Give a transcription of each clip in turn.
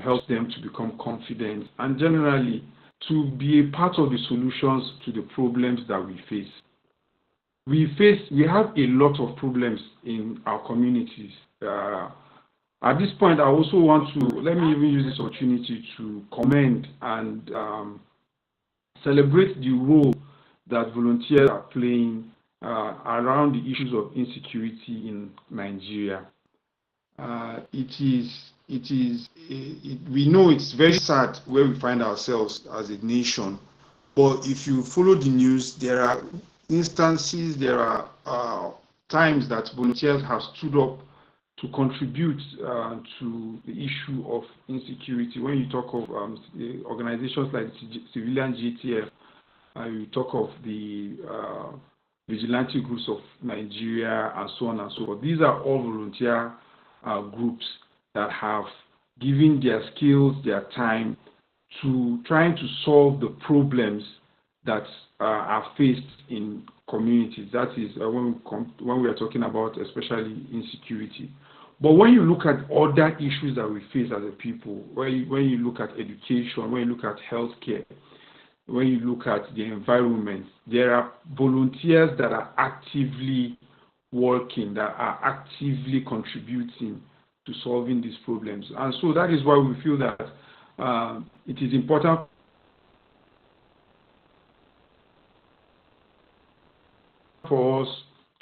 helps them to become confident and generally to be a part of the solutions to the problems that we face. We have a lot of problems in our communities. At this point, I also want to, let me even use this opportunity to commend and celebrate the role that volunteers are playing around the issues of insecurity in Nigeria. We know it's very sad where we find ourselves as a nation, but if you follow the news, there are instances, there are times that volunteers have stood up to contribute to the issue of insecurity. When you talk of organizations like Civilian GTF, you talk of the vigilante groups of Nigeria and so on and so forth. These are all volunteer groups that have given their skills, their time to trying to solve the problems that are faced in communities. That is when we are talking about especially insecurity. But when you look at other issues that we face as a people, when you look at education, when you look at healthcare, when you look at the environment, there are volunteers that are actively working, that are actively contributing to solving these problems. And so that is why we feel that it is important for us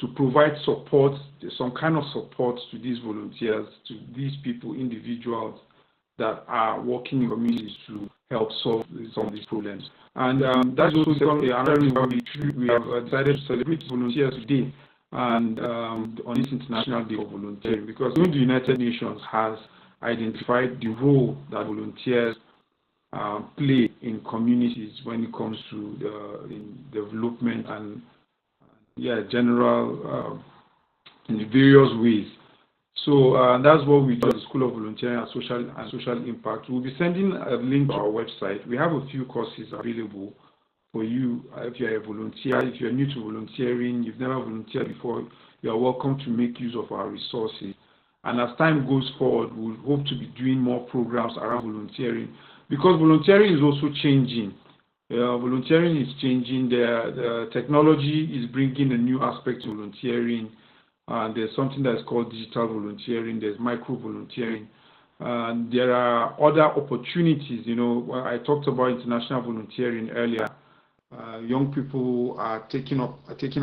to provide support, some kind of support to these volunteers, to these people, individuals that are working in communities to help solve some of these problems. And that's also another reason why we have decided to celebrate volunteers today and on this International Day of Volunteering, because even the United Nations has identified the role that volunteers play in communities when it comes to in development and general in various ways. So that's what we do at the School of Volunteering and Social Impact. We'll be sending a link to our website. We have a few courses available for you if you're a volunteer, if you're new to volunteering, you've never volunteered before, you're welcome to make use of our resources. And as time goes forward, we'll hope to be doing more programs around volunteering, because volunteering is also changing. Volunteering is changing. The technology is bringing a new aspect to volunteering. There's something that's called digital volunteering. There's micro volunteering. There are other opportunities. You know, I talked about international volunteering earlier. Young people are taking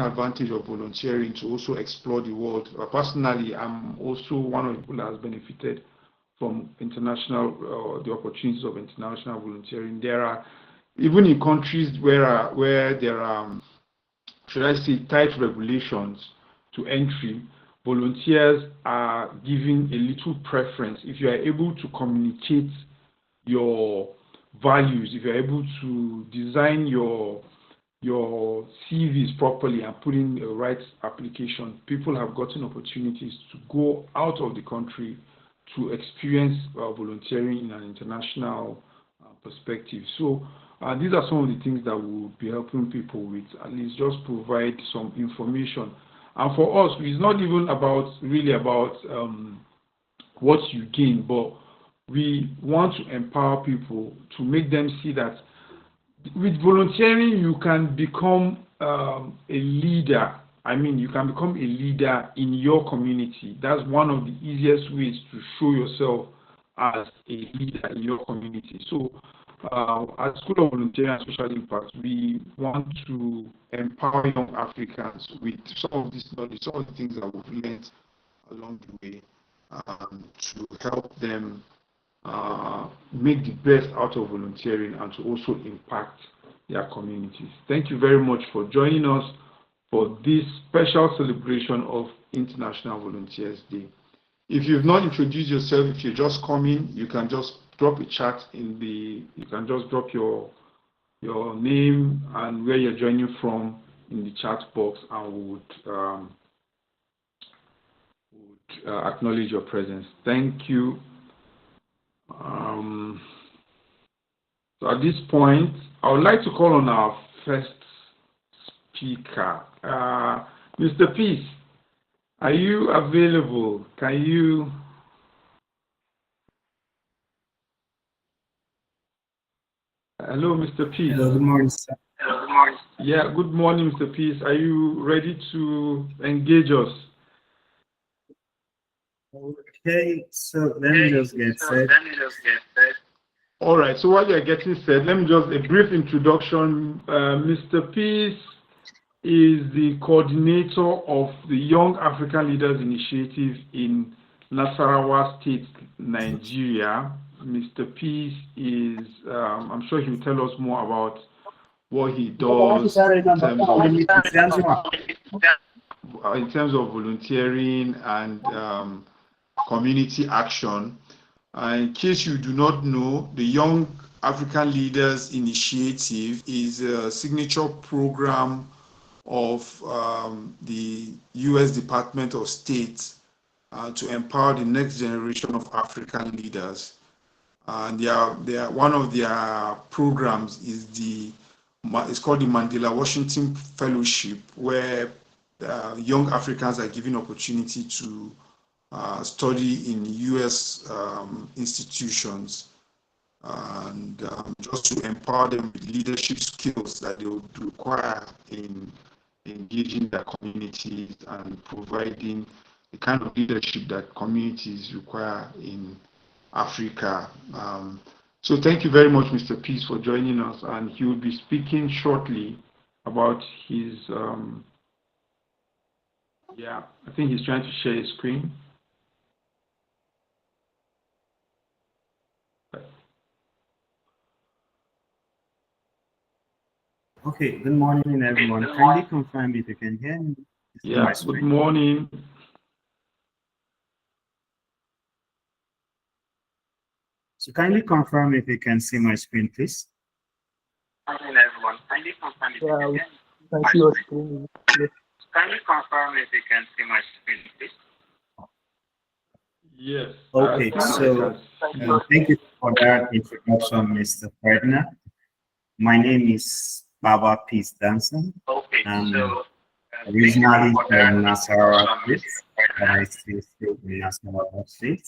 advantage of volunteering to also explore the world. Personally, I'm also one of the people that has benefited from the opportunities of international volunteering. There are, even in countries where there are, should I say, tight regulations to entry, volunteers are given a little preference. If you are able to communicate your values, if you're able to design your CVs properly and put in the right application, people have gotten opportunities to go out of the country to experience volunteering in an international perspective. So these are some of the things that we'll be helping people with, at least just provide some information. And for us, it's not even really about what you gain, but we want to empower people to make them see that with volunteering, you can become a leader. I mean, you can become a leader in your community. That's one of the easiest ways to show yourself as a leader in your community. So at School of Volunteering and Social Impact, we want to empower young Africans with some of this knowledge, some of the things that we've learned along the way, to help them make the best out of volunteering and to also impact their communities. Thank you very much for joining us for this special celebration of International Volunteers Day. If you've not introduced yourself, if you're just coming, you can just drop a chat you can just drop your name and where you're joining from in the chat box, and we would acknowledge your presence. Thank you. So at this point, I would like to call on our first speaker. Mr. Peace, are you available? Can you? Hello, Mr. Peace. Hello, good morning, sir. Hello, good morning. Yeah, good morning, Mr. Peace. Are you ready to engage us? Okay, so let me just get set. All right, so while you're getting set, let me just a brief introduction. Mr. Peace is the coordinator of the Young African Leaders Initiative in Nasarawa State, Nigeria. Mr. Peace is, I'm sure he'll tell us more about what he does in terms of volunteering and community action. In case you do not know, the Young African Leaders Initiative is a signature program of the U.S. Department of State to empower the next generation of African leaders. And one of their programs is it's called the Mandela Washington Fellowship, where young Africans are given opportunity to study in U.S. institutions and just to empower them with leadership skills that they would require in engaging their communities and providing the kind of leadership that communities require in Africa. So thank you very much, Mr. Peace, for joining us, and he will be speaking shortly about his, I think he's trying to share his screen. Okay, good morning, everyone. Kindly confirm if you can hear me. Yeah, good morning. So kindly confirm if you can see my screen, please. Good morning, everyone. Kindly confirm if you can hear me. Thank you. Screen. Kindly confirm if you can see my screen, please. Yes. Okay, so thank you for that introduction, Mr. Ferdinand. My name is Baba Peace Danson. Okay, so originally from Nasarawa State, and I still stay in Nasarawa State.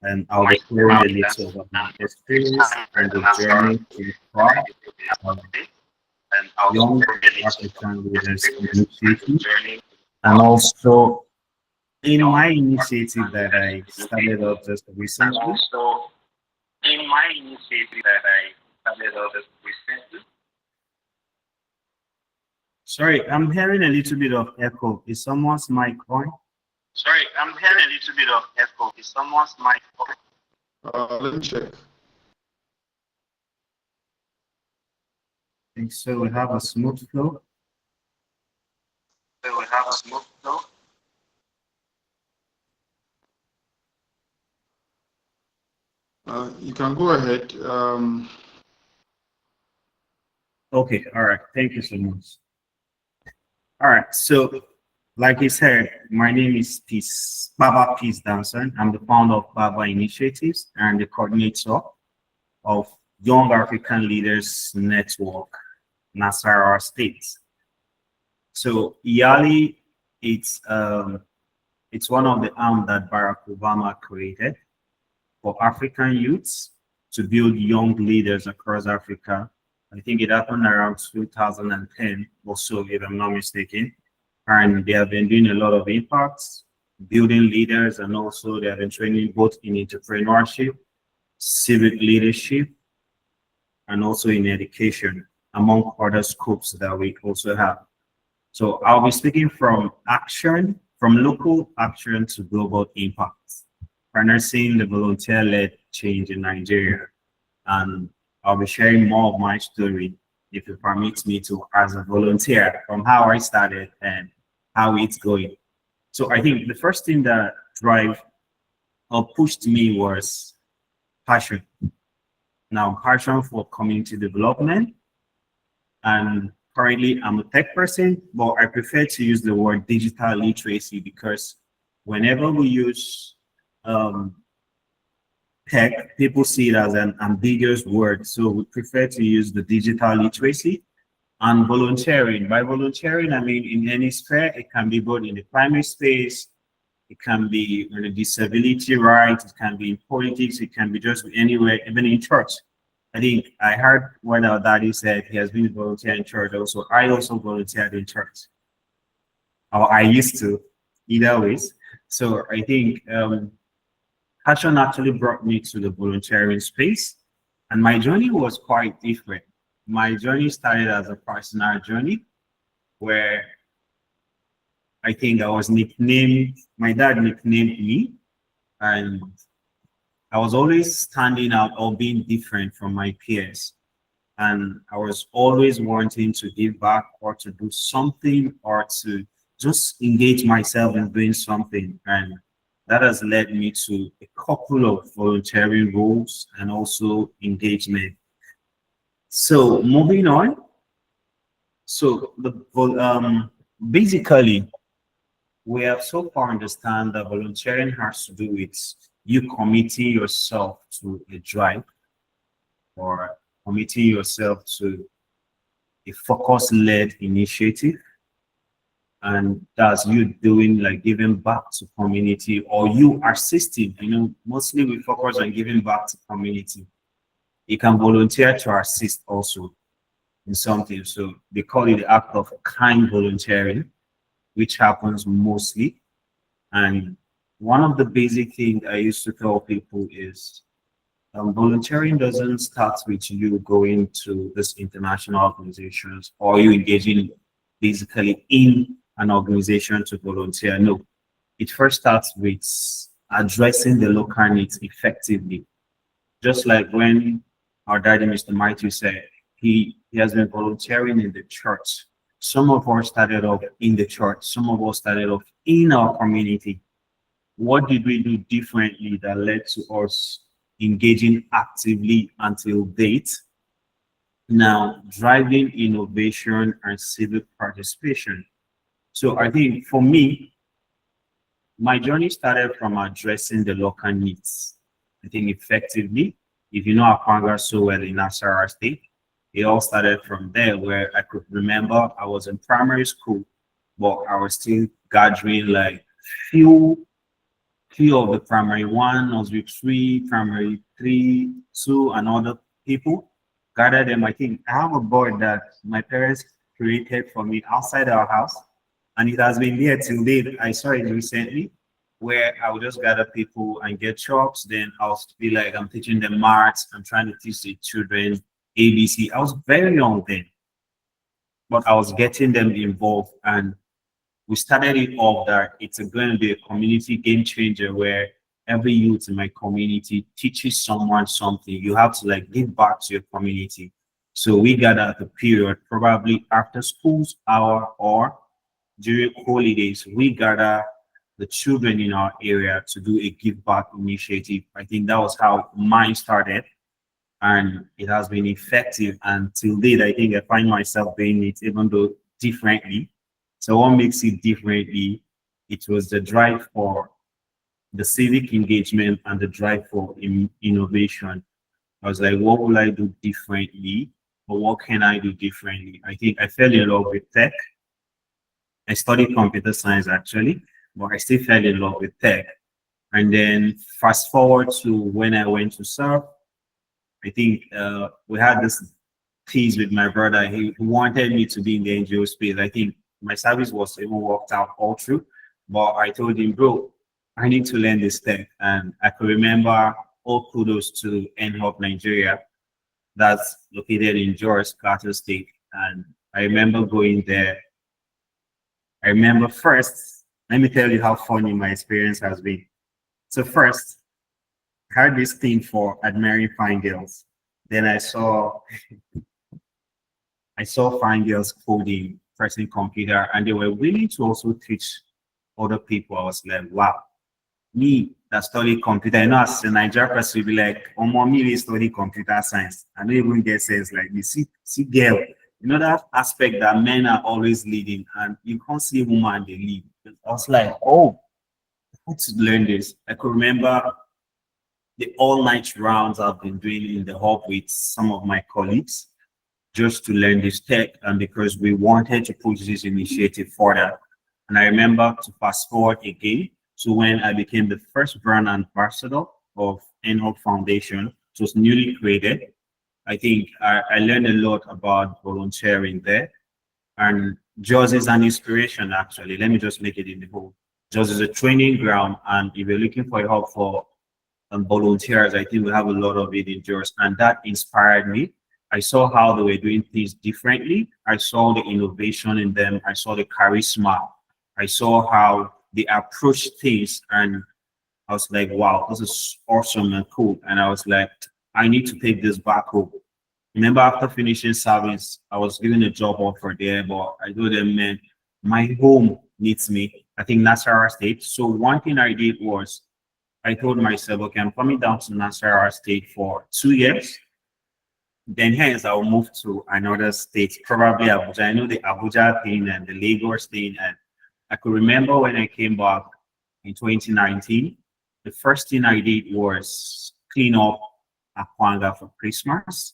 And I'll be sharing a little about my experience and the journey to far young African leaders initiative, and also in my initiative that I started up just recently. Sorry, I'm hearing a little bit of echo. Is someone's mic on? Sorry, I'm hearing a little bit of echo. Is someone's mic on? Let me check. I think so. We have a smooth flow. You can go ahead. Okay, all right. Thank you so much. All right, so like I said, my name is Baba Peace Danson. I'm the founder of Baba Initiatives and the coordinator of Young African Leaders Network, Nasarawa State. So YALI, it's one of the arms that Barack Obama created for African youths to build young leaders across Africa. I think it happened around 2010 or so, if I'm not mistaken. And they have been doing a lot of impacts, building leaders, and also they have been training both in entrepreneurship, civic leadership, and also in education, among other scopes that we also have. So I'll be speaking from local action to global impact, harnessing the volunteer-led change in Nigeria. And I'll be sharing more of my story, if it permits me to, as a volunteer, from how I started and how it's going. So I think the first thing that pushed me was passion. Now, passion for community development. And currently, I'm a tech person, but I prefer to use the word digital literacy because whenever we use tech, people see it as an ambiguous word. So we prefer to use the digital literacy and volunteering. By volunteering, I mean in any sphere. It can be both in the primary space, it can be in the disability rights, it can be in politics, it can be just anywhere, even in church. I think I heard when our daddy said he has been volunteering in church also. I also volunteered in church. Or I used to, either ways. So I think passion actually brought me to the volunteering space. And my journey was quite different. My journey started as a personal journey where I think I was nicknamed, my dad nicknamed me, and I was always standing out or being different from my peers. And I was always wanting to give back or to do something or to just engage myself in doing something. And that has led me to a couple of volunteering roles and also engagement. So moving on. So basically, we have so far understand that volunteering has to do with you committing yourself to a drive or committing yourself to a focus-led initiative. And that's you doing like giving back to community or you assisting, mostly we focus on giving back to community. You can volunteer to assist also in something. So they call it the act of kind volunteering, which happens mostly. And one of the basic things I used to tell people is volunteering doesn't start with you going to this international organizations or you engaging basically in an organization to volunteer. No, it first starts with addressing the local needs effectively. Just like when our daddy, Mr. Mighty, said he has been volunteering in the church. Some of us started off in the church. Some of us started off in our community. What did we do differently that led to us engaging actively until date? Now, driving innovation and civic participation. So I think for me, my journey started from addressing the local needs. I think effectively, if you know Akanga so well in Nasarawa State, it all started from there where I could remember I was in primary school, but I was still gathering like few of the primary one, nursery three, primary 3, 2, and other people. Gather them. I think I have a board that my parents created for me outside our house, and it has been there till date. I saw it recently, where I would just gather people and get jobs. Then I'll be like, I'm teaching them maths. I'm trying to teach the children ABC. I was very young then, but I was getting them involved, and we started it off that it's going to be a community game changer where every youth in my community teaches someone something. You have to like give back to your community. So we gather at the period, probably after school's hour or during holidays, we gather the children in our area to do a give back initiative. I think that was how mine started, and it has been effective. And till date, I think I find myself doing it, even though differently. So what makes it differently? It was the drive for the civic engagement and the drive for innovation. I was like, what will I do differently? Or what can I do differently? I think I fell in love with tech. I studied computer science actually, but I still fell in love with tech. And then fast forward to when I went to serve, I think we had this tease with my brother. He wanted me to be in the NGO space. I think my service was even worked out all through, but I told him, bro, I need to learn this tech. And I could remember all kudos to NHOP Nigeria that's located in Jos Plateau State. And I remember going there. I remember first, let me tell you how funny my experience has been. So first, I had this thing for admiring fine girls. Then I saw fine girls coding, pressing computer, and they were willing to also teach other people. I was like, wow, me that study computer, as a Nigerian person will be like, oh, mommy, they study computer science. I don't even get sense like this. See girl, that aspect that men are always leading, and you can't see a woman they lead. I was like, oh, I want to learn this. I could remember the all-night rounds I've been doing in the hub with some of my colleagues just to learn this tech, and because we wanted to push this initiative further. And I remember to fast forward again to when I became the first brand ambassador of NHOP Foundation. It was newly created. I think I learned a lot about volunteering there. And JOS is an inspiration, actually. Let me just make it in the whole. JOS is a training ground, and if you're looking for help for volunteers, I think we have a lot of it in JOS, and that inspired me. I saw how they were doing things differently. I saw the innovation in them. I saw the charisma. I saw how they approach things, and I was like, wow, this is awesome and cool. And I was like, I need to take this back home. Remember, after finishing service, I was given a job offer there, but I told them, man, my home needs me. I think Nasarawa State. So one thing I did was I told myself, okay, I'm coming down to Nasarawa State for 2 years. Then hence I'll move to another state, probably Abuja. I know the Abuja thing and the Lagos thing. And I could remember when I came back in 2019, the first thing I did was clean up Akwanga for Christmas.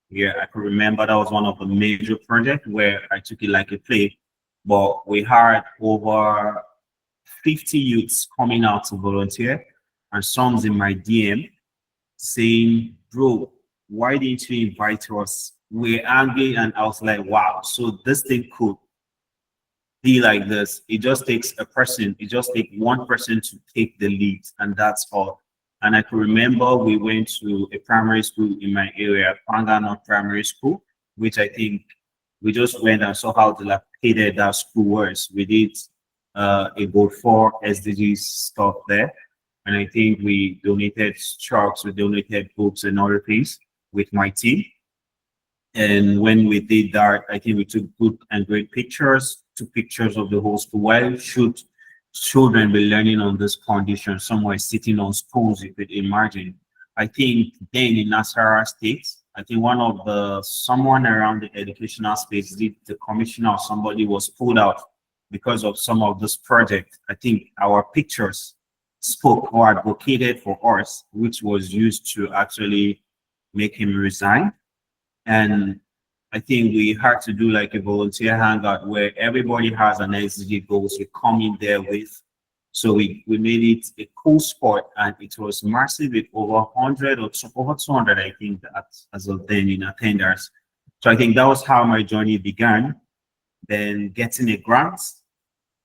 Yeah, I could remember that was one of the major projects where I took it like a play, but we had over 50 youths coming out to volunteer, and some in my DM saying, bro, why didn't you invite us? We're angry. And I was like, wow, so this thing could be like this. It just takes a person, it just takes one person to take the lead, and that's all. And I can remember we went to a primary school in my area, Panga North Primary School, which I think we just went and saw how dilapidated that school was. We did a goal for SDGs stuff there. And I think we donated trucks, we donated books and other things with my team. And when we did that, I think we took good and great pictures, took pictures of the whole school. Why should children be learning on this condition, somewhere sitting on spoons, you could imagine? I think then in Nasarawa State, I think someone around the educational space, the commissioner or somebody was pulled out because of some of this project. I think our pictures spoke or advocated for us, which was used to actually make him resign. And I think we had to do like a volunteer hangout where everybody has an SDG goals we come in there with. So we made it a cool spot, and it was massive with over 100 or over 200, I think, as of then in attendance. So I think that was how my journey began. Then getting a grant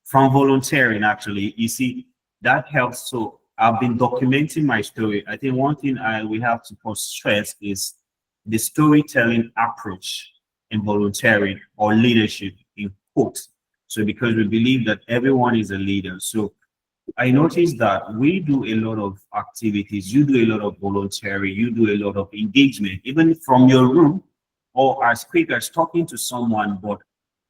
from volunteering, actually, you see, that helps. So I've been documenting my story. I think one thing we have to stress is the storytelling approach in volunteering or leadership in quotes. So because we believe that everyone is a leader. So I noticed that we do a lot of activities, you do a lot of volunteering, you do a lot of engagement, even from your room or as quick as talking to someone, but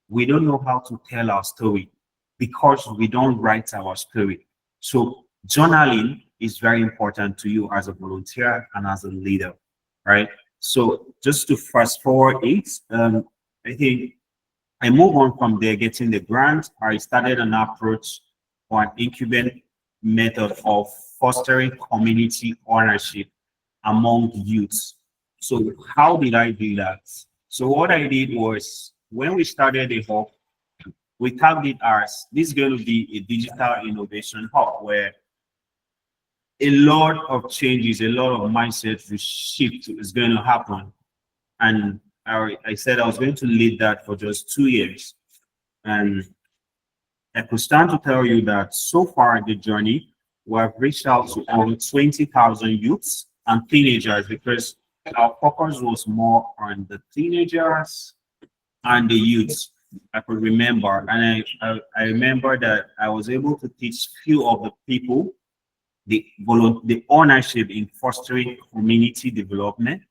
we don't know how to tell our story because we don't write our story. So journaling is very important to you as a volunteer and as a leader, right? So just to fast forward it, I think I move on from there, getting the grant. I started an approach or an incubation method of fostering community ownership among youths. So how did I do that? So what I did was, when we started the hub, we tagged it as this is going to be a digital innovation hub where a lot of changes, a lot of mindset shift is going to happen. And I said I was going to lead that for just 2 years. And I could stand to tell you that so far in the journey, we have reached out to over 20,000 youths and teenagers, because our focus was more on the teenagers and the youths. I could remember, and I remember that I was able to teach few of the people the ownership in fostering community development,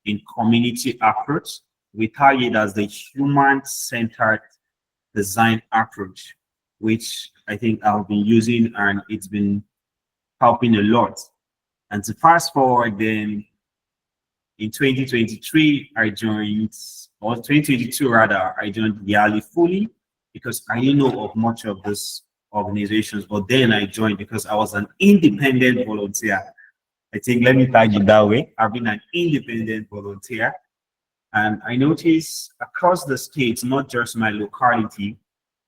in community approach. We tag it as the human-centered design approach, which I think I've been using and it's been helping a lot. And to fast forward, then in 2023, I joined, or 2022 rather, I joined Yali fully because I didn't know of much of this organizations, but then I joined because I was an independent volunteer. I think, let me tag it that way. I've been an independent volunteer, and I noticed across the states, not just my locality,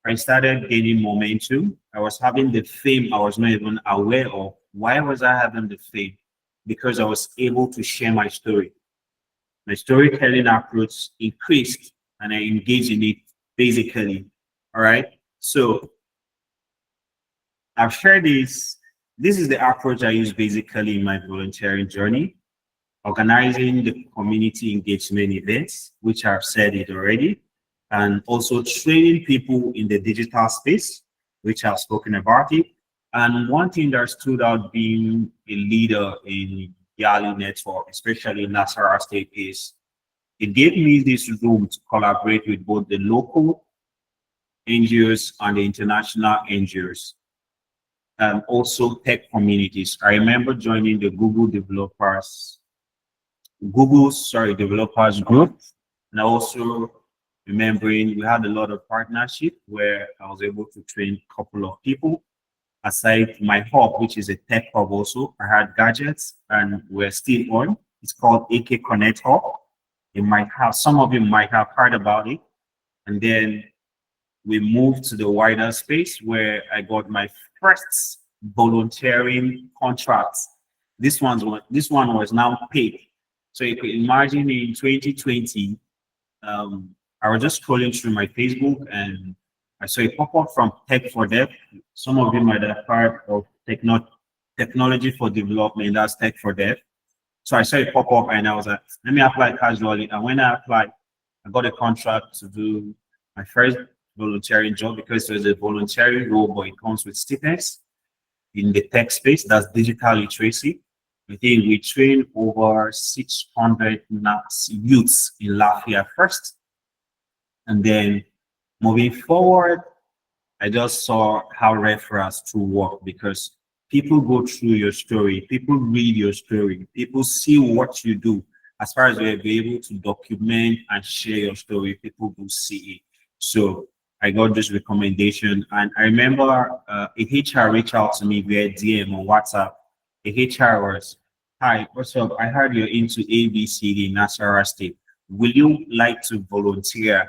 I started gaining momentum. I was having the fame I was not even aware of. Why was I having the fame? Because I was able to share my story. My storytelling approach increased and I engaged in it basically. All right. So I've shared this. This is the approach I use basically in my volunteering journey, organizing the community engagement events, which I've said it already, and also training people in the digital space, which I've spoken about it. And one thing that stood out being a leader in Yali network, especially in Nasarawa State, is it gave me this room to collaborate with both the local NGOs and the international NGOs, and also tech communities. I remember joining the developers group, and also remembering we had a lot of partnership where I was able to train a couple of people. Aside my hub, which is a tech hub also, I had gadgets and we're still on. It's called AK Connect Hub. Some of you might have heard about it. And then we moved to the wider space where I got my first volunteering contracts. This one was now paid. So you could imagine in 2020, I was just scrolling through my Facebook and I saw a pop-up from Tech for Dev. Some of you might have heard of technology for development, that's Tech for Dev. So I saw a pop-up and I was like, let me apply casually. And when I applied, I got a contract to do my first volunteering job because there's a volunteering role, but it comes with stipends in the tech space, that's digital literacy. I think we trained over 600 youths in Lafayette first. And then moving forward, I just saw how referrals to work because people go through your story, people read your story, people see what you do. As far as we'll be able to document and share your story, people will see it. So I got this recommendation, and I remember a HR reached out to me via DM on WhatsApp. The HR was, "Hi, what's up? I heard you're into ABCD in Nasarawa State. Will you like to volunteer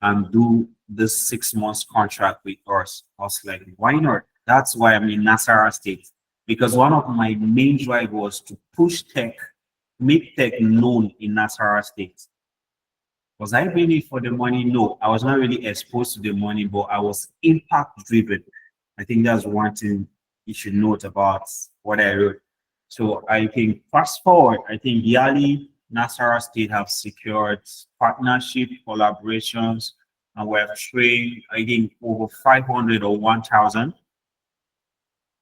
and do this 6 months contract with us?" I was like, why not? That's why I'm in Nasarawa State, because one of my main drive was to push tech, make tech known in Nasarawa State. Was I doing it for the money? No, I was not really exposed to the money, but I was impact driven. I think that's one thing you should note about what I wrote. So I think fast forward, I think Yali, Nasarawa State have secured partnership, collaborations, and we have trained, I think, over 500 or 1,000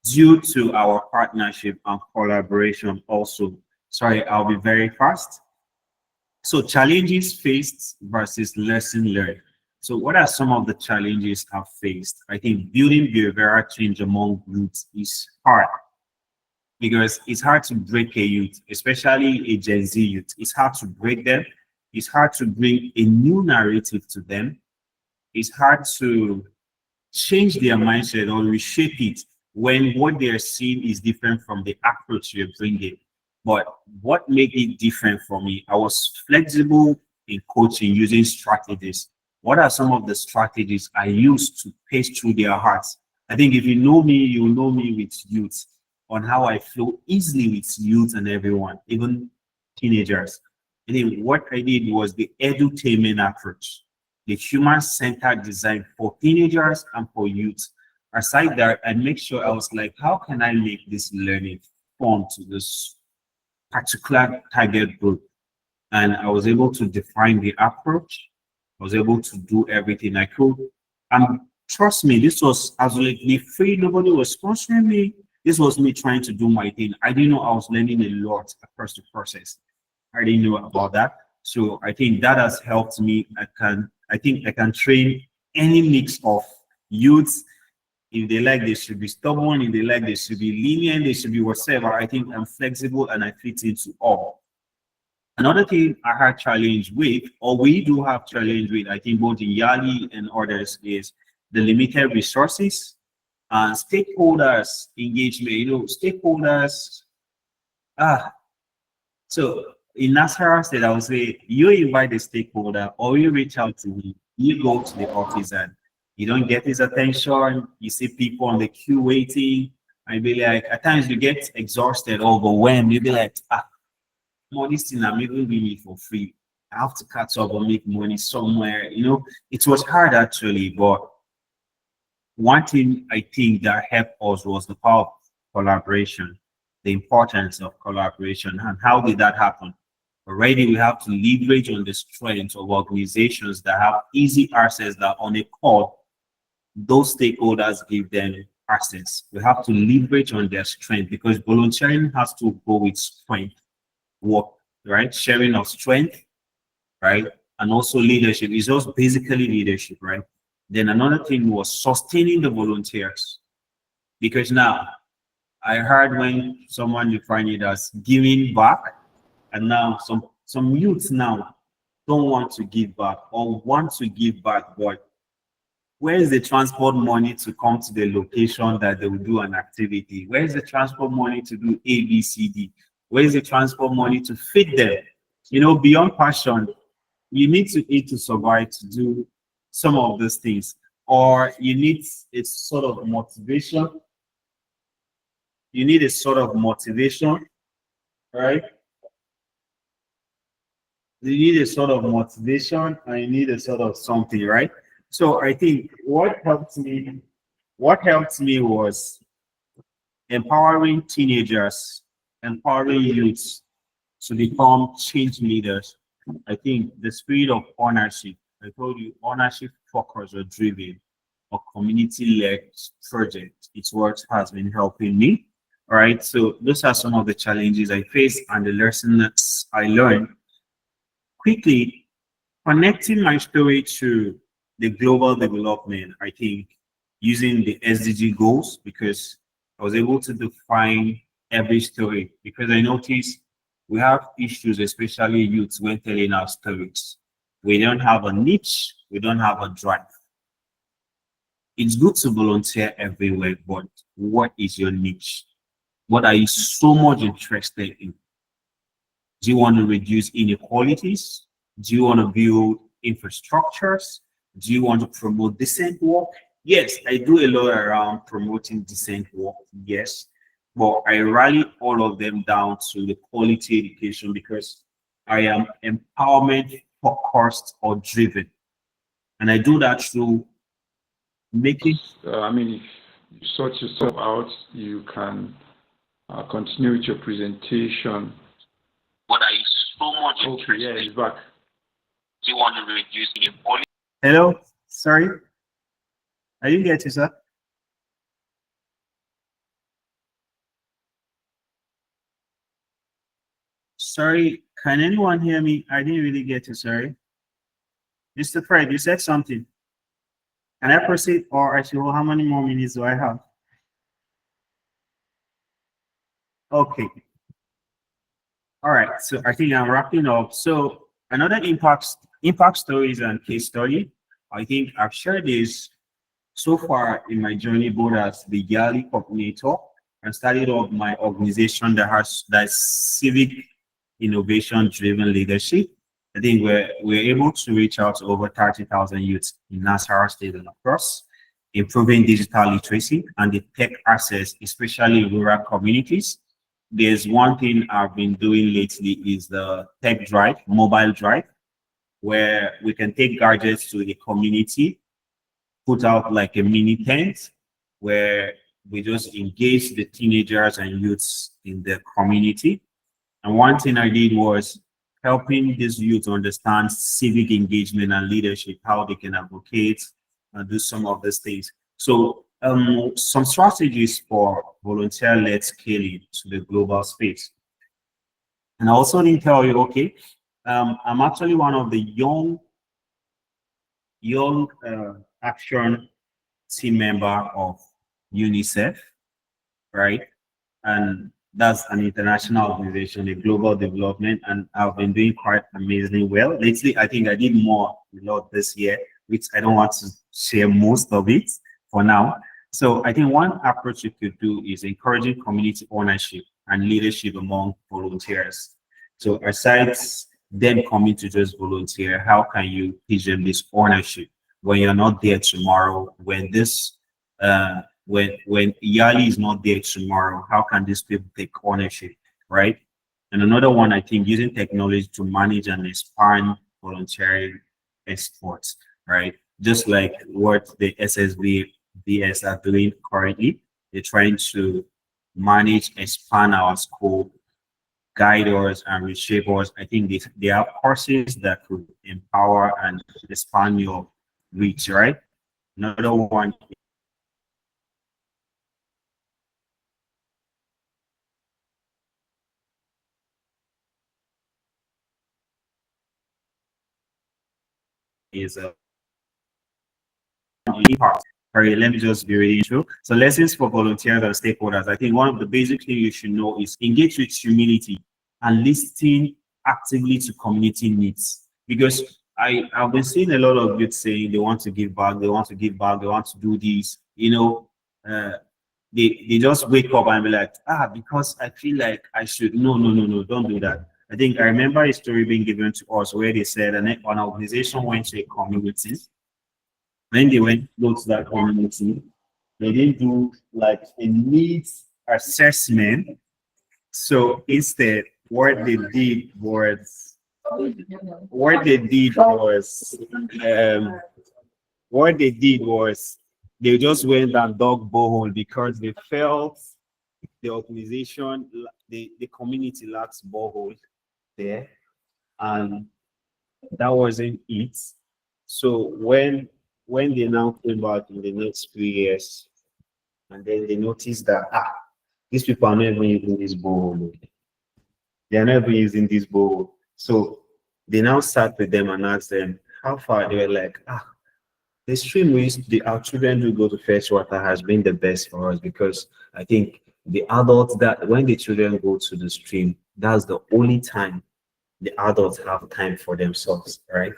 due to our partnership and collaboration also. Sorry, I'll be very fast. So challenges faced versus lesson learned. So what are some of the challenges I've faced? I think building behavioral change among youth is hard because it's hard to break a youth, especially a Gen Z youth. It's hard to break them. It's hard to bring a new narrative to them. It's hard to change their mindset or reshape it when what they're seeing is different from the approach you're bringing. But what made it different for me? I was flexible in coaching using strategies. What are some of the strategies I used to pace through their hearts? I think if you know me, you know me with youth, on how I flow easily with youth and everyone, even teenagers. I think what I did was the edutainment approach, the human-centered design for teenagers and for youth. Aside that, I make sure I was like, how can I make this learning fun to this particular target group? And I was able to define the approach. I was able to do everything I could. And trust me, this was absolutely free. Nobody was sponsoring me. This was me trying to do my thing. I didn't know I was learning a lot across the process. I didn't know about that. So I think that has helped me. I think I can train any mix of youths. If they like, they should be stubborn. If they like, they should be lenient. They should be whatever. I think I'm flexible and I fit into all. Another thing I had challenge with, or we do have challenge with, I think both in Yali and others, is the limited resources and stakeholders engagement. You know, stakeholders. So in Nasarawa State, I would say you invite the stakeholder or you reach out to him. You go to the office and you don't get his attention. You see people on the queue waiting. I be like, at times you get exhausted, overwhelmed. You be like, money still I'm even doing it for free. I have to catch up or make money somewhere. It was hard actually, but one thing I think that helped us was the power of collaboration, the importance of collaboration. And how did that happen? Already we have to leverage on the strength of organizations that have easy access, that on a call, those stakeholders give them access. We have to leverage on their strength, because volunteering has to go with strength work, right? Sharing of strength, right? And also leadership. It's just basically leadership, right? Then another thing was sustaining the volunteers. Because now I heard when someone defined it as giving back, and now some youths now don't want to give back or want to give back, but where is the transport money to come to the location that they will do an activity? Where is the transport money to do A, B, C, D? Where is the transport money to feed them? Beyond passion, you need to eat to survive, to do some of those things. Or you need a sort of motivation. You need a sort of motivation, right? You need a sort of motivation, and you need a sort of something, right? So I think what helped me was empowering teenagers, empowering youths to become change leaders. I think the spirit of ownership, I told you, ownership, focus, or driven, or community-led project, it's what has been helping me. All right, so those are some of the challenges I faced and the lessons I learned. Quickly, connecting my story to the global development, I think, using the SDG goals, because I was able to define every story, because I noticed we have issues, especially youths, when telling our stories. We don't have a niche, we don't have a drive. It's good to volunteer everywhere, but what is your niche? What are you so much interested in? Do you want to reduce inequalities? Do you want to build infrastructures? Do you want to promote decent work? Yes, I do a lot around promoting decent work, yes. But I rally all of them down to the quality education, because I am empowerment focused or driven. And I do that through making. If you sort yourself out, you can continue with your presentation. What are you so much interested in? Yeah, he's back. Do you want to reduce inequality? Hello, sorry. I didn't get you, sir. Sorry, can anyone hear me? I didn't really get you, sorry. Mr. Fred, you said something. Can I proceed, or actually, how many more minutes do I have? Okay. All right, so I think I'm wrapping up. So another impact stories and case study. I think I've shared this so far in my journey, both as the yearly coordinator and started off my organization that civic innovation driven leadership. I think we're able to reach out to over 30,000 youths in Nasarawa State and across, improving digital literacy and the tech access, especially rural communities. There's one thing I've been doing lately is the tech drive, mobile drive, where we can take gadgets to the community, put out like a mini tent where we just engage the teenagers and youths in the community. And one thing I did was helping these youth understand civic engagement and leadership, how they can advocate and do some of these things. So some strategies for volunteer-led scaling to the global space. And I also didn't tell you, okay, I'm actually one of the young action team member of UNICEF, right? And that's an international organization, a global development, and I've been doing quite amazingly well. Lately, I think I did a lot this year, which I don't want to share most of it for now. So I think one approach you could do is encouraging community ownership and leadership among volunteers. So aside them coming to just volunteer, how can you teach them this ownership when you're not there tomorrow? When when Yali is not there tomorrow, how can these people take ownership, right? And another one, I think, using technology to manage and expand voluntary exports, right? Just like what the SSVS are doing currently, they're trying to manage, expand our scope, guide us, and reshape us. I think they are courses that could empower and expand your reach, right? Another one is sorry, let me just be really true. So lessons for volunteers and stakeholders. I think one of the basic things you should know is engage with humility and listen actively to community needs. Because I've been seeing a lot of youth saying they want to give back, they want to give back, they want to do this. Uh, they just wake up and be like, because I feel like I should. No, no, no, no, don't do that. I think I remember a story being given to us where they said an organization went to a community. When they went to that community, they didn't do like a needs assessment. So instead, what they did was what they did was they just went and dug borehole because they felt the organization, the community lacks borehole there, and that wasn't it. So when they now came back in the next few years, and then they noticed that these people are not even using this borehole. They are not even using this borehole. So they now sat with them and asked them how far. They were like, the stream our children do go to fetch water has been the best for us, because I think the adults, that when the children go to the stream, that's the only time the adults have time for themselves, right?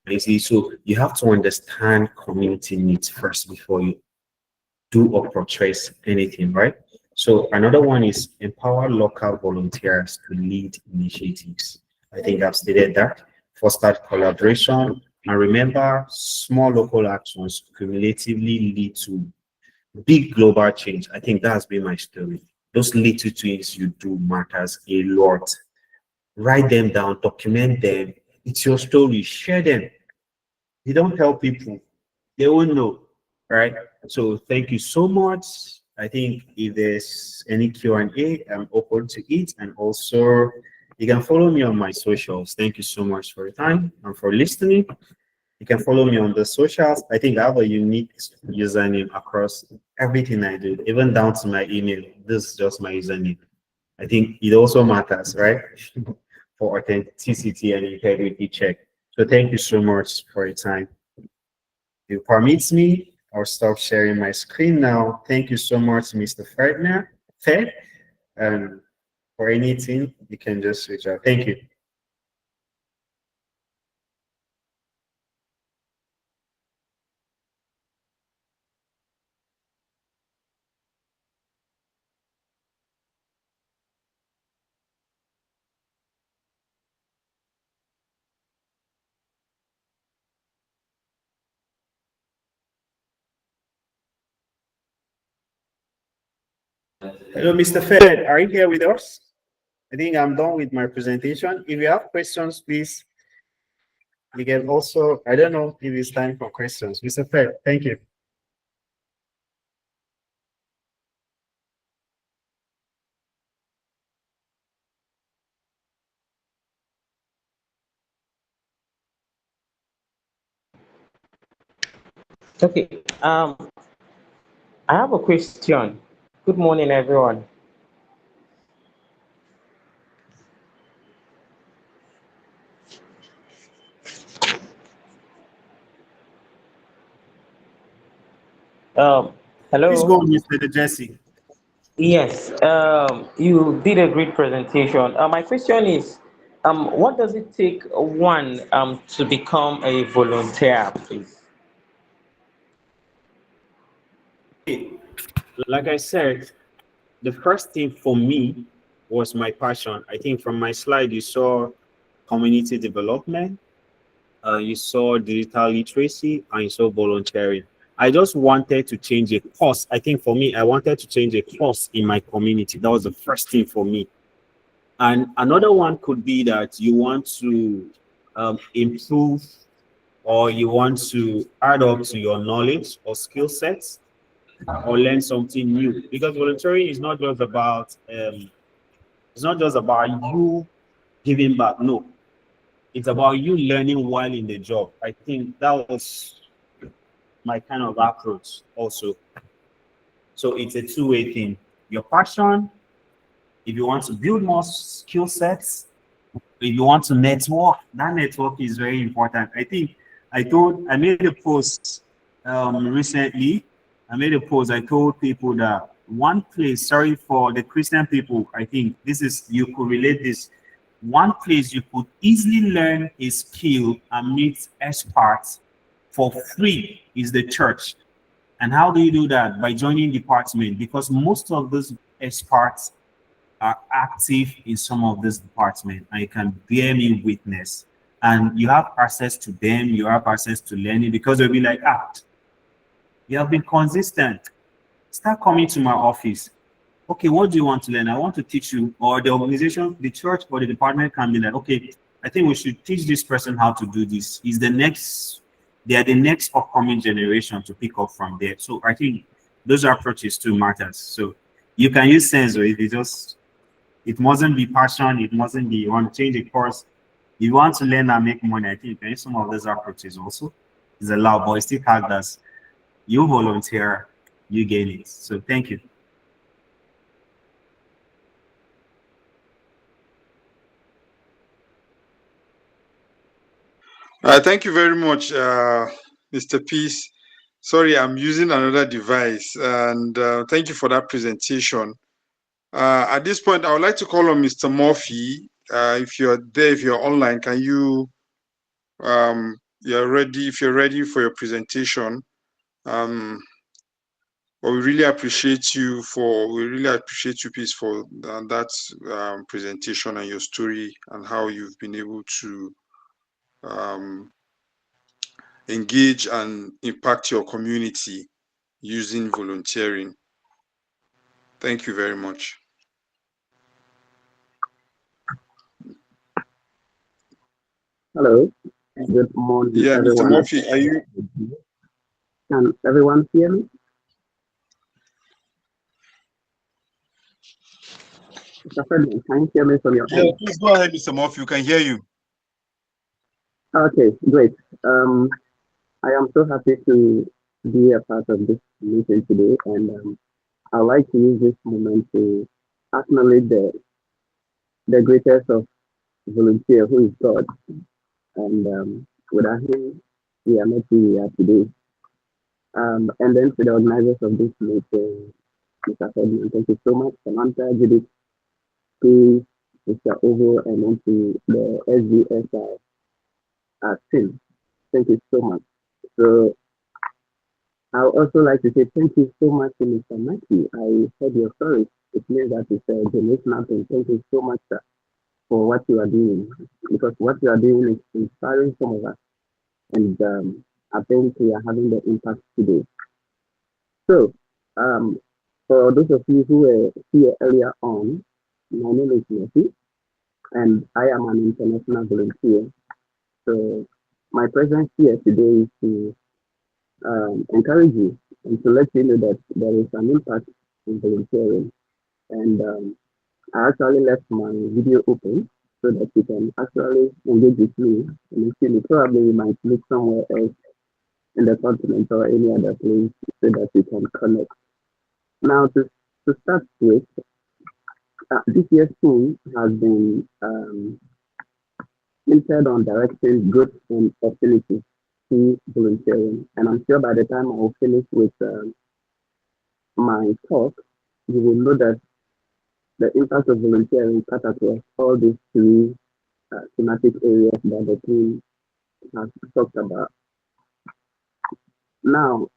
You see, so you have to understand community needs first before you do or purchase anything, right? So another one is empower local volunteers to lead initiatives. I think I've stated that. Foster collaboration, and remember, small local actions cumulatively lead to big global change. I think that's been my story. Those little things you do matters a lot. Write them down, document them. It's your story, share them. You don't tell people, they won't know, right? So thank you so much. I think if there's any Q&A, I'm open to it. And also, you can follow me on my socials. Thank you so much for your time and for listening. You can follow me on the socials. I think I have a unique username across everything I do, even down to my email. This is just my username. I think it also matters, right? For authenticity and integrity check. So thank you so much for your time. If you permit me, I'll stop sharing my screen now. Thank you so much, Mr. Fed. And for anything, you can just reach out. Thank you. Hello, Mr. Fed. Are you here with us? I think I'm done with my presentation. If you have questions, please, you can also, I don't know if it's time for questions. Mr. Fed, thank you. Okay. I have a question. Good morning, everyone. Hello. Please go on, Mr. Jesse. Yes. You did a great presentation. My question is, what does it take one to become a volunteer, please? Like I said, the first thing for me was my passion. I think from my slide, you saw community development, you saw digital literacy, and you saw volunteering. I just wanted to change a course. I think for me, I wanted to change a course in my community. That was the first thing for me. And another one could be that you want to improve, or you want to add up to your knowledge or skill sets, or learn something new. Because volunteering is not just about you giving back. No, it's about you learning while in the job. I think that was my kind of approach also. So it's a two-way thing. Your passion, if you want to build more skill sets, if you want to network, that network is very important. I think I made a post recently. I made a post. I told people that one place, sorry for the Christian people, I think this is, you could relate this. One place you could easily learn a skill and meet experts for free is the church. And how do you do that? By joining department, because most of those experts are active in some of this department, and you can bear me witness. And you have access to them, you have access to learning, because they'll be like, you have been consistent. Start coming to my office. Okay, what do you want to learn? I want to teach you. Or the organization, the church, or the department can be like, okay, I think we should teach this person how to do this. They are the next upcoming generation to pick up from there. So I think those approaches too matters. So you can use sense, or if it just, it mustn't be passion, it mustn't be you want to change the course. If you want to learn and make money, I think you can use some of those approaches also. It's allowed, but it still has that you volunteer, you gain it. So thank you. Thank you very much, Mr. Peace. Sorry, I'm using another device, and thank you for that presentation. At this point, I would like to call on Mr. Murphy. If you're there, if you're online, can you, you're ready, if you're ready for your presentation. But we really appreciate you, Peace, for that presentation and your story and how you've been able to engage and impact your community using volunteering. Thank you very much. Hello, good morning, Yeah, everyone. Mr. Murphy, are you? Can everyone hear me? Mr. Ferdinand, can you hear me from your Yeah, end? please go ahead, Mr. Murphy. We can hear you. Okay, great. I am so happy to be a part of this meeting today, and I'd like to use this moment to acknowledge the greatest of volunteer, who is God, and without Him, we are not who we are today. And then to the organizers of this meeting, Mr. Ferdinand, thank you so much. Samantha, Judith, to Mr. Ovo, and then to the SVSI team. Thank you so much. So I would also like to say thank you so much to Mr. Mackey. I heard your story. It means that it's a generational thing. Thank you so much, sir, for what you are doing, because what you are doing is inspiring some of us, and I think we are having the impact today. So, um, for those of you who were here earlier on, my name is Matthew, and I am an international volunteer. So my presence here today is to encourage you and to let you know that there is an impact in volunteering. And I actually left my video open so that you can actually engage with me. And actually, probably you might look somewhere else in the continent or any other place so that we can connect. Now, to start with, this year's theme has been centered on directing growth and opportunities through volunteering. And I'm sure by the time I will finish with my talk, you will know that the impact of volunteering cut across all these three thematic areas that the team has talked about. Now,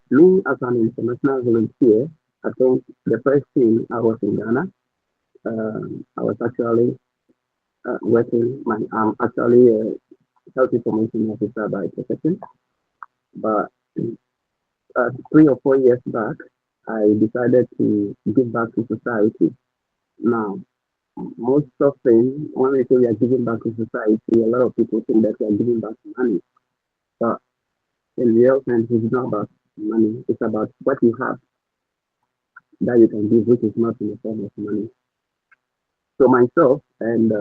me as an international volunteer, I think the first thing I was in Ghana. I was actually working. I'm actually a health information officer by profession, but 3 or 4 years back, I decided to give back to society. Now, most often, when we say we are giving back to society, a lot of people think that we are giving back money. But in real sense, it's not about money. It's about what you have that you can give, which is not in the form of money. So myself and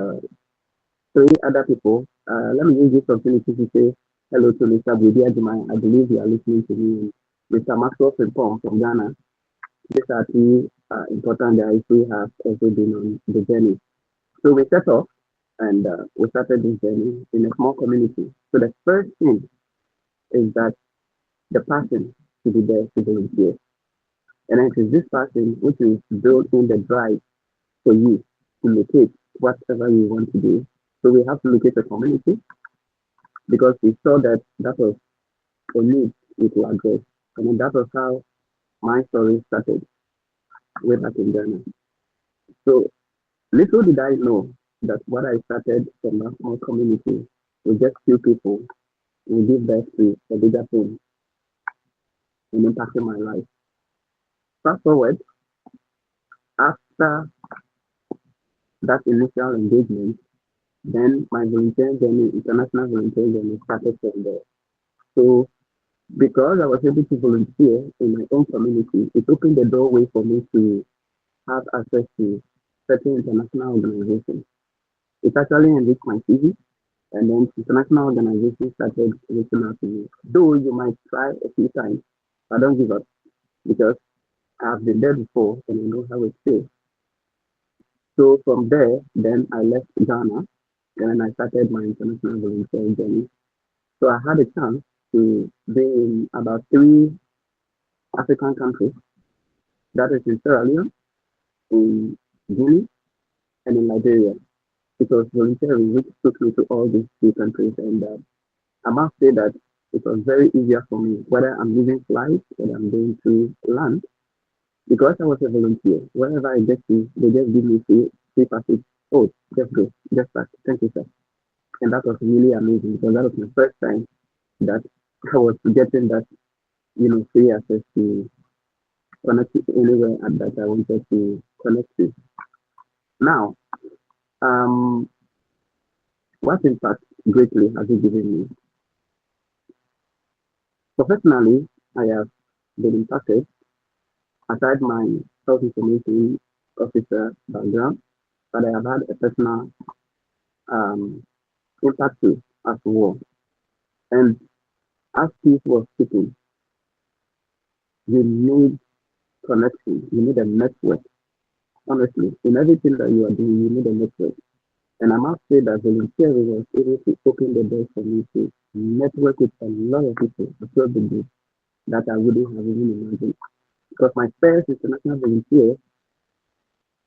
three other people, let me use this opportunity to say hello to Mr. Budia Jumai. I believe you are listening to me. Mr. Maxwell Frimpong from Ghana. These are two important guys who have also been on the journey. So we set off and we started this journey in a small community. So the first thing is that the passion to be there to volunteer. And it is this passion which is built in the drive for you to locate whatever you want to do. So we have to locate a community because we saw that that was a need we could address. And that was how my story started way back in Ghana. So little did I know that what I started from a small community with just few people will give birth to a bigger thing and impacting my life. Fast forward, after that initial engagement, then my volunteer journey, international volunteer journey started from there. So because I was able to volunteer in my own community, it opened the doorway for me to have access to certain international organizations. It actually enriched my CV, and then international organizations started reaching out to me. Though you might try a few times, but don't give up because I've been there before and I know how it feels. So from there, then I left Ghana and I started my international volunteer journey. So I had a chance to be in about three African countries. That is in Sierra Leone, in Guinea, and in Liberia. It was volunteering which took me to all these three countries, and I must say that it was very easier for me, whether I'm using flights, whether I'm going to land, because I was a volunteer. Wherever I get to, they just give me free passage. Oh, just go, just start. Thank you, sir. And that was really amazing because that was my first time that I was getting that, free access to connect to anywhere that I wanted to connect to. Now, um, what impact greatly has it given me? Professionally, I have been impacted aside my health information officer background, but I have had a personal um, impact too as well. And as Keith was speaking, you need connection, you need a network. Honestly, in everything that you are doing, you need a network. And I must say that volunteering was able to open the door for me to network with a lot of people across the group that I wouldn't have even imagined. Because my first international volunteer,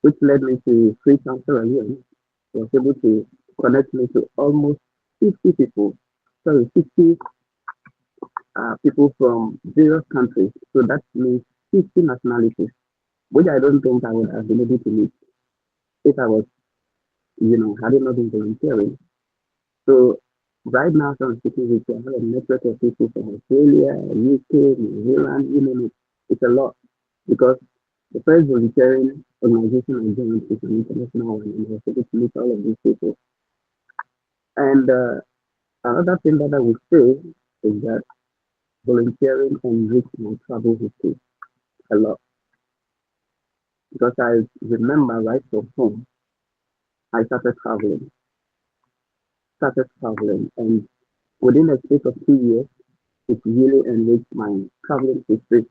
which led me to Freetown, Sierra Leone, was able to connect me to almost 50 people, sorry, 50 people from various countries. So that means 50 nationalities, which I don't think I would have been able to meet if I was, had not been volunteering. So right now, as I'm speaking with you, I have a network of people from Australia, UK, New Zealand, you name it. It's a lot because the first volunteering organization I joined is an international one, and I was able to meet all of these people. And another thing that I would say is that volunteering enriched my travel history a lot because I remember right from home, I started traveling, and within a space of 2 years, it really enriched my traveling history,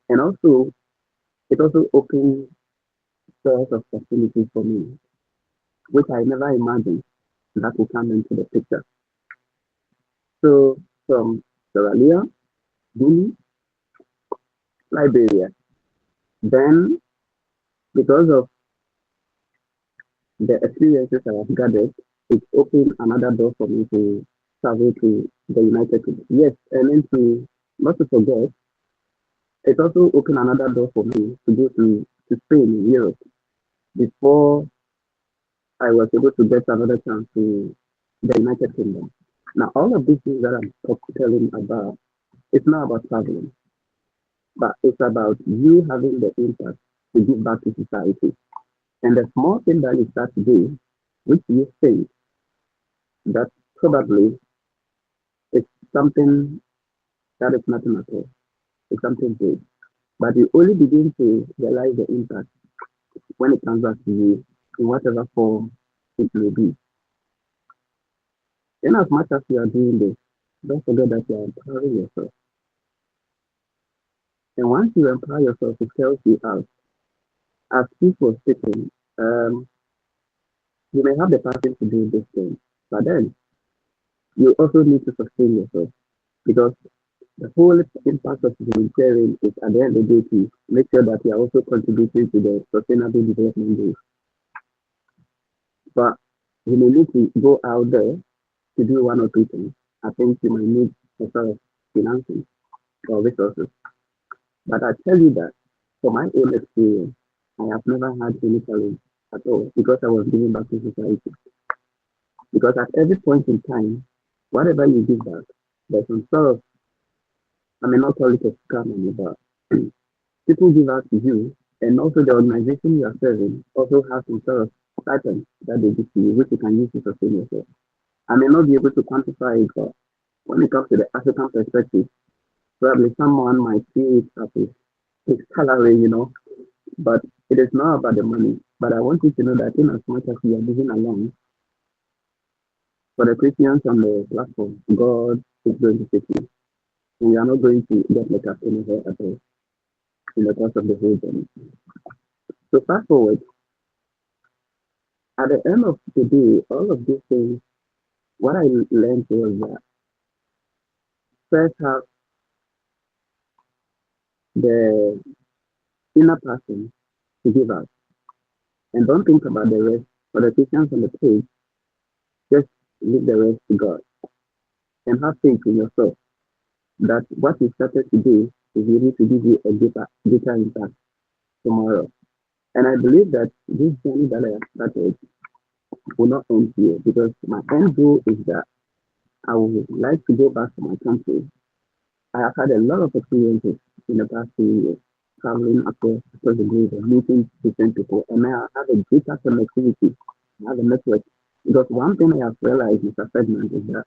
and also it also opened doors of opportunities for me, which I never imagined that would come into the picture. So from Sierra Leone, Guinea, Liberia, then because of the experiences I have gathered, it opened another door for me to travel to the United Kingdom. Yes, and then to not to forget, it also opened another door for me to go to Spain in Europe before I was able to get another chance to the United Kingdom. Now, all of these things that I'm telling about, it's not about traveling, but it's about you having the impact to give back to society. And the small thing that you start to do, which you think that probably it's something that is nothing at all, it's something big. But you only begin to realize the impact when it comes back to you in whatever form it may be. In as much as you are doing this, don't forget that you are empowering yourself. And once you empower yourself, it tells you out. As people speaking, you may have the passion to do this thing, but then you also need to sustain yourself because the whole impact of volunteering is at the end of the day to make sure that you are also contributing to the sustainable development goals. But you may need to go out there to do one or two things. I think you might need a sort of financing or resources. But I tell you that from my own experience, I have never had any challenge at all because I was giving back to society. Because at every point in time, whatever you give back, there's some sort of, I may not call it a scam, but people give out to you, and also the organization you are serving also has some sort of pattern that they give to you, which you can use to sustain yourself. I may not be able to quantify it, but when it comes to the African perspective, probably someone might see it as a salary, but it is not about the money. But I want you to know that in as much as we are moving along, for the Christians on the platform, God is going to take you. We are not going to get like us anywhere at all in the course of the whole journey. So fast forward, at the end of the day, all of these things, what I learned was that first have the inner person to give out. And don't think about the rest. For the Christians on the page, just leave the rest to God. And have faith in yourself that what you started today is able to give you a greater impact tomorrow. And I believe that this journey that I have started will not end here because my end goal is that I would like to go back to my country. I have had a lot of experiences in the past 2 years, traveling across the globe and meeting different people. And I have a greater connectivity. I have a network. Because one thing I have realized, Mr. Ferdinand, is that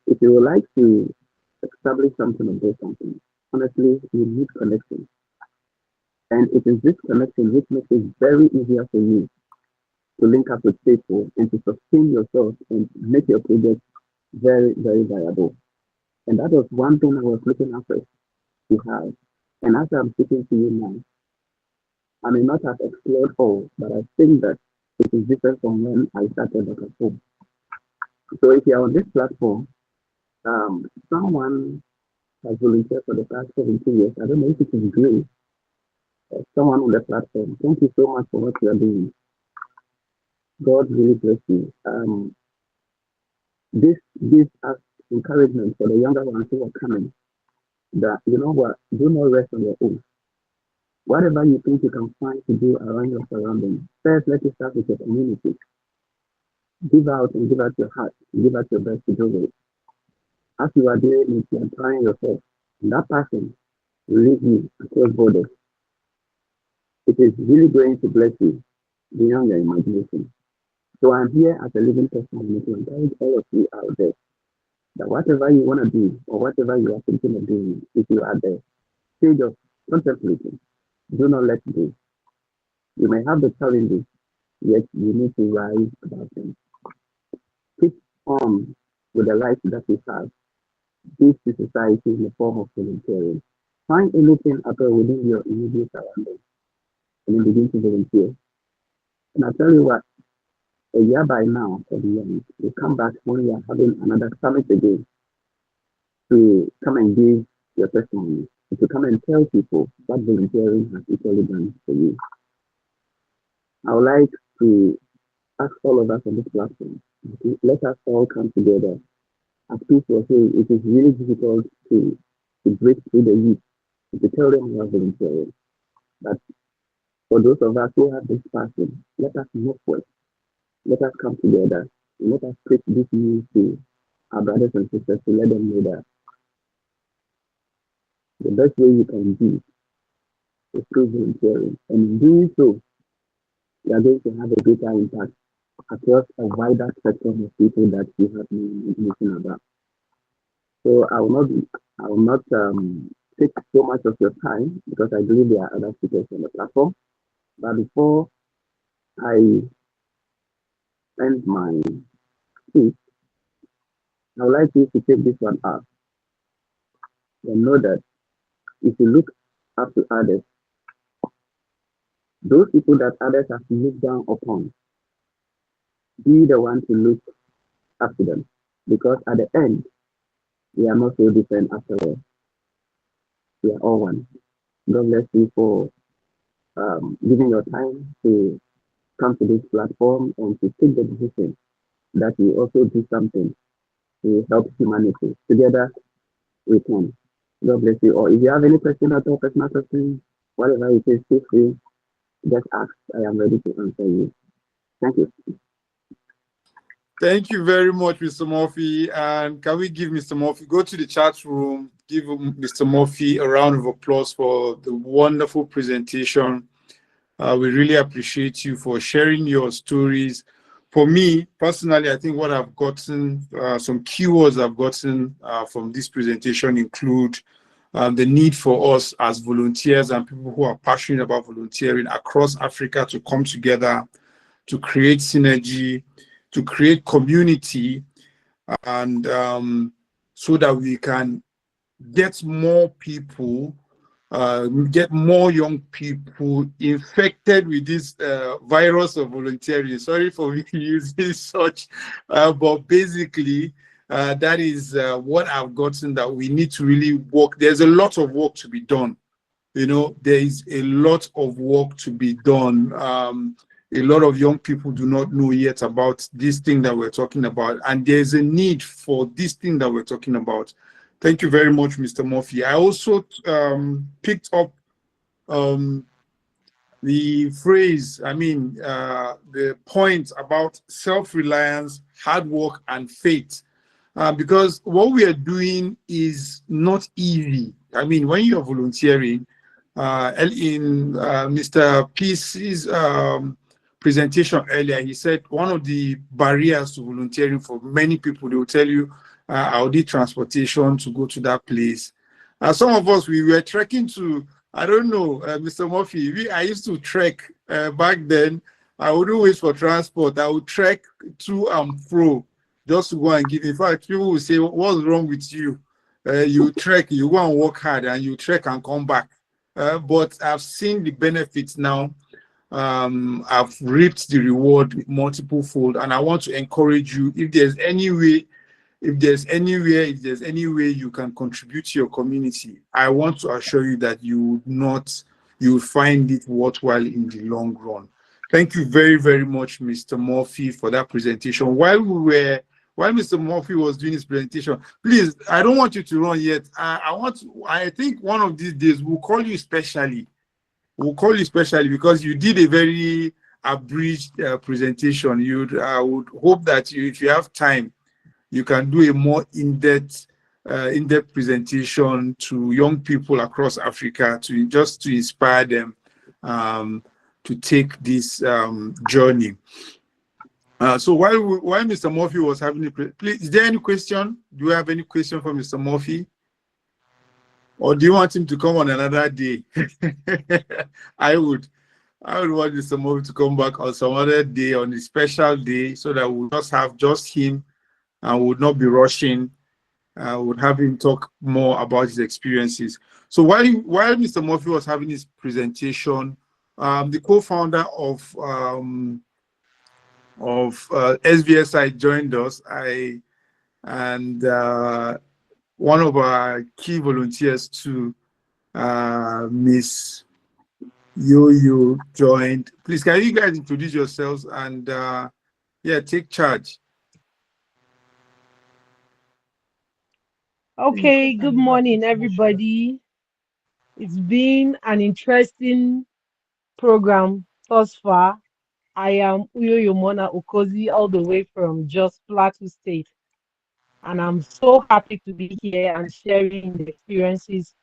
if you would like to establish something or do something, honestly, you need connection. And it is this connection which makes it very easier for you to link up with people and to sustain yourself and make your project very, very viable. And that was one thing I was looking after to have. And as I'm speaking to you now, I may not have explored all, but I think that it is different from when I started back at home. So if you're on this platform, someone has volunteered for the past 17 years. I don't know if it is great. Someone on the platform, thank you so much for what you are doing. God really bless you. This gives us encouragement for the younger ones who are coming that, you know what, do not rest on your own. Whatever you think you can find to do around your surroundings, first let it start with your community. Give out and give out your heart, give out your best to do it. As you are doing it, you are trying yourself. And that passion will lead you across borders. It is really going to bless you beyond your imagination. So I'm here as a living testimony to encourage all of you out there that whatever you want to do or whatever you are thinking of doing, if you are at the stage of contemplating, do not let go. You may have the challenges, yet you need to rise above them. Keep on with the life that you have. Give to society in the form of volunteering. Find anything at all within your immediate surroundings and then begin to volunteer. And I tell you what, a year by now, for the young, we come back when we are having another summit again to come and give your testimony, to come and tell people what volunteering has actually done for you. I would like to ask all of us on this platform, let us all come together. As people say, it is really difficult to break through the youth, to tell them we are volunteering. But for those of us who have this passion, let us move forward. Let us come together. And let us preach this news to our brothers and sisters to let them know that the best way you can do is through volunteering. And in doing so, we are going to have a greater impact across a wider spectrum of people that we have been information about. So I will not take so much of your time because I believe there are other speakers on the platform. But before I end my speech, I would like you to take this one up and know that if you look up to others, those people that others have looked down upon, be the one to look up to them. Because at the end, we are not so different after all. We are all one. God bless you for giving your time to come to this platform and to take the decision that we also do something to help humanity. Together, we can. God bless you. Or if you have any question at all, personal question, whatever it is, feel free. Just ask. I am ready to answer you. Thank you. Thank you very much, Mr. Murphy. And can we give Mr. Murphy, go to the chat room, give Mr. Murphy a round of applause for the wonderful presentation. We really appreciate you for sharing your stories. For me, personally, I think what I've gotten, some keywords I've gotten from this presentation include the need for us as volunteers and people who are passionate about volunteering across Africa to come together, to create synergy, to create community, and so that we can get more people, get more young people infected with this virus of volunteering. Sorry for me using such, but basically, that is what I've gotten, that we need to really work. There's a lot of work to be done. You know, there is a lot of work to be done. A lot of young people do not know yet about this thing that we're talking about, and there's a need for this thing that we're talking about. Thank you very much, Mr. Murphy. I also picked up the phrase, the point about self-reliance, hard work, and faith. Because what we are doing is not easy. I mean, when you're volunteering, in Mr. Peace's presentation earlier, he said one of the barriers to volunteering for many people, they will tell you, I'll need transportation to go to that place. Some of us, we were trekking to, I don't know, Mr. Murphy, I used to trek back then. I wouldn't wait for transport. I would trek to and fro just to go and give. In fact, people will say, what's wrong with you? You trek, you go and work hard, and you trek and come back. But I've seen the benefits now. I've reaped the reward multiple fold, and I want to encourage you, if there's any way you can contribute to your community, I want to assure you that you will find it worthwhile in the long run. Thank you very, very much, Mr. Murphy, for that presentation. While Mr. Murphy was doing his presentation, please, I don't want you to run yet. I think one of these days we'll call you specially. We'll call you specially because you did a very abridged presentation. I would hope that if you have time, you can do a more in-depth presentation to young people across Africa to inspire them to take this journey. So while Mr. Murphy was having it, please, is there any question? Do you have any question for Mr. Murphy? Or do you want him to come on another day? I would want Mr. Murphy to come back on some other day, on a special day, so that we'll just have just him and would not be rushing. Would have him talk more about his experiences. So while Mr. Murphy was having his presentation, the co-founder of SVSI joined us. One of our key volunteers too, Miss Yo-Yo, joined. Please, can you guys introduce yourselves and take charge. Okay, good morning, everybody. It's been an interesting program thus far. I am Uyo Yomona Okozi, all the way from Jos Plateau State. And I'm so happy to be here and sharing the experiences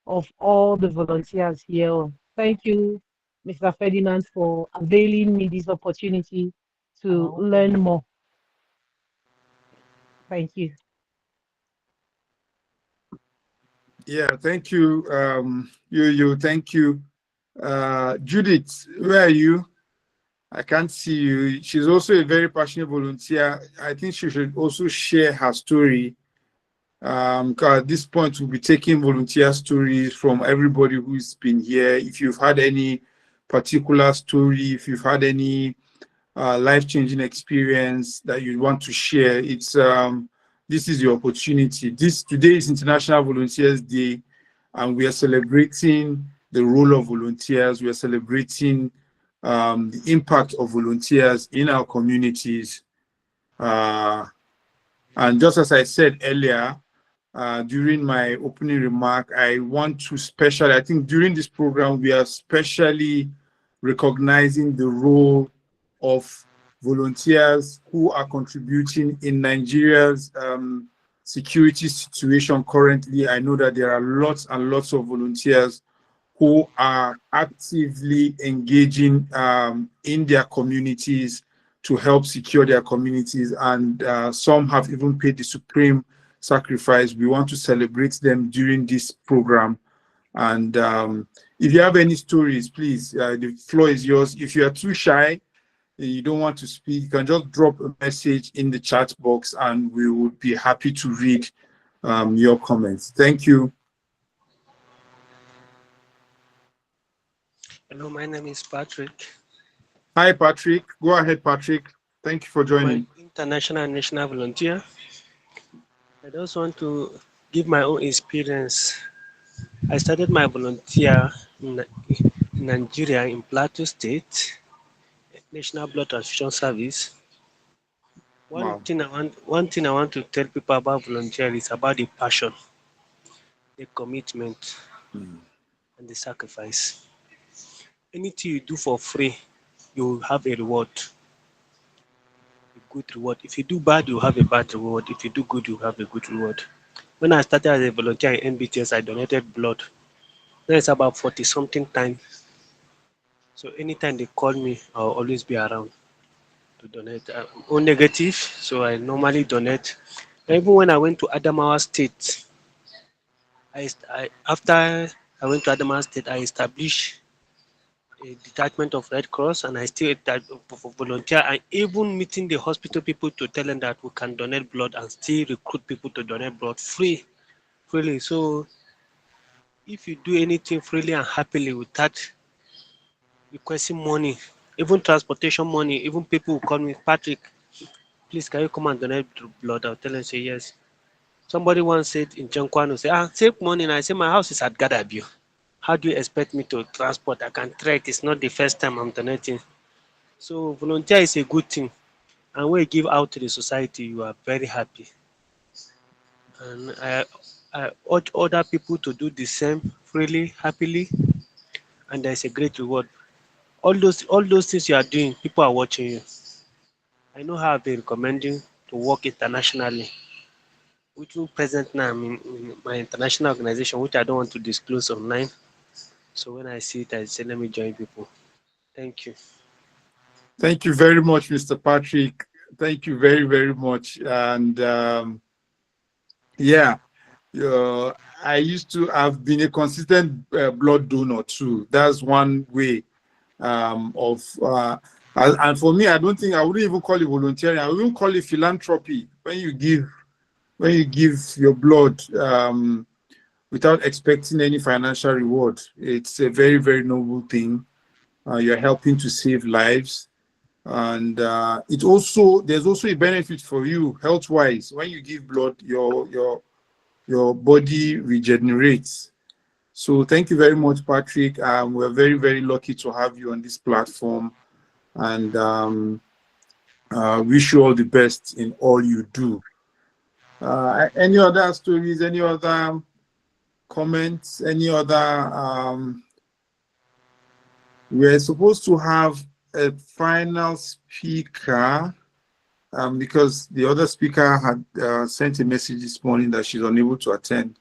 of all the volunteers here. Thank you Mr. Ferdinand, for availing me this opportunity to learn more. Thank you. Yeah, thank you. Thank you. Judith, where are you? I can't see you. She's also a very passionate volunteer. I think she should also share her story. 'Cause at this point, we'll be taking volunteer stories from everybody who's been here. If you've had any particular story, if you've had any life-changing experience that you want to share, it's this is your opportunity. Today is International Volunteers Day, and we are celebrating the role of volunteers. We are celebrating the impact of volunteers in our communities. And just as I said earlier, during my opening remark, I want to I think during this program, we are specially recognizing the role of volunteers who are contributing in Nigeria's security situation currently. I know that there are lots and lots of volunteers who are actively engaging in their communities to help secure their communities, and some have even paid the supreme sacrifice. We want to celebrate them during this program. And if you have any stories, please, the floor is yours. If you are too shy, you don't want to speak, you can just drop a message in the chat box and we would be happy to read your comments. Thank you. Hello, my name is Patrick. Hi, Patrick. Go ahead, Patrick. Thank you for joining. I'm an international and national volunteer. I just want to give my own experience. I started my volunteer in Nigeria, in Plateau State, National Blood Transfusion Service. One thing I want to tell people about volunteering is about the passion, the commitment, and the sacrifice. Anything you do for free, you will have a reward, a good reward. If you do bad, you have a bad reward. If you do good, you have a good reward. When I started as a volunteer in NBTS, I donated blood. Now it's about 40 something times. So anytime they call me, I'll always be around to donate. I'm O negative, so I normally donate. And even when I went to Adamawa State, after I went to Adamawa State, I established a detachment of Red Cross, and I still volunteer, and even meeting the hospital people to tell them that we can donate blood and still recruit people to donate blood freely. So if you do anything freely and happily without requesting money, even transportation money, even people will call me, Patrick, please can you come and donate blood? I'll tell them, say yes. Somebody once said in Jankwano, say, take money. And I say, my house is at Gadabio. How do you expect me to transport? I can trek. It's not the first time I'm donating. So volunteer is a good thing. And when you give out to the society, you are very happy. And I urge other people to do the same freely, happily, and there's a great reward. All those things you are doing, people are watching you. I know how I've been recommending to work internationally, which will present now in my international organization, which I don't want to disclose online. So when I see it, I say, let me join people. Thank you. Thank you very much, Mr. Patrick. Thank you very, very much. And yeah, I used to have been a consistent blood donor too. That's one way and for me, I don't think I wouldn't even call it volunteering. I wouldn't call it philanthropy. When you give your blood without expecting any financial reward, it's a very, very noble thing. You're helping to save lives. And there's also a benefit for you health-wise. When you give blood, your body regenerates. So thank you very much, Patrick. We're very, very lucky to have you on this platform, and wish you all the best in all you do. Any other stories? Any other comments? Any other? We're supposed to have a final speaker because the other speaker had sent a message this morning that she's unable to attend.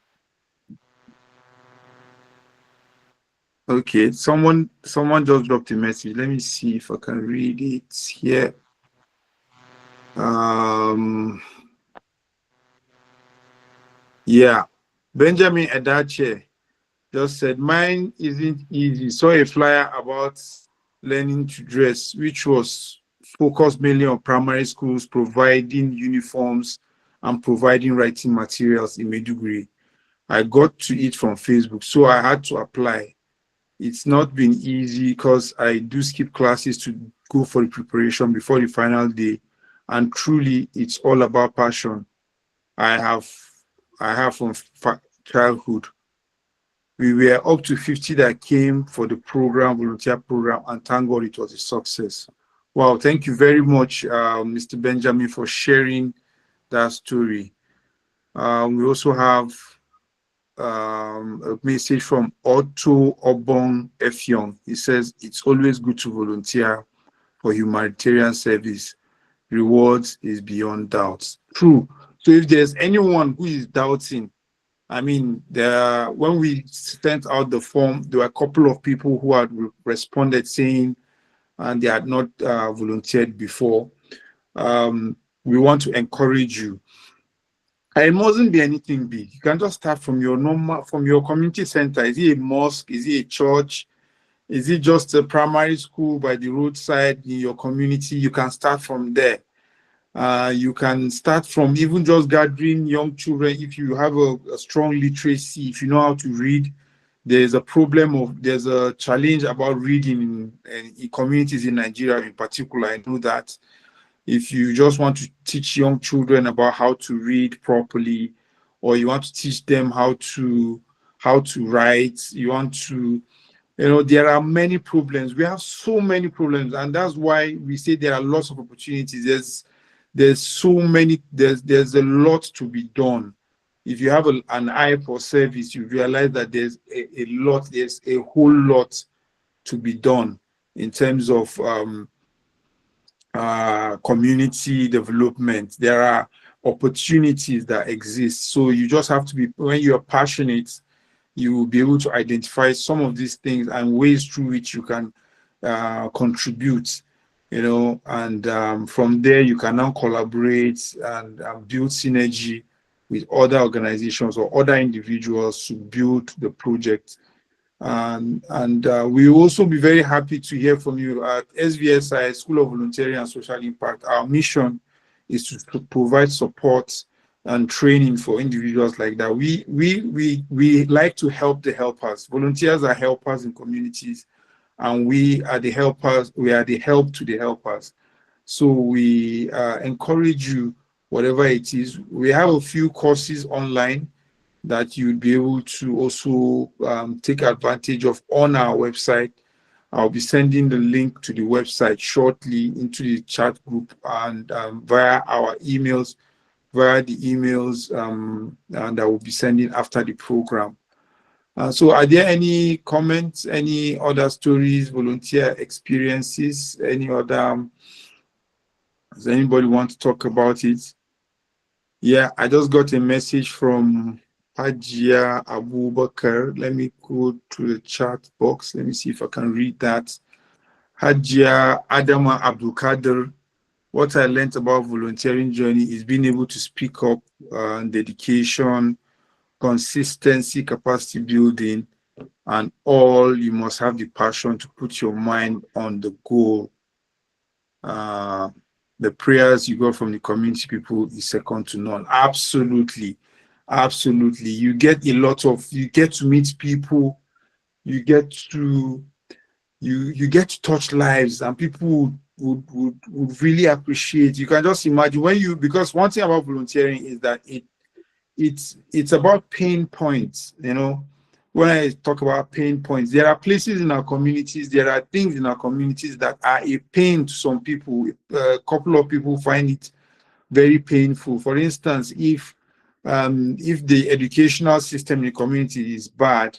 Okay, someone just dropped a message. Let me see if I can read it here. Yeah, Benjamin Edache just said, mine isn't easy. Saw a flyer about learning to dress, which was focused mainly on primary schools, providing uniforms and providing writing materials in Maiduguri. I got to it from Facebook, so I had to apply. It's not been easy because I do skip classes to go for the preparation before the final day. And truly, it's all about passion. I have from childhood. We were up to 50 that came for the program, volunteer program, and thank God it was a success. Wow, thank you very much, Mr. Benjamin, for sharing that story. We also have a message from Otto Obong Effiong. He says, it's always good to volunteer for humanitarian service. Rewards is beyond doubts. True. So if there's anyone who is doubting, I mean, when we sent out the form, there were a couple of people who had responded saying they had not volunteered before. We want to encourage you. It mustn't be anything big. You can just start from your community center. Is it a mosque? Is it a church? Is it just a primary school by the roadside in your community? You can start from there. You can start from even just gathering young children. If you have a strong literacy, if you know how to read, there's a challenge about reading in communities in Nigeria in particular. I know that. If you just want to teach young children about how to read properly, or you want to teach them how to write, there are many problems. We have so many problems, and that's why we say there are lots of opportunities. There's a lot to be done. If you have an eye for service, you realize that there's a whole lot to be done in terms of community development. There are opportunities that exist. So you just have to be, when you're passionate, you will be able to identify some of these things and ways through which you can contribute, and from there you can now collaborate and build synergy with other organizations or other individuals to build the project. And we will also be very happy to hear from you at SVSI, School of Volunteering and Social Impact. Our mission is to provide support and training for individuals like that. We like to help the helpers. Volunteers are helpers in communities, and we are the helpers. We are the help to the helpers. So we encourage you, whatever it is. We have a few courses online that you'd be able to also take advantage of on our website. I'll be sending the link to the website shortly into the chat group and via the emails and I will be sending after the program. So are there any comments, any other stories, volunteer experiences, does anybody want to talk about it? Yeah, I just got a message from Hajia Abubakar. Let me go to the chat box. Let me see if I can read that. Hajia Adama Abdulkader. What I learned about volunteering journey is being able to speak up, dedication, consistency, capacity building, and all. You must have the passion to put your mind on the goal. The prayers you got from the community people is second to none. Absolutely. You get to meet people, you get to touch lives, and people would really appreciate. You can just imagine because one thing about volunteering is that it's about pain points. When I talk about pain points, there are places in our communities, there are things in our communities that are a pain to some people. A couple of people find it very painful. For instance, if the educational system in the community is bad,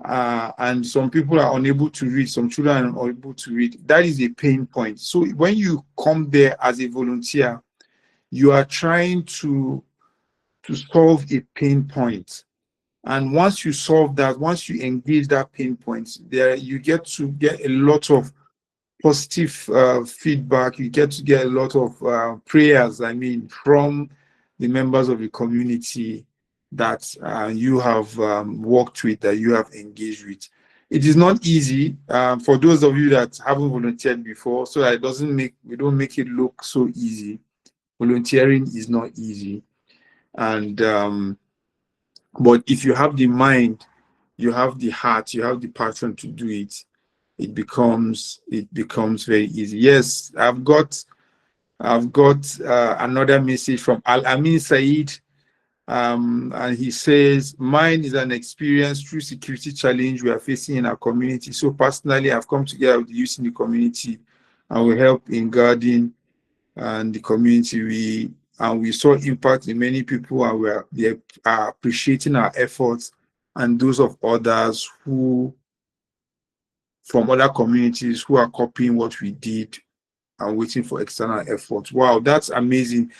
and some people are unable to read, some children are unable to read, that is a pain point. So when you come there as a volunteer, you are trying to solve a pain point. And once you solve that, once you engage that pain point, there you get to get a lot of positive feedback. You get to get a lot of prayers, I mean, from the members of the community that you have worked with, that you have engaged with. It is not easy for those of you that haven't volunteered before, so that we don't make it look so easy. Volunteering is not easy, and but if you have the mind, you have the heart, you have the passion to do it, it becomes very easy. Yes, I've got another message from Al Amin Said, and he says, mine is an experience through security challenge we are facing in our community. So personally, I've come together with the youth in the community and we help in guarding and the community. We saw impact in many people, and they are appreciating our efforts and those of others who from other communities who are copying what we did and waiting for external efforts. Wow, that's amazing.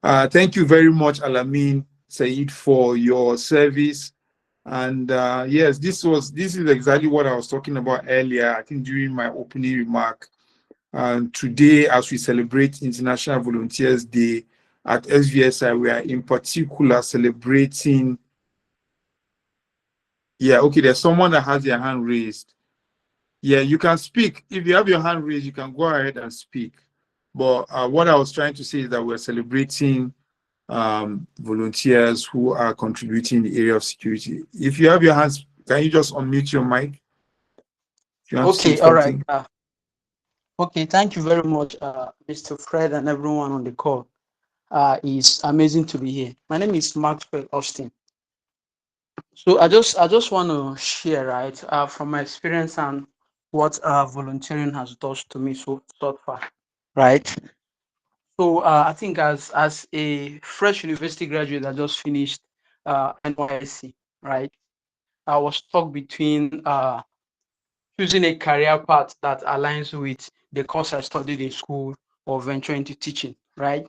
Thank you very much, Alamin Said, for your service. And yes, this is exactly what I was talking about earlier, I think during my opening remark. And today, as we celebrate International Volunteers Day at SVSI, we are in particular celebrating. Yeah, okay, there's someone that has their hand raised. Yeah, you can speak. If you have your hand raised, you can go ahead and speak. But what I was trying to say is that we're celebrating volunteers who are contributing in the area of security. If you have your hands, can you just unmute your mic? If you want to say Okay, all right. something. Okay, thank you very much, Mr. Fred and everyone on the call. It's amazing to be here. My name is Maxwell Austin. So I just want to share, right, from my experience and what volunteering has done to me so far, right? So I think as a fresh university graduate that just finished NYSC, right, I was stuck between choosing a career path that aligns with the course I studied in school or venture into teaching, right?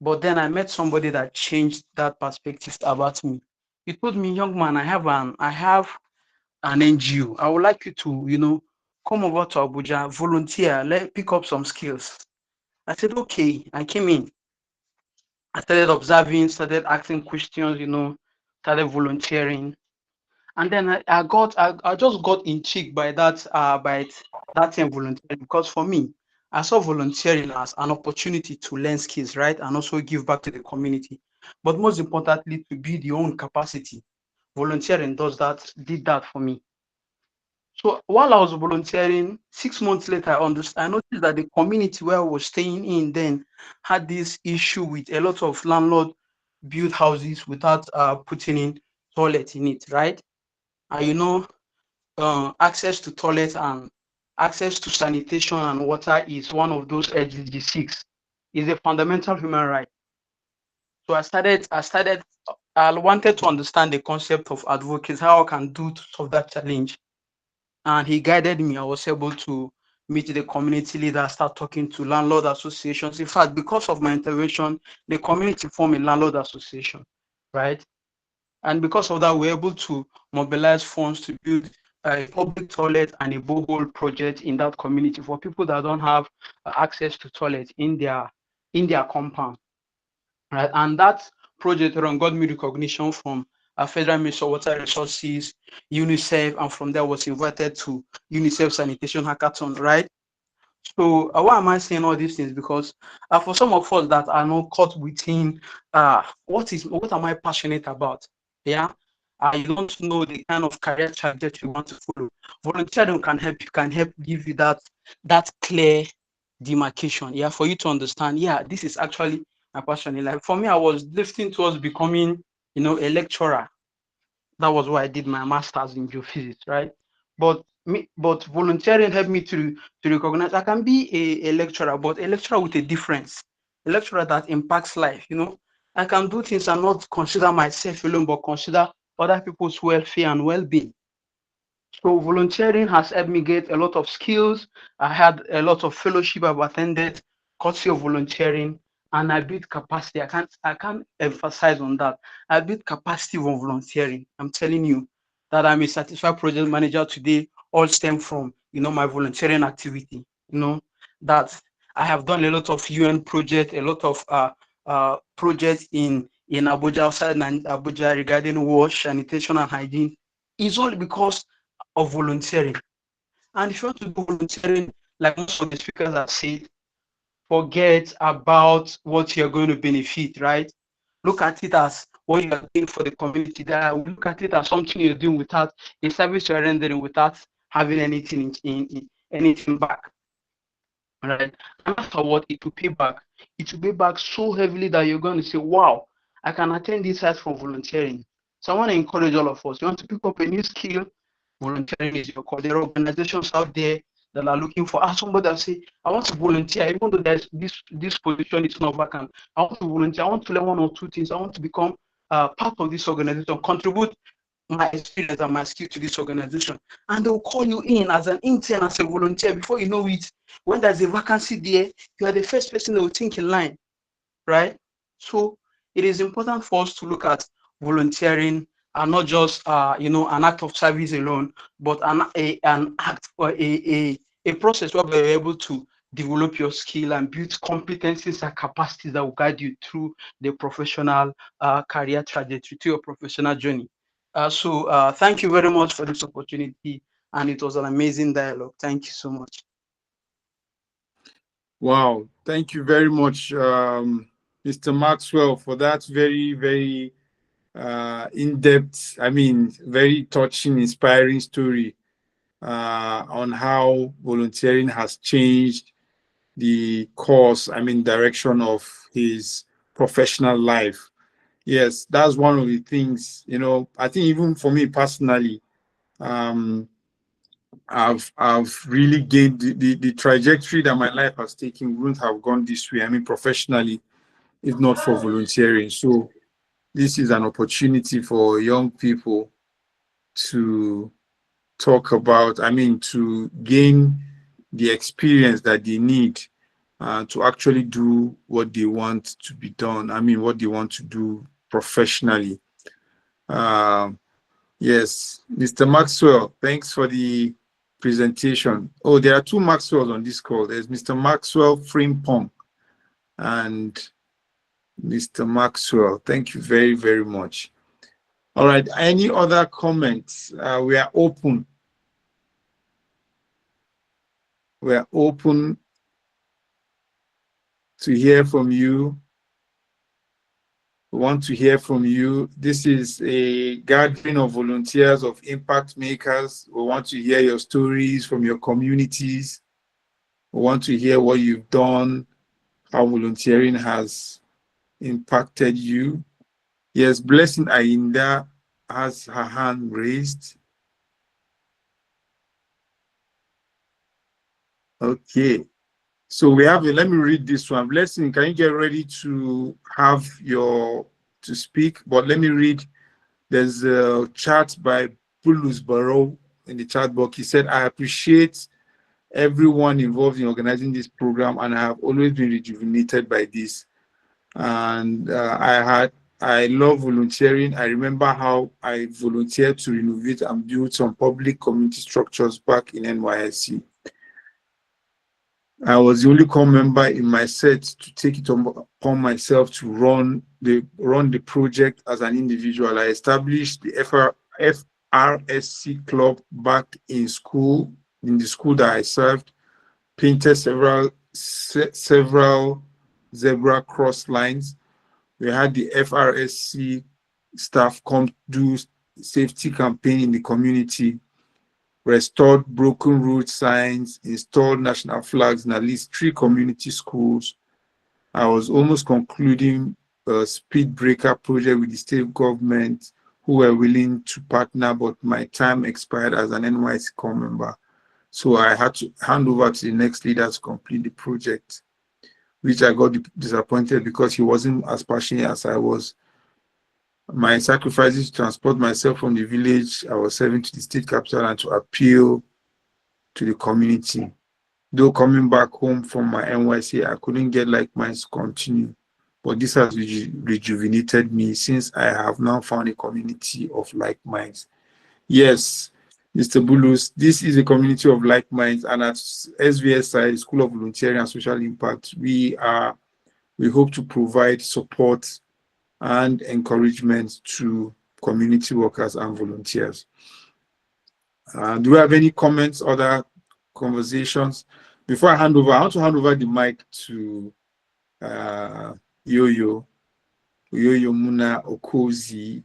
But then I met somebody that changed that perspective about me. He told me, young man, I have an NGO. I would like you to, come over to Abuja, volunteer, pick up some skills. I said, okay. I came in. I started observing, started asking questions, started volunteering. And then I just got intrigued by that term volunteering, because for me, I saw volunteering as an opportunity to learn skills, right, and also give back to the community. But most importantly, to build your own capacity. Volunteering did that for me. So while I was volunteering, 6 months later, I noticed that the community where I was staying in then had this issue with a lot of landlord built houses without putting in toilet in it, right? And access to toilet and access to sanitation and water is one of those SDG 6. Is a fundamental human right. So I wanted to understand the concept of advocacy, how I can do to solve that challenge. And he guided me. I was able to meet the community leaders, start talking to landlord associations. In fact, because of my intervention, the community formed a landlord association, right? And because of that, we're able to mobilize funds to build a public toilet and a borehole project in that community for people that don't have access to toilet in their compound, right? And that project got me recognition from Federal Ministry of Water Resources, UNICEF, and from there was invited to UNICEF Sanitation Hackathon, right? So why am I saying all these things? Because for some of us that are not caught within what am I passionate about? Yeah. You don't know the kind of career trajectory you want to follow. Volunteering can help give you that clear demarcation. Yeah, for you to understand, yeah, this is actually my passion in life. For me, I was drifting towards becoming, a lecturer. That was why I did my master's in geophysics, right? But volunteering helped me to recognize I can be a lecturer, but a lecturer with a difference, a lecturer that impacts life. I can do things and not consider myself alone, but consider other people's welfare and well-being. So volunteering has helped me get a lot of skills. I had a lot of fellowship I've attended, courtesy of volunteering, and I built capacity. I can't emphasize on that. I built capacity of volunteering. I'm telling you that I'm a certified project manager today, all stem from, my volunteering activity. That I have done a lot of UN projects, a lot of projects in Abuja, outside Abuja, regarding wash, sanitation, and hygiene. It's all because of volunteering. And if you want to do volunteering, like most of the speakers have said, forget about what you're going to benefit, right? Look at it as what you are doing for the community. Look at it as something you're doing without a service you're rendering without having anything in anything back. Right? And after what, it will pay back. It will pay back so heavily that you're going to say, wow, I can attend this site for volunteering. So I want to encourage all of us. You want to pick up a new skill, volunteering is your call. There are organizations out there that are looking for somebody that say, I want to volunteer, even though there's this position is not vacant. I want to volunteer, I want to learn one or two things, I want to become part of this organization, contribute my experience and my skill to this organization. And they'll call you in as an intern, as a volunteer. Before you know it, when there's a vacancy there, you are the first person they will think in line, right? So it is important for us to look at volunteering and not just an act of service alone, but an act or a process where we're able to develop your skill and build competencies and capacities that will guide you through the professional career trajectory, to your professional journey. So thank you very much for this opportunity, and it was an amazing dialogue. Thank you so much. Wow, thank you very much, Mr. Maxwell, for that very, very in-depth, very touching, inspiring story on how volunteering has changed the course, direction of his professional life. Yes, that's one of the things, I think even for me personally, I've really gained the trajectory that my life has taken wouldn't have gone this way, professionally, if not for volunteering. So this is an opportunity for young people to talk about, to gain the experience that they need to actually do what they want to be done. What they want to do professionally. Yes, Mr. Maxwell, thanks for the presentation. Oh, there are two Maxwells on this call. There's Mr. Maxwell Frimpong and Mr. Maxwell. Thank you very, very much. All right, any other comments? We are open. We are open to hear from you. We want to hear from you. This is a gathering of volunteers, of impact makers. We want to hear your stories from your communities. We want to hear what you've done, how volunteering has impacted you. Yes, Blessing Ainda has her hand raised. Okay. So we have let me read this one. Blessing, can you get ready to speak? But let me read. There's a chat by Bulus Barrow in the chat box. He said, I appreciate everyone involved in organizing this program, and I have always been rejuvenated by this. And I love volunteering. I remember how I volunteered to renovate and build some public community structures back in NYSC. I was the only core member in my set to take it upon myself to run the project as an individual. I established the FRSC club back in school, in the school that I served, painted several zebra cross lines. We had the FRSC staff come do safety campaign in the community, restored broken road signs, installed national flags in at least 3 community schools. I was almost concluding a speed breaker project with the state government, who were willing to partner, but my time expired as an NYSC core member. So I had to hand over to the next leader to complete the project, which I got disappointed because he wasn't as passionate as I was. My sacrifices to transport myself from the village I was serving to the state capital and to appeal to the community. Though coming back home from my NYC, I couldn't get like minds to continue. But this has rejuvenated me since I have now found a community of like minds. Yes, Mr. Bulus, this is a community of like minds, and at SVSI, School of Volunteering and Social Impact, we hope to provide support and encouragement to community workers and volunteers. Do we have any comments, other conversations? Before I hand over, I want to hand over the mic to Yo-Yo Muna Okozi,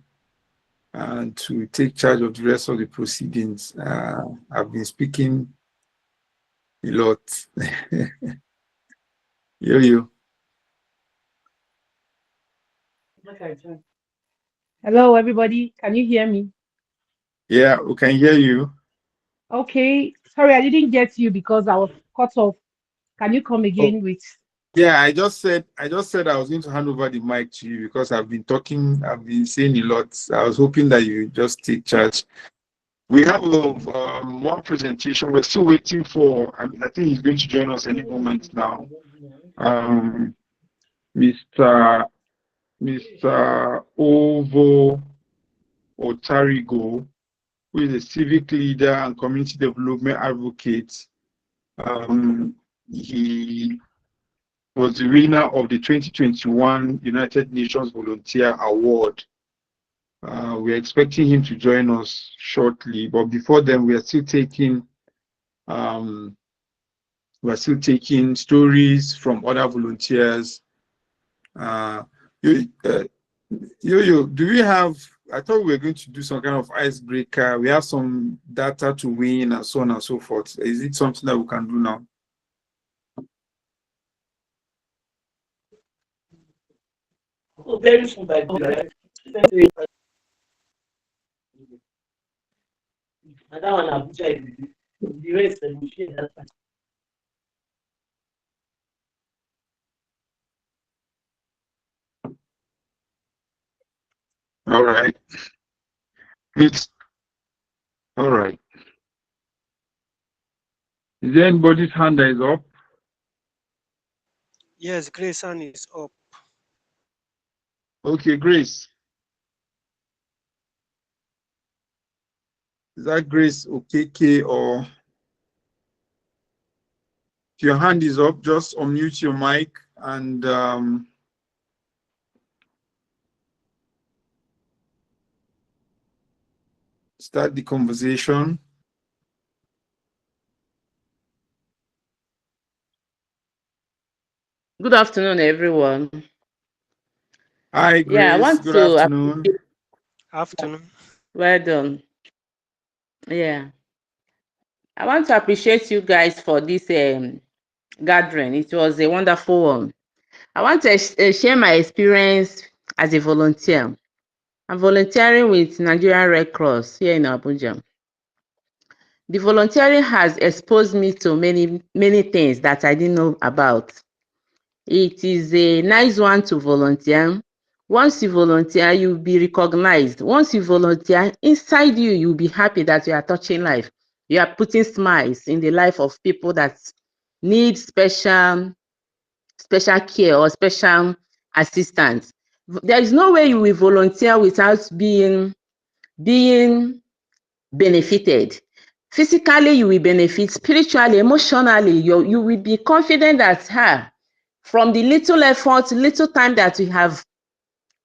and to take charge of the rest of the proceedings. I've been speaking a lot. Yo-Yo. Hello, everybody. Can you hear me? Yeah, we can hear you. Okay. Sorry, I didn't get you because I was cut off. Can you come again with? Yeah, I just said I was going to hand over the mic to you because I've been saying a lot. I was hoping that you just take charge. We have one presentation. We're still waiting for. I think he's going to join us any moment now. Mr. Ovo Otarigo, who is a civic leader and community development advocate. He was the winner of the 2021 United Nations Volunteer Award. We're expecting him to join us shortly, but before then, we are still taking stories from other volunteers. Yo-Yo, do we have? I thought we were going to do some kind of icebreaker. We have some data to win and so on and so forth. Is it something that we can do now? Very soon, by the All right. It's all right. Is there anybody's hand that is up? Yes, Grace hand is up. Okay, Grace. Is that Grace Okeke, or if your hand is up, just unmute your mic and start the conversation. Good afternoon, everyone. Hi, Grace. Yeah, I want Good to afternoon. Afternoon. well done. Yeah, I want to appreciate you guys for this gathering. It was a wonderful one. I want to share my experience as a volunteer. I'm volunteering with Nigerian Red Cross here in Abuja. The volunteering has exposed me to many things that I didn't know about. It is a nice one to volunteer. Once you volunteer, you'll be recognized. Once you volunteer, inside you, you'll be happy that you are touching life. You are putting smiles in the life of people that need special care or special assistance. There is no way you will volunteer without being benefited. Physically, you will benefit. Spiritually, emotionally, you will be confident that from the little effort, little time that you have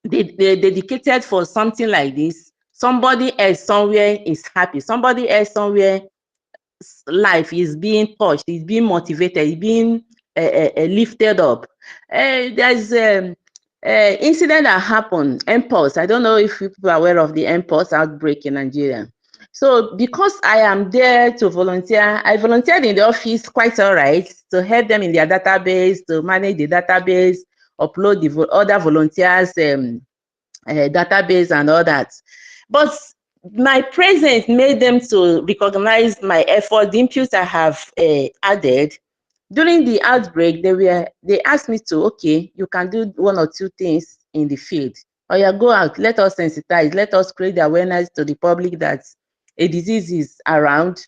dedicated for something like this, somebody else somewhere is happy. Somebody else somewhere life is being touched, is being motivated, is being lifted up. There's incident that happened, MPOS. I don't know if people are aware of the MPOS outbreak in Nigeria. So because I am there to volunteer, I volunteered in the office quite all right to help them in their database, to manage the database, upload the other volunteers database and all that. But my presence made them to recognize my effort, the input I have added. During the outbreak, they asked me to, okay, you can do one or two things in the field. Or you go out, let us sensitize, let us create the awareness to the public that a disease is around,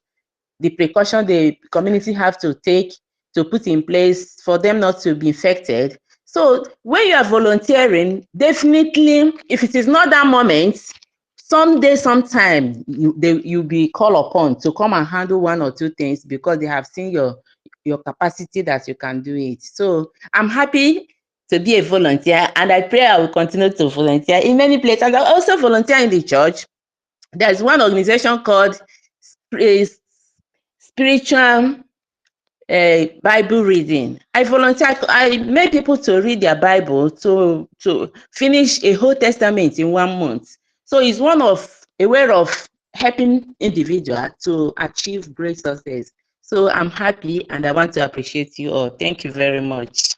the precaution the community have to take, to put in place for them not to be infected. So when you are volunteering, definitely, if it is not that moment, someday, sometime, you'll be called upon to come and handle one or two things because they have seen your capacity that you can do it. So I'm happy to be a volunteer, and I pray I will continue to volunteer in many places. And I also volunteer in the church. There's one organization called Spiritual Bible Reading. I volunteer. I make people to read their Bible to finish a whole testament in 1 month. So it's a way of helping individuals to achieve great success. So I'm happy, and I want to appreciate you all. Thank you very much.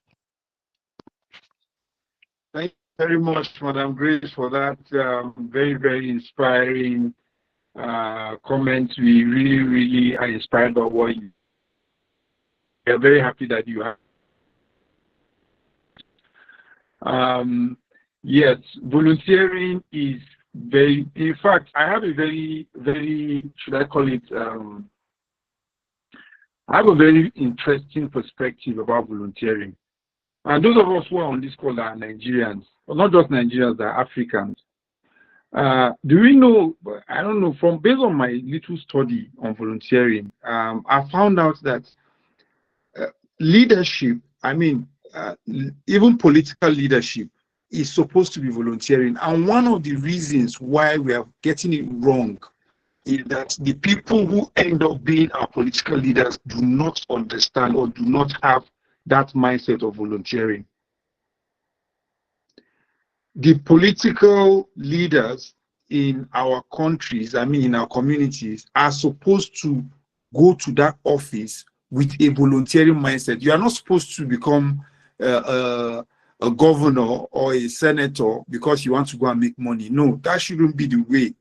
Thank you very much, Madam Grace, for that very, very inspiring comments. We really are inspired by what you. We are very happy that you have. Yes, volunteering is very. In fact, I have a very, should I call it? I have a very interesting perspective about volunteering. And those of us who are on this call are Nigerians, or not just Nigerians, they're Africans. Do we know, I don't know, based on my little study on volunteering, I found out that leadership, even political leadership, is supposed to be volunteering. And one of the reasons why we are getting it wrong is that the people who end up being our political leaders do not understand or do not have that mindset of volunteering. The political leaders in our countries, in our communities, are supposed to go to that office with a volunteering mindset. You are not supposed to become a governor or a senator because you want to go and make money. No, that shouldn't be the way.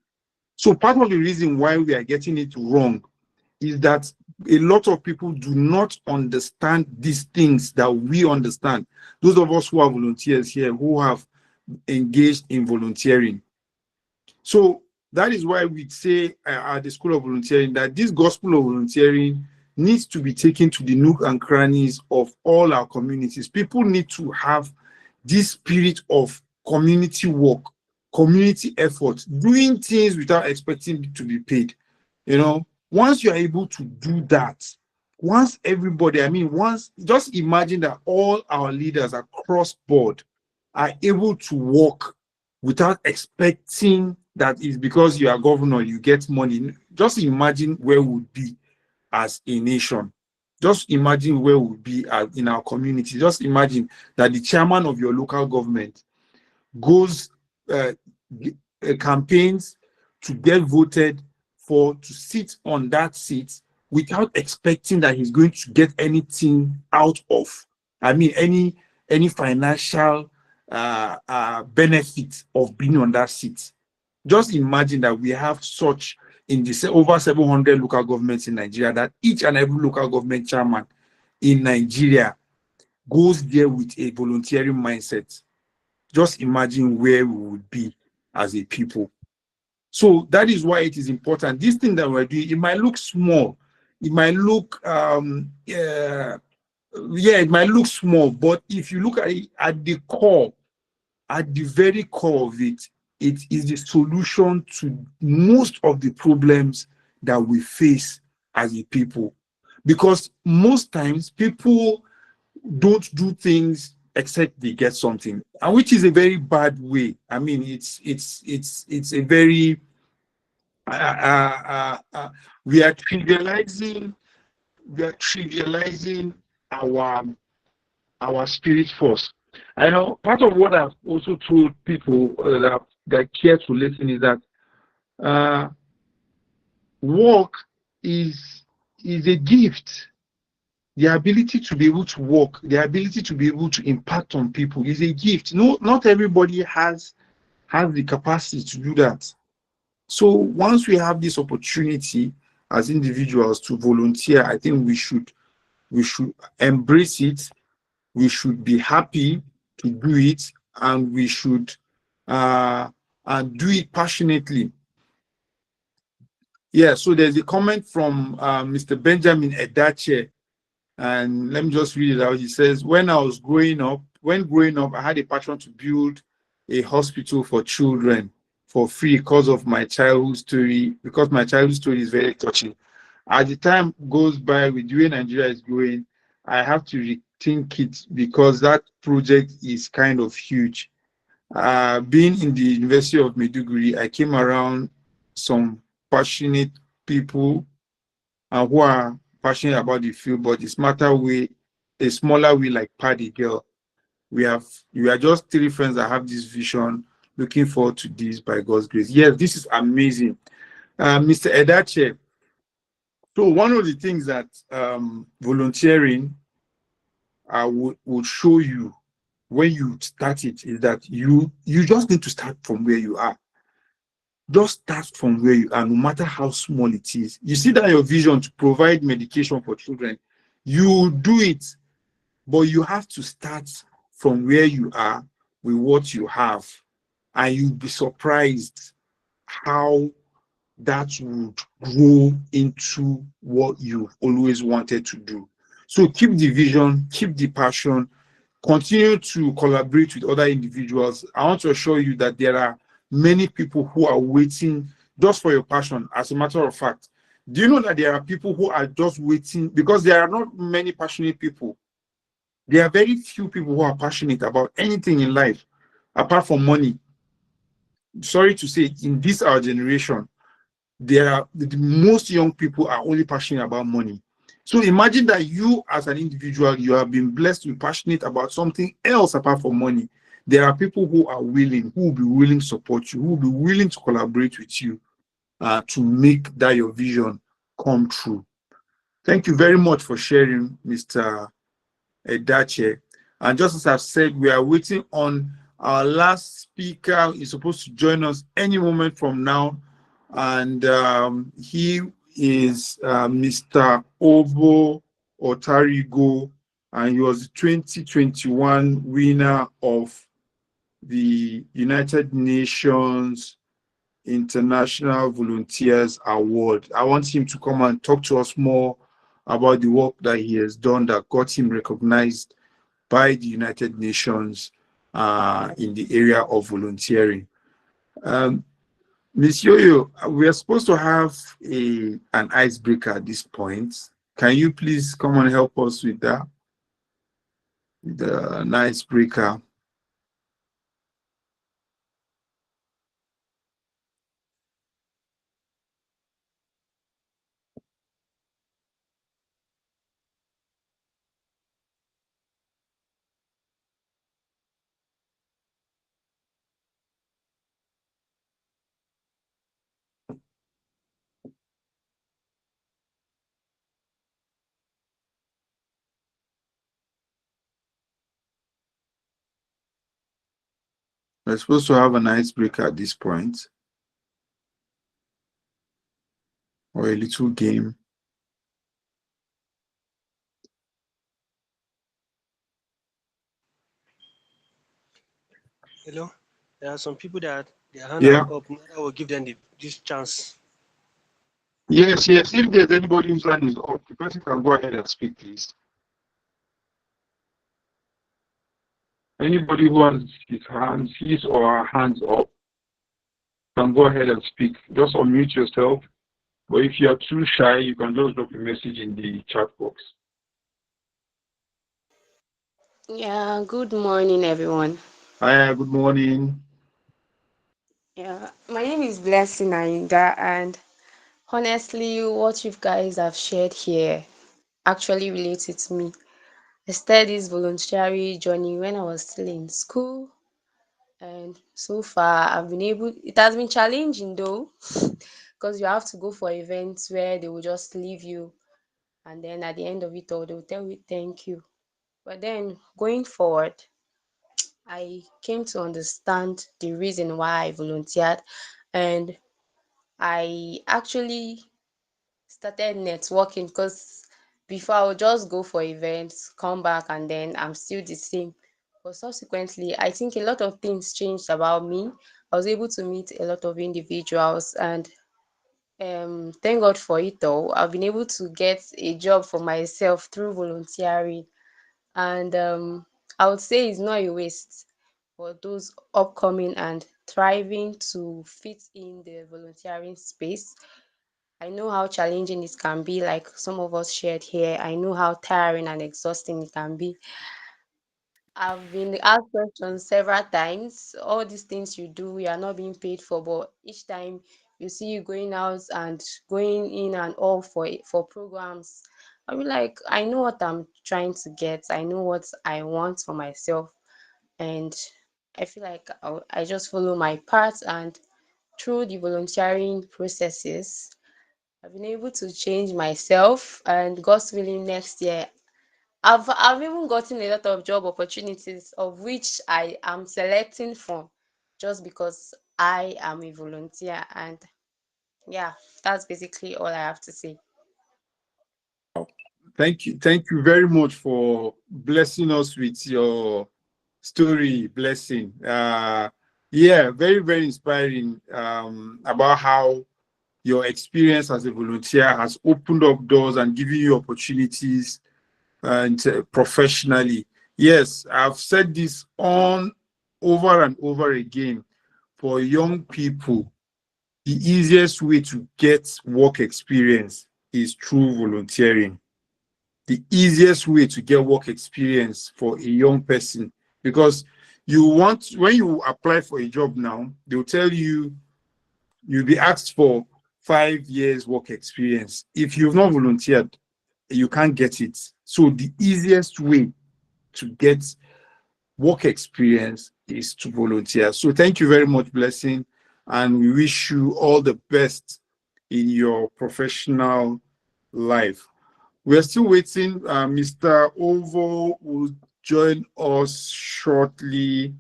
So part of the reason why we are getting it wrong is that a lot of people do not understand these things that we understand. Those of us who are volunteers here, who have engaged in volunteering. So that is why we say at the School of Volunteering that this gospel of volunteering needs to be taken to the nook and crannies of all our communities. People need to have this spirit of community work, community effort, doing things without expecting to be paid. Once you are able to do that, once everybody, just imagine that all our leaders across board are able to work without expecting that it's because you are governor, you get money. Just imagine where we would be as a nation. Just imagine where we would be in our community. Just imagine that the chairman of your local government goes campaigns to get voted to sit on that seat without expecting that he's going to get anything out of, any financial benefit of being on that seat. Just imagine that we have such in the over 700 local governments in Nigeria, that each and every local government chairman in Nigeria goes there with a volunteering mindset. Just imagine where we would be as a people. So that is why it is important. This thing that we're doing, it might look small, it might look it might look small, but if you look at it at the core, at the very core of it, it is the solution to most of the problems that we face as a people. Because most times people don't do things except they get something, and which is a very bad way. It's a very we are trivializing our spirit force. I know part of what I've also told people that care to listen is that work is a gift. The ability to be able to work, the ability to be able to impact on people is a gift. No, not everybody has the capacity to do that. So once we have this opportunity as individuals to volunteer, I think we should embrace it. We should be happy to do it, and we should do it passionately. Yeah, so there's a comment from Mr. Benjamin Edache. And let me just read it out. He says, when growing up, I had a passion to build a hospital for children for free because my childhood story is very touching. As the time goes by with the way Nigeria is growing, I have to rethink it because that project is kind of huge. Being in the University of Maiduguri, I came around some passionate people who are passionate about the field, but a smaller way, like Paddy Girl. We are just three friends that have this vision. Looking forward to this by God's grace. Yes, this is amazing. Mr. Edache, so one of the things that volunteering would show you when you start it is that you just need to start from where you are. Just start from where you are, no matter how small it is. You see that your vision to provide medication for children, you do it, but you have to start from where you are with what you have, and you'll be surprised how that would grow into what you've always wanted to do. So keep the vision, keep the passion, continue to collaborate with other individuals. I want to assure you that there are many people who are waiting just for your passion. As a matter of fact, do you know that there are people who are just waiting because there are not many passionate people? There are very few people who are passionate about anything in life apart from money. Sorry to say, in this our generation, the most young people are only passionate about money. So imagine that you as an individual, you have been blessed to be passionate about something else apart from money. There are people who will be willing to support you, who will be willing to collaborate with you to make that your vision come true. Thank you very much for sharing, Mr. Edache. And just as I've said, we are waiting on our last speaker. He's supposed to join us any moment from now. And he is Mr. Ovo Otarigo, and he was the 2021 winner of the United Nations International Volunteers Award. I want him to come and talk to us more about the work that he has done that got him recognized by the United Nations in the area of volunteering. Miss Yoyo, we are supposed to have an icebreaker at this point. Can you please come and help us with that? The icebreaker. We're supposed to have an icebreaker at this point, or a little game. Hello, there are some people that their hand Yeah. are up. I will give them this chance. Yes, yes. If there's anybody whose hand is up, the person can go ahead and speak, please. Anybody who has his or her hands up, can go ahead and speak. Just unmute yourself. But if you are too shy, you can just drop a message in the chat box. Yeah, good morning, everyone. Hi, good morning. Yeah, my name is Blessing Ainda, and honestly, what you guys have shared here actually related to me. I started this voluntary journey when I was still in school, and so far, it has been challenging though, because you have to go for events where they will just leave you, and then at the end of it all, they will tell you thank you. But then going forward, I came to understand the reason why I volunteered, and I actually started networking because before I would just go for events, come back, and then I'm still the same. But subsequently, I think a lot of things changed about me. I was able to meet a lot of individuals, and thank God for it all. I've been able to get a job for myself through volunteering, and I would say it's not a waste for those upcoming and thriving to fit in the volunteering space. I know how challenging it can be, like some of us shared here. I know how tiring and exhausting it can be. I've been asked questions several times. All these things you do, you are not being paid for, but each time you see you going out and going in and all for programs, I mean, like, I know what I'm trying to get. I know what I want for myself, and I feel like I just follow my path. And through the volunteering processes, I've been able to change myself, and God's willing, next year I've even gotten a lot of job opportunities of which I am selecting from just because I am a volunteer. And yeah, that's basically all I have to say. Thank you. Thank you very much for blessing us with your story, Blessing. Yeah, very, very inspiring about how your experience as a volunteer has opened up doors and given you opportunities and professionally. Yes, I've said this on over and over again. For young people, the easiest way to get work experience is through volunteering. The easiest way to get work experience for a young person, because when you apply for a job now, they'll tell you you'll be asked for 5 years work experience. If you've not volunteered, you can't get it. So the easiest way to get work experience is to volunteer. So thank you very much, Blessing, and we wish you all the best in your professional life. We are still waiting. Mr. Ovo will join us shortly.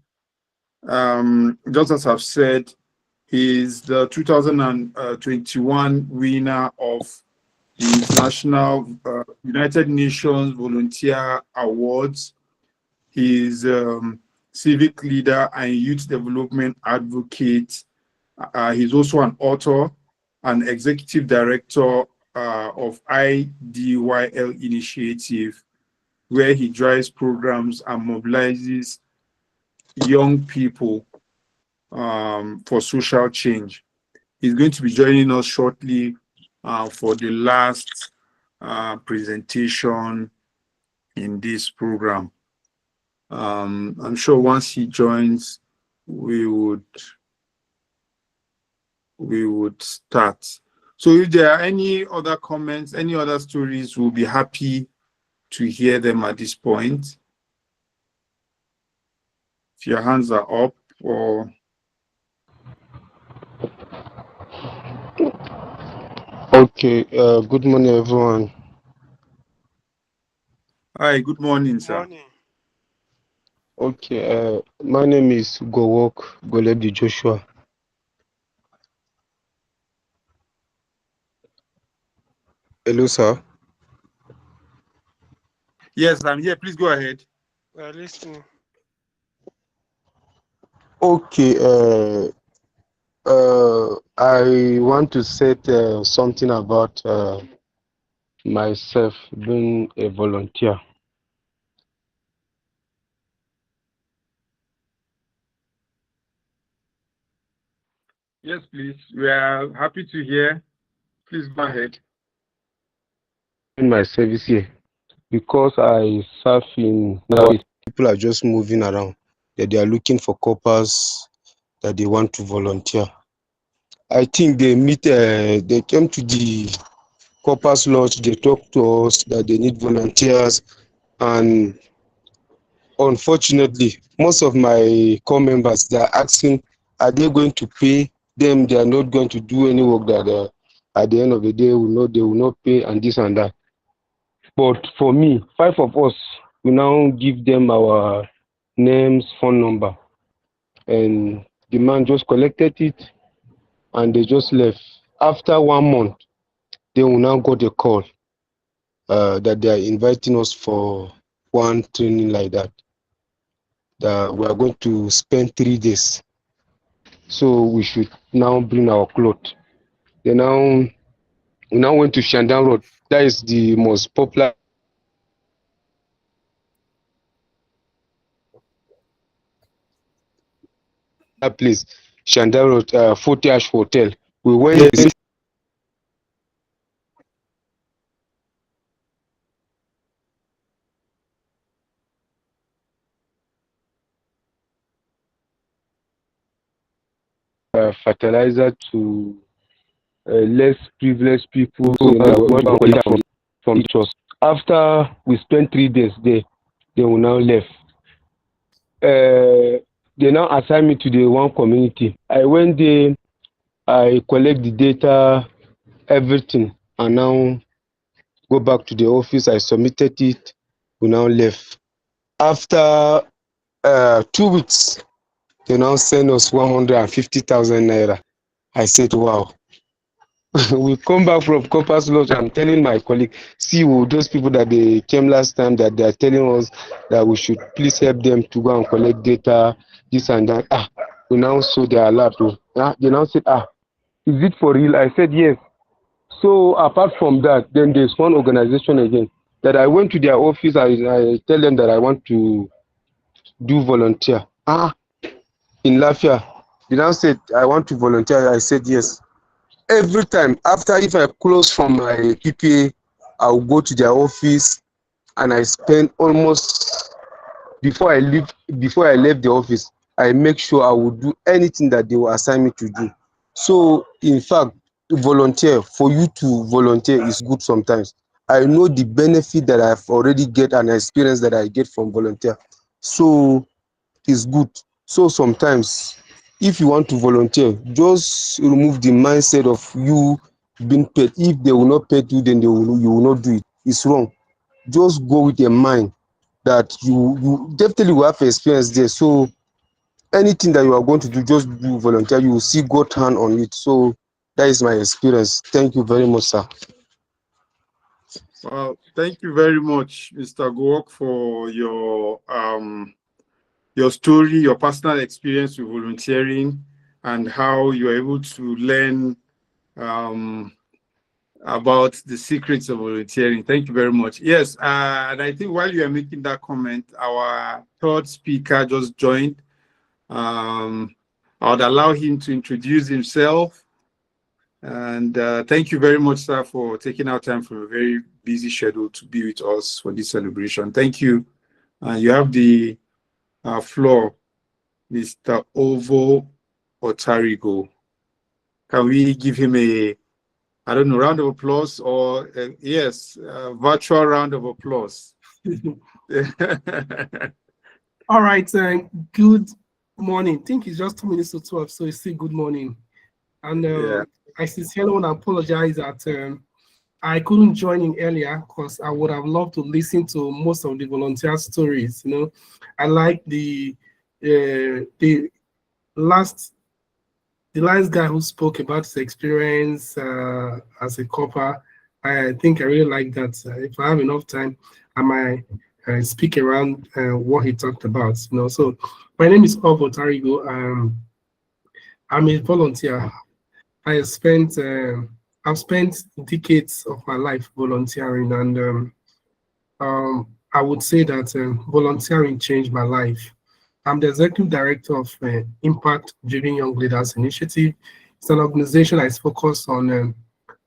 Just as I've said, he's the 2021 winner of the International United Nations Volunteer Awards. He's civic leader and youth development advocate. He's also an author and executive director of IDYL Initiative, where he drives programs and mobilizes young people for social change. He's going to be joining us shortly for the last presentation in this program. I'm sure once he joins, we would start. So if there are any other comments, any other stories, we'll be happy to hear them at this point. If your hands are up, or Okay, good morning, everyone. hi, good morning, sir. Morning. Okay, my name is Gowok Goledi Joshua. Hello, sir. Yes, I'm here. Please go ahead. We're listening. Okay, I want to say something about myself being a volunteer. Yes, please. We are happy to hear. Please go ahead. In my service here, because I serve in nowadays, people are just moving around. That they are looking for coppers that they want to volunteer. I think they came to the Corpus Lodge, they talked to us that they need volunteers, and unfortunately, most of my core members, they are asking, are they going to pay them? They are not going to do any work that at the end of the day, they will not pay, and this and that. But for me, 5 of us, we now give them our names, phone number, and the man just collected it, and they just left. After 1 month, they will now got a call that they are inviting us for one training like that. That we are going to spend 3 days. So we should now bring our clothes. They now we now went to Shandan Road. That is the most popular place. Shandan Road, 40 Ash Hotel. We went there. Fertilizer to less privileged people, so we from trust. After we spent 3 days there, they will now left. They now assigned me to the one community. I went there, I collect the data, everything, and now go back to the office. I submitted it. We now left. After 2 weeks, they now send us 150,000 naira. I said, wow. We come back from Compass Lodge. I'm telling my colleague, see, those people that they came last time, that they are telling us that we should please help them to go and collect data, this and that. We now saw their alert. They now said, is it for real? I said, yes. So apart from that, then there's one organization again that I went to their office. I tell them that I want to do volunteer. In Lafia, they now said, I want to volunteer. I said, yes. Every time, after if I close from my PPA, I'll go to their office and I spend almost, before I left the office, I make sure I will do anything that they will assign me to do. So, in fact, volunteer, for you to volunteer is good sometimes. I know the benefit that I've already get and experience that I get from volunteer. So, it's good. So sometimes, if you want to volunteer, just remove the mindset of you being paid. If they will not pay you, then you will not do it. It's wrong. Just go with a mind that you definitely will have experience there. So anything that you are going to do, just do volunteer. You will see God's hand on it. So that is my experience. Thank you very much, sir. Well, thank you very much, Mr. Gowok, for your story, your personal experience with volunteering, and how you are able to learn about the secrets of volunteering. Thank you very much. Yes, and I think while you are making that comment, our third speaker just joined. I would allow him to introduce himself. And thank you very much, sir, for taking out time from a very busy schedule to be with us for this celebration. Thank you. You have the floor, Mr. Ovo Otarigo. Can we give him a, I don't know, round of applause, or yes, virtual round of applause? All right, good morning. I think it's just 2 minutes to 12, so it's still good morning. And I sincerely want to apologize that I couldn't join in earlier, because I would have loved to listen to most of the volunteer stories. You know, I like the last guy who spoke about his experience as a copper. I think I really like that. If I have enough time, I might speak around what he talked about. You know, so my name is Ovo Tarigo. I'm a volunteer. I've spent decades of my life volunteering, and I would say that volunteering changed my life. I'm the executive director of Impact Driven Young Leaders Initiative. It's an organization that is focused on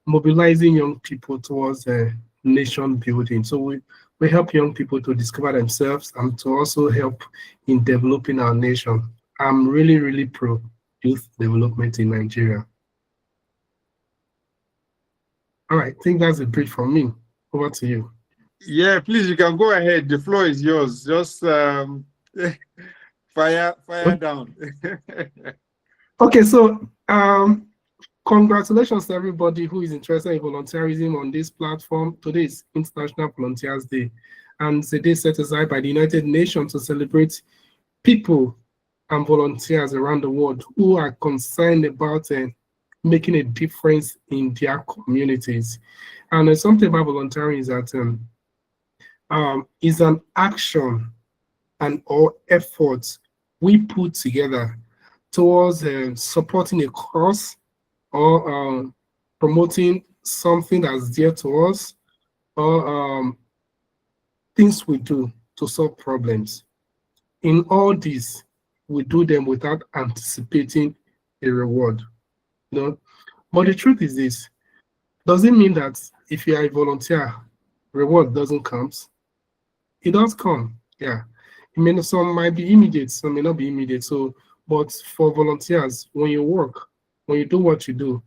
mobilizing young people towards nation building. So we help young people to discover themselves and to also help in developing our nation. I'm really, really pro youth development in Nigeria. All right, I think that's a brief from me. Over to you. Yeah, please, you can go ahead. The floor is yours. Just fire down. Okay, so congratulations to everybody who is interested in volunteerism on this platform. Today is International Volunteers Day, and it's a day set aside by the United Nations to celebrate people and volunteers around the world who are concerned about making a difference in their communities. And something about volunteering is that is an action and or effort we put together towards supporting a cause or promoting something that's dear to us, or things we do to solve problems. In all these, we do them without anticipating a reward. You know? But the truth is this, does it mean that if you are a volunteer, reward doesn't come? It does come, yeah. I mean, some might be immediate, some may not be immediate. So, but for volunteers, when you work, when you do what you do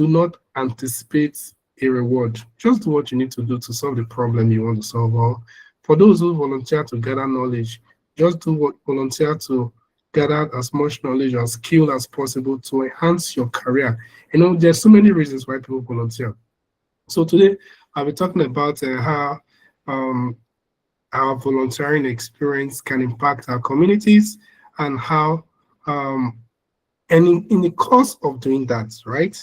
not anticipate a reward. Just do what you need to do to solve the problem you want to solve. Or for those who volunteer to gather knowledge, just do what volunteer to gather as much knowledge or skill as possible to enhance your career. You know, there's so many reasons why people volunteer. So today, I'll be talking about how our volunteering experience can impact our communities, and how, and in the course of doing that, right?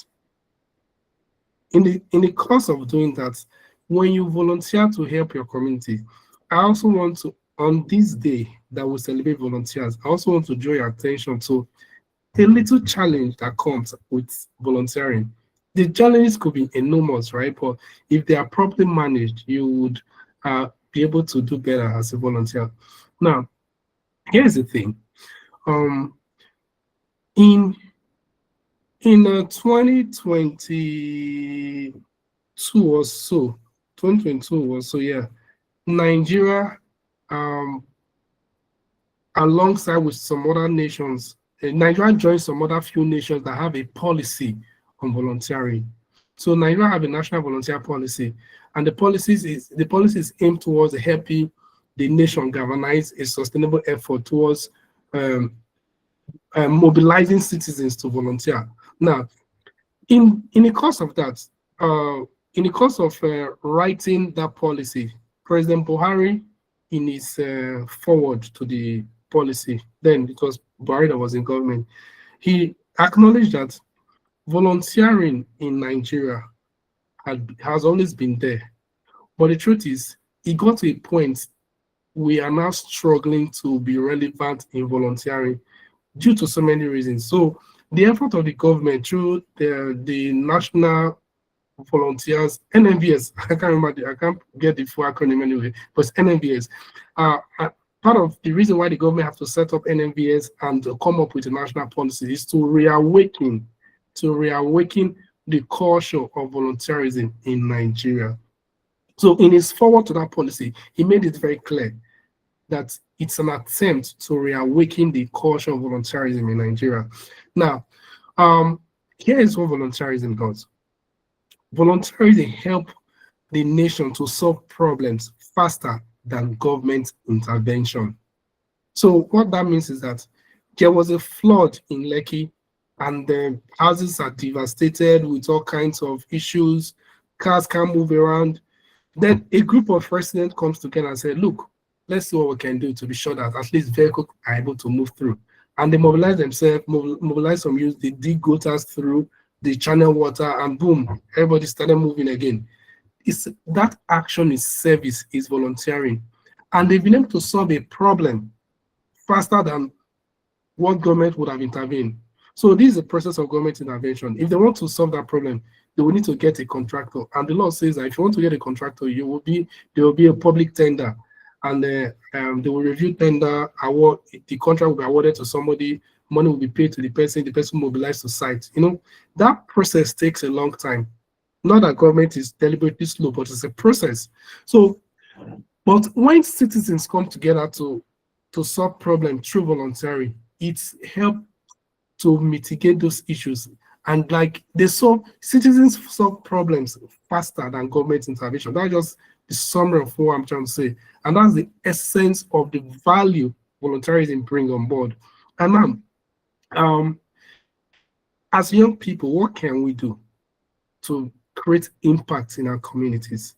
In the course of doing that, when you volunteer to help your community, I also want to, on this day that we celebrate volunteers, I also want to draw your attention to a little challenge that comes with volunteering. The challenges could be enormous, right? But if they are properly managed, you would be able to do better as a volunteer. Now, here's the thing. In 2022 or so, yeah, Nigeria, alongside with some other nations, Nigeria joined some other few nations that have a policy on volunteering. So Nigeria have a national volunteer policy, and the policy is aimed towards helping the nation galvanize a sustainable effort towards mobilizing citizens to volunteer. Now, in the course of that, in the course of writing that policy, President Buhari, in his forward to the policy, then because Buhari was in government, he acknowledged that volunteering in Nigeria has always been there. But the truth is, it got to a point we are now struggling to be relevant in volunteering due to so many reasons. So the effort of the government through the National Volunteers, NMVS, I can't get the full acronym anyway, but NMVS. Part of the reason why the government have to set up NMVS and come up with a national policy is to reawaken the culture of volunteerism in Nigeria. So in his forward to that policy, he made it very clear that it's an attempt to reawaken the culture of volunteerism in Nigeria. Now, here is what volunteerism does. Volunteerism helps the nation to solve problems faster than government intervention. So what that means is that there was a flood in Lekki, and the houses are devastated with all kinds of issues. Cars can't move around. Then a group of residents comes together and said, look, let's see what we can do to be sure that at least vehicles are able to move through. And they mobilize themselves, mobilize some youth, they dig gutters through, they channel water, and boom, everybody started moving again. That action is service, is volunteering. And they've been able to solve a problem faster than what government would have intervened. So this is a process of government intervention. If they want to solve that problem, they will need to get a contractor. And the law says that if you want to get a contractor, there will be a public tender, and they will review tender, award, the contract will be awarded to somebody, money will be paid to the person mobilized to site. You know, that process takes a long time. Not that government is deliberately slow, but it's a process. So, but when citizens come together to solve problems through volunteering, it's helped to mitigate those issues. And like citizens solve problems faster than government intervention. That's just the summary of what I'm trying to say. And that's the essence of the value volunteerism bring on board. And now, as young people, what can we do to create impact in our communities?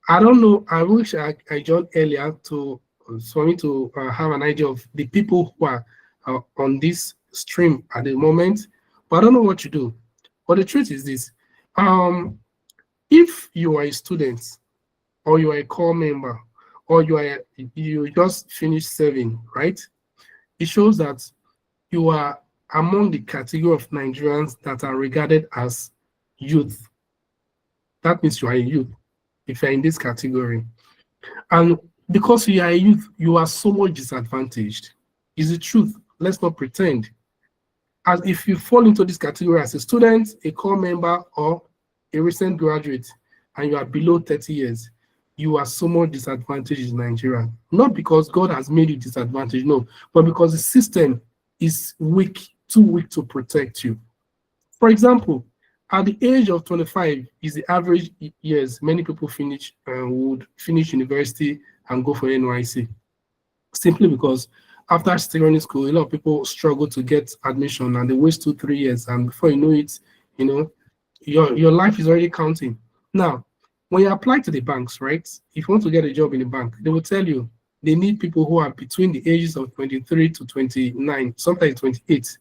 I don't know, I wish I joined earlier for me to have an idea of the people who are on this stream at the moment, but I don't know what you do. But the truth is this, if you are a student, or you are a core member, or you just finished serving, right? It shows that you are among the category of Nigerians that are regarded as youth. That means you are a youth if you're in this category. And because you are a youth, you are so much disadvantaged. Is the truth. Let's not pretend. As if you fall into this category as a student, a core member, or a recent graduate, and you are below 30 years, you are so much disadvantaged in Nigeria. Not because God has made you disadvantaged, no, but because the system is weak, too weak to protect you. For example, at the age of 25 is the average years many people would finish university and go for NYC. Simply because after secondary school, a lot of people struggle to get admission and they waste 2-3 years, and before you know it, your life is already counting. Now, when you apply to the banks, right? If you want to get a job in the bank, they will tell you they need people who are between the ages of 23 to 29, sometimes 28.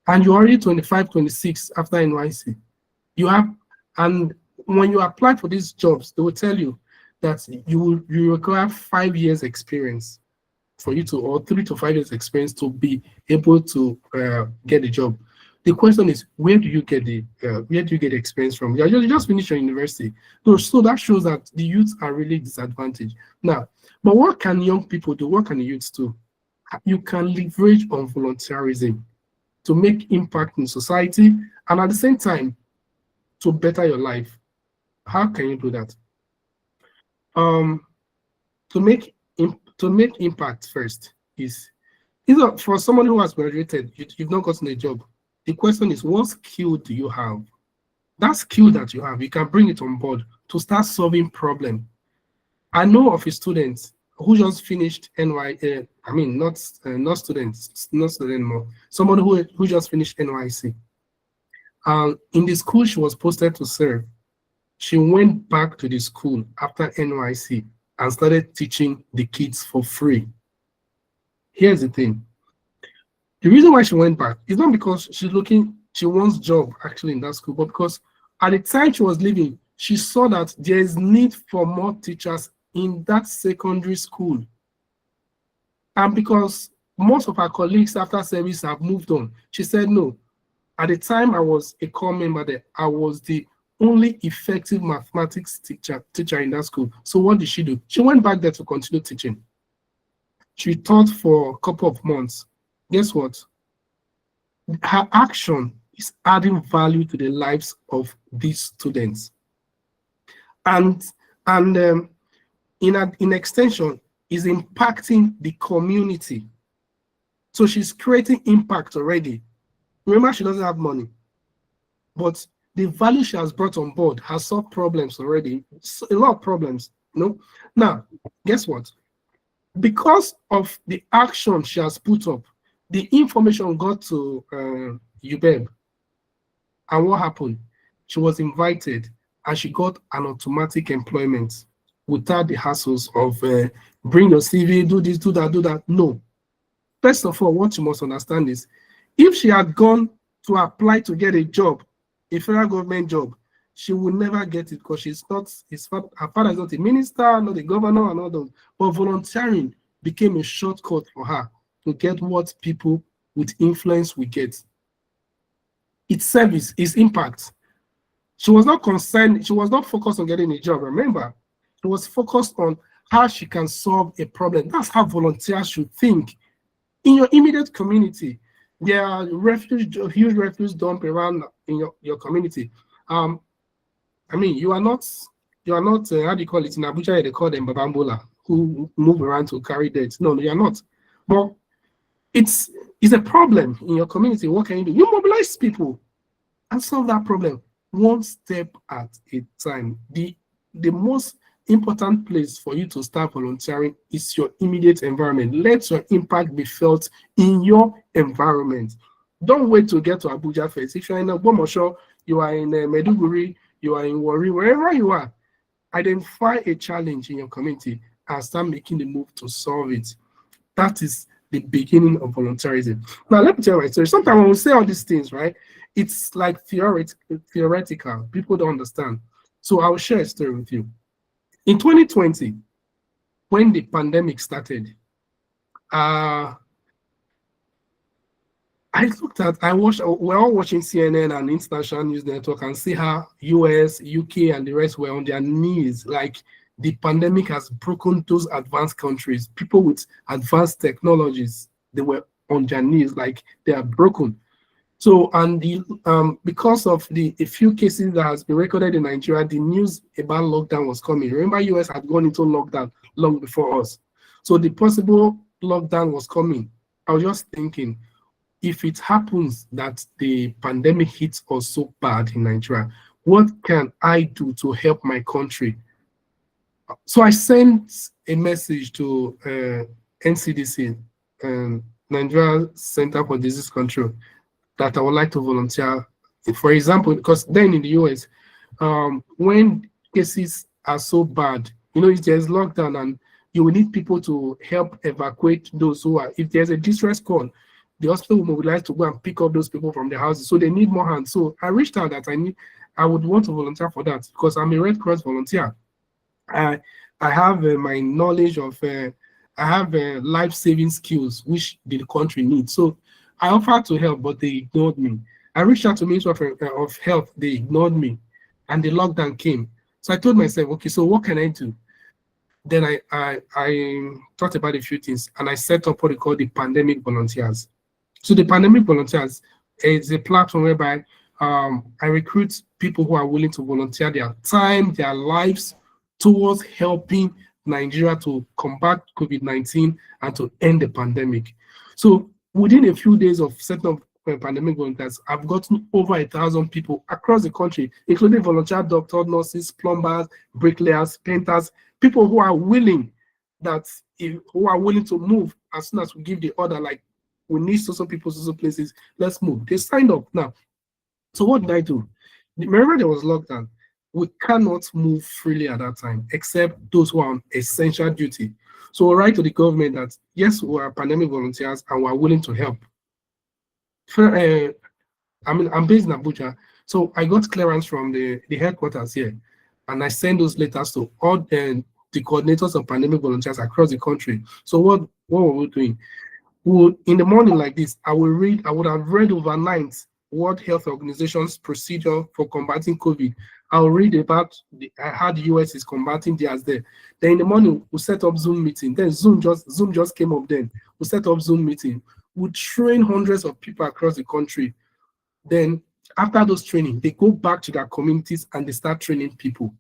And you're already 25, 26 after NYC. And when you apply for these jobs, they will tell you that you require 5 years experience for you to, or 3 to 5 years experience to be able to get a job. The question is, where do you get the experience from? You just finished your university. So that shows that the youths are really disadvantaged. Now, but what can young people do? What can the youths do? You can leverage on volunteerism to make impact in society, and at the same time, to better your life. How can you do that? To make impact first is either for someone who has graduated, you've not gotten a job. The question is, what skill do you have? That skill that you have, you can bring it on board to start solving problem. I know of a student who just finished not student more, someone who just finished NYC. In the school she was posted to serve, she went back to the school after NYC and started teaching the kids for free. Here's the thing. The reason why she went back is not because she wants job actually in that school, but because at the time she was leaving, she saw that there is need for more teachers in that secondary school. And because most of her colleagues after service have moved on, she said, no, at the time I was a core member there, I was the only effective mathematics teacher in that school. So what did she do? She went back there to continue teaching. She taught for a couple of months. Guess what? Her action is adding value to the lives of these students. And in extension, is impacting the community. So she's creating impact already. Remember, she doesn't have money, but the value she has brought on board has solved problems already. A lot of problems, Now, guess what? Because of the action she has put up, the information got to UBEB. And what happened? She was invited and she got an automatic employment without the hassles of bring your CV, do this, do that. No. First of all, what you must understand is, if she had gone to apply to get a job, a federal government job, she would never get it because her father is not a minister, not a governor, and all those. But volunteering became a shortcut for her to get what people with influence will get. Its service, its impact. She was not concerned, she was not focused on getting a job. Remember, she was focused on how she can solve a problem. That's how volunteers should think. In your immediate community, there are huge refuse dump around in your community. You are not how do you call it? In Abuja, they call them babambola, who move around to carry debt. No, you are not. But it's a problem in your community. What can you do? You mobilize people and solve that problem one step at a time. The most important place for you to start volunteering is your immediate environment. Let your impact be felt in your environment. Don't wait to get to Abuja first. If you're in Ogbomoso, you are in Meduguri, you are in Warri, wherever you are, identify a challenge in your community and start making the move to solve it. That is the beginning of volunteerism. Now, let me tell you my story. Sometimes when we say all these things, right, it's like theoretical. People don't understand. So I'll share a story with you. In 2020, when the pandemic started, I we're all watching CNN and International News Network and see how US, UK, and the rest were on their knees. Like the pandemic has broken those advanced countries. People with advanced technologies, they were on their knees, like they are broken. So, and the because of a few cases that has been recorded in Nigeria, the news about lockdown was coming. Remember, US had gone into lockdown long before us. So the possible lockdown was coming. I was just thinking, if it happens that the pandemic hits us so bad in Nigeria, what can I do to help my country? So I sent a message to NCDC, Nigeria Center for Disease Control, that I would like to volunteer. For example, because then in the US, when cases are so bad, if there's lockdown and you will need people to help evacuate those who are, if there's a distress call, the hospital will mobilize to go and pick up those people from their houses. So they need more hands. So I reached out that I would want to volunteer for that because I'm a Red Cross volunteer. I have my knowledge of, I have life-saving skills which the country needs. So I offered to help, but they ignored me. I reached out to Ministry of Health, they ignored me, and the lockdown came. So I told myself, okay, so what can I do? Then I thought about a few things, and I set up what we call the Pandemic Volunteers. So the Pandemic Volunteers is a platform whereby I recruit people who are willing to volunteer their time, their lives towards helping Nigeria to combat COVID-19 and to end the pandemic. So within a few days of setting up Pandemic Volunteers, I've gotten over 1,000 people across the country, including volunteer doctors, nurses, plumbers, bricklayers, painters, people who are willing to move as soon as we give the order, like we need some people, some places, let's move. They signed up now. So what did I do? Remember there was lockdown. We cannot move freely at that time, except those who are on essential duty. So we'll write to the government that, yes, we are pandemic volunteers and we are willing to help. I'm based in Abuja, so I got clearance from the headquarters here, and I send those letters to all the coordinators of pandemic volunteers across the country. So what were we doing? In the morning like this, I would have read overnight World Health Organization's procedure for combating COVID. I'll read about how the US is combating theirs there. Then in the morning, we set up Zoom meeting. Then Zoom just came up then. We set up Zoom meeting. We train hundreds of people across the country. Then after those training, they go back to their communities and they start training people.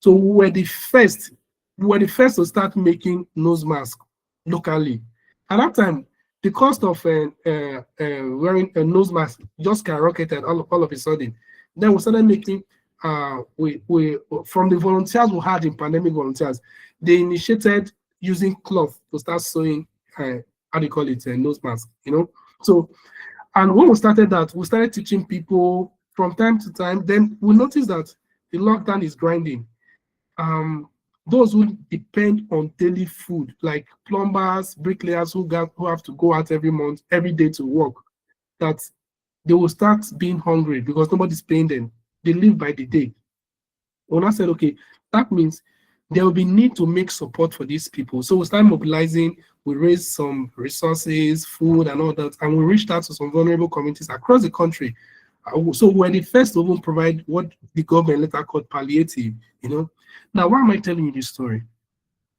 So we were the first to start making nose masks locally. At that time, the cost of wearing a nose mask just skyrocketed all of a sudden. Then we started making, from the volunteers we had in pandemic volunteers, they initiated using cloth to start sewing, how do you call it, nose mask, So, and when we started that, we started teaching people from time to time. Then we noticed that the lockdown is grinding. Those who depend on daily food, like plumbers, bricklayers who have to go out every day to work, that they will start being hungry because nobody's paying them. They live by the day. When I said, okay, that means there will be need to make support for these people. So we started mobilizing, we raised some resources, food and all that, and we reached out to some vulnerable communities across the country. So we're the first to even provide what the government later called palliative, Now, why am I telling you this story?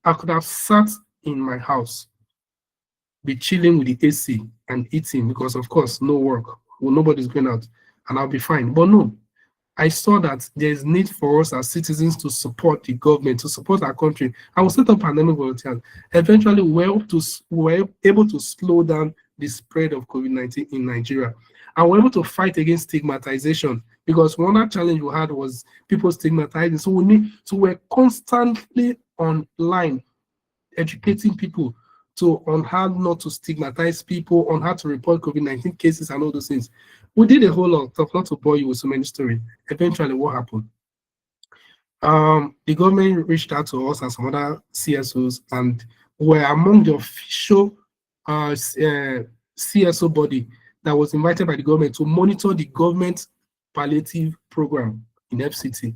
I could have sat in my house, be chilling with the AC and eating because, of course, no work. Well, nobody's going out, and I'll be fine. But no, I saw that there's need for us as citizens to support the government, to support our country. I will set up pandemic volunteers. Eventually, we were able to slow down the spread of COVID-19 in Nigeria. And we're able to fight against stigmatization because one other challenge we had was people stigmatizing. So we're constantly online educating people on how not to stigmatize people, on how to report COVID-19 cases and all those things. We did a whole lot of, not to bore you with so many stories. Eventually, what happened? The government reached out to us and some other CSOs, and were among the official CSO body that was invited by the government to monitor the government palliative program in FCT.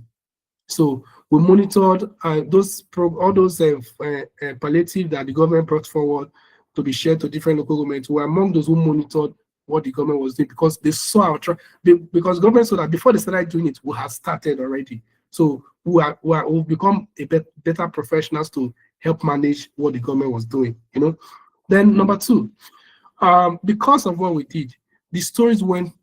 So we monitored all those palliative that the government brought forward to be shared to different local governments. We were among those who monitored what the government was doing because they saw because government saw that before they started doing it, we had started already. So we've become better professionals to help manage what the government was doing, you know. Then number two, because of what we did, the stories went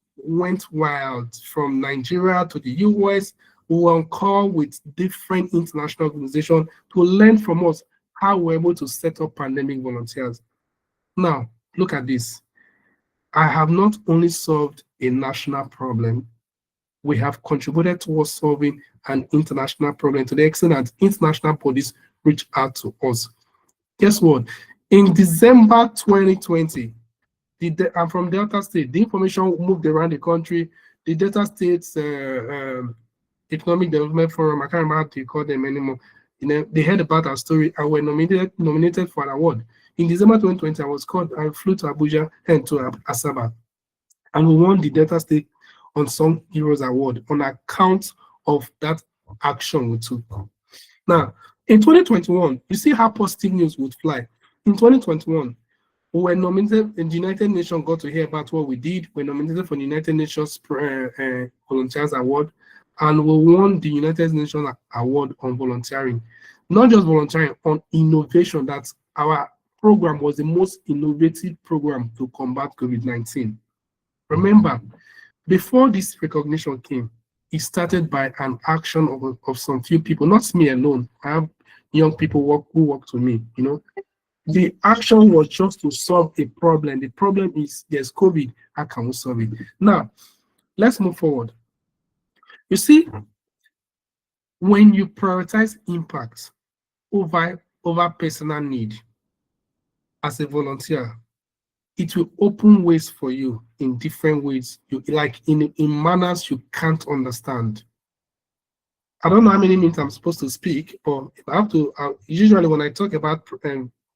wild from Nigeria to the US. We were on call with different international organizations to learn from us how we're able to set up pandemic volunteers. Now, look at this. I have not only solved a national problem, we have contributed towards solving an international problem to the extent that international bodies reach out to us. Guess what? In December 2020, I'm from Delta State. The information moved around the country. The Delta State's Economic Development Forum, I can't remember how to call them anymore. You know, they heard about our story and were nominated for an award. In December 2020, I flew to Abuja and to Asaba, and we won the Delta State Unsung Heroes Award on account of that action we took. Now, in 2021, you see how positive news would fly. In 2021, we were nominated, and the United Nations got to hear about what we did. We were nominated for the United Nations Volunteers Award, and we won the United Nations Award on volunteering. Not just volunteering, on innovation. That our program was the most innovative program to combat COVID-19. Remember, before this recognition came, it started by an action of some few people, not me alone. I have young people who work with me, you know. The action was just to solve a problem. The problem is there's COVID. How can we solve it? Now, let's move forward. You see, when you prioritize impact over personal need as a volunteer, it will open ways for you in different ways, in manners you can't understand. I don't know how many minutes I'm supposed to speak, but if I have to, usually when I talk about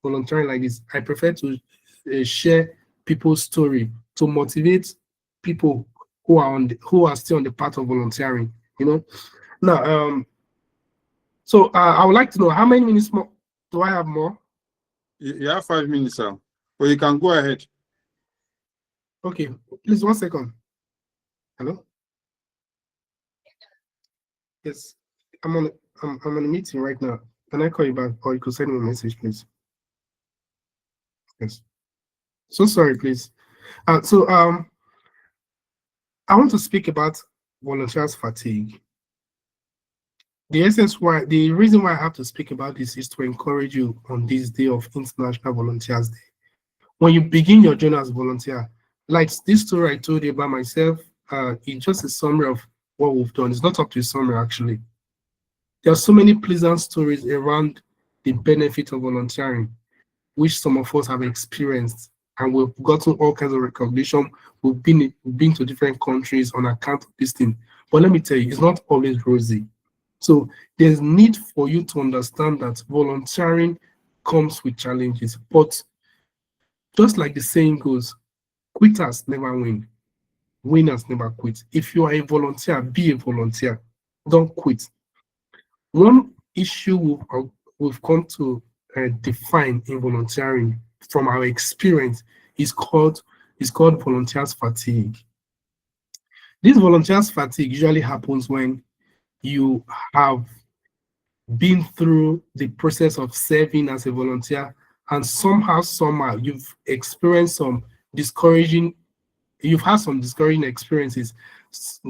volunteering like this, I prefer to share people's story to motivate people who are still on the path of volunteering. You know. Now, so I would like to know how many minutes more do I have more? You have 5 minutes, sir. But you can go ahead. Okay, please 1 second. Hello. Yes, I'm on a meeting right now. Can I call you back, or you could send me a message, please? Yes. So sorry, please. I want to speak about volunteers fatigue. The reason why I have to speak about this is to encourage you on this day of International Volunteers Day. When you begin your journey as a volunteer, like this story I told you about myself, it's just a summary of what we've done. It's not up to a summary, actually. There are so many pleasant stories around the benefit of volunteering, which some of us have experienced, and we've gotten all kinds of recognition. We've been to different countries on account of this thing. But let me tell you, it's not always rosy. So there's need for you to understand that volunteering comes with challenges. But just like the saying goes, quitters never win. Winners never quit. If you are a volunteer, be a volunteer. Don't quit. One issue we've come to define in volunteering from our experience is called volunteers fatigue. This volunteers fatigue usually happens when you have been through the process of serving as a volunteer, and somehow you've experienced you've had some discouraging experiences.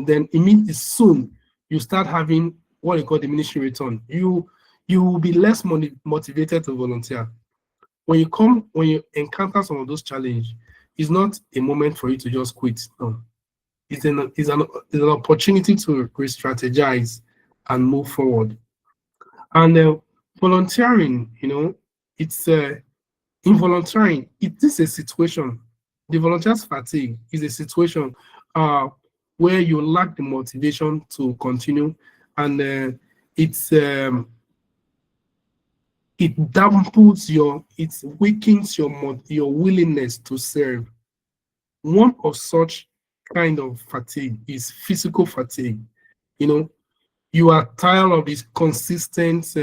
Then immediately soon you start having what you call diminishing return. You will be less motivated to volunteer. When you encounter some of those challenges, it's not a moment for you to just quit. No. It's an opportunity to re-strategize and move forward. And volunteering, you know, it's in volunteering, it is a situation. The volunteers fatigue is a situation where you lack the motivation to continue, and it weakens your willingness to serve. One of such kind of fatigue is physical fatigue. You know, you are tired of this consistent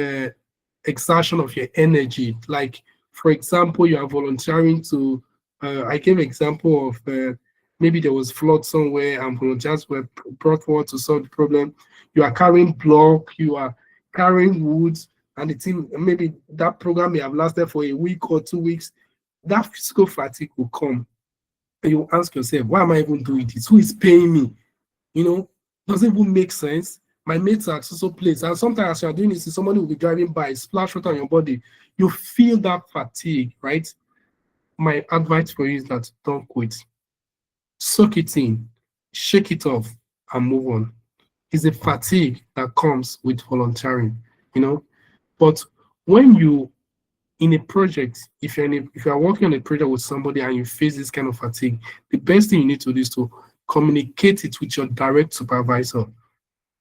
exertion of your energy. Like, for example, you are volunteering to, I gave an example of maybe there was flood somewhere and volunteers were brought forward to solve the problem. You are carrying block, you are carrying wood, and the team, maybe that program may have lasted for a week or 2 weeks. That physical fatigue will come. And you ask yourself, why am I even doing this? Who is paying me? You know, does it even make sense? My mates are also placed. And sometimes as you're doing this, somebody will be driving by, splash water on your body. You feel that fatigue, right? My advice for you is that don't quit. Soak it in, shake it off, and move on. It's a fatigue that comes with volunteering, you know. But when you in a project, if you are working on a project with somebody and you face this kind of fatigue, the best thing you need to do is to communicate it with your direct supervisor.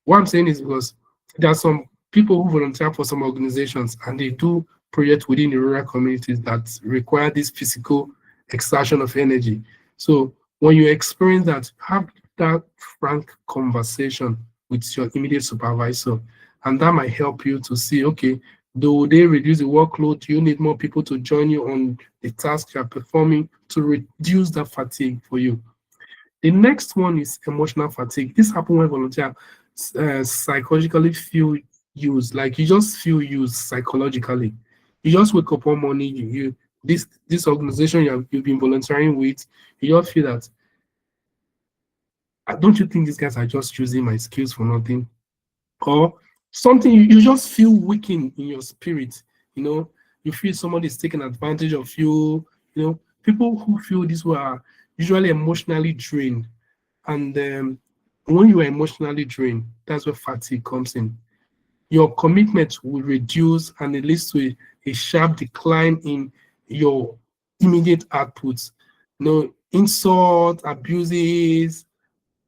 What I'm saying is because there are some people who volunteer for some organizations and they do projects within the rural communities that require this physical exertion of energy. So when you experience that, have that frank conversation with your immediate supervisor, and that might help you to see, okay, do they reduce the workload? Do you need more people to join you on the task you are performing to reduce that fatigue for you? The next one is emotional fatigue. This happens when volunteers psychologically feel used, like you just feel used psychologically. You just wake up one morning, this organization you've been volunteering with, you just feel that, don't you think these guys are just using my skills for nothing? Or something, you just feel weakened in your spirit, you know, you feel somebody is taking advantage of you, you know. People who feel this way are usually emotionally drained. And when you are emotionally drained, that's where fatigue comes in. Your commitment will reduce and it leads to a sharp decline in your immediate outputs. You know, insult, abuses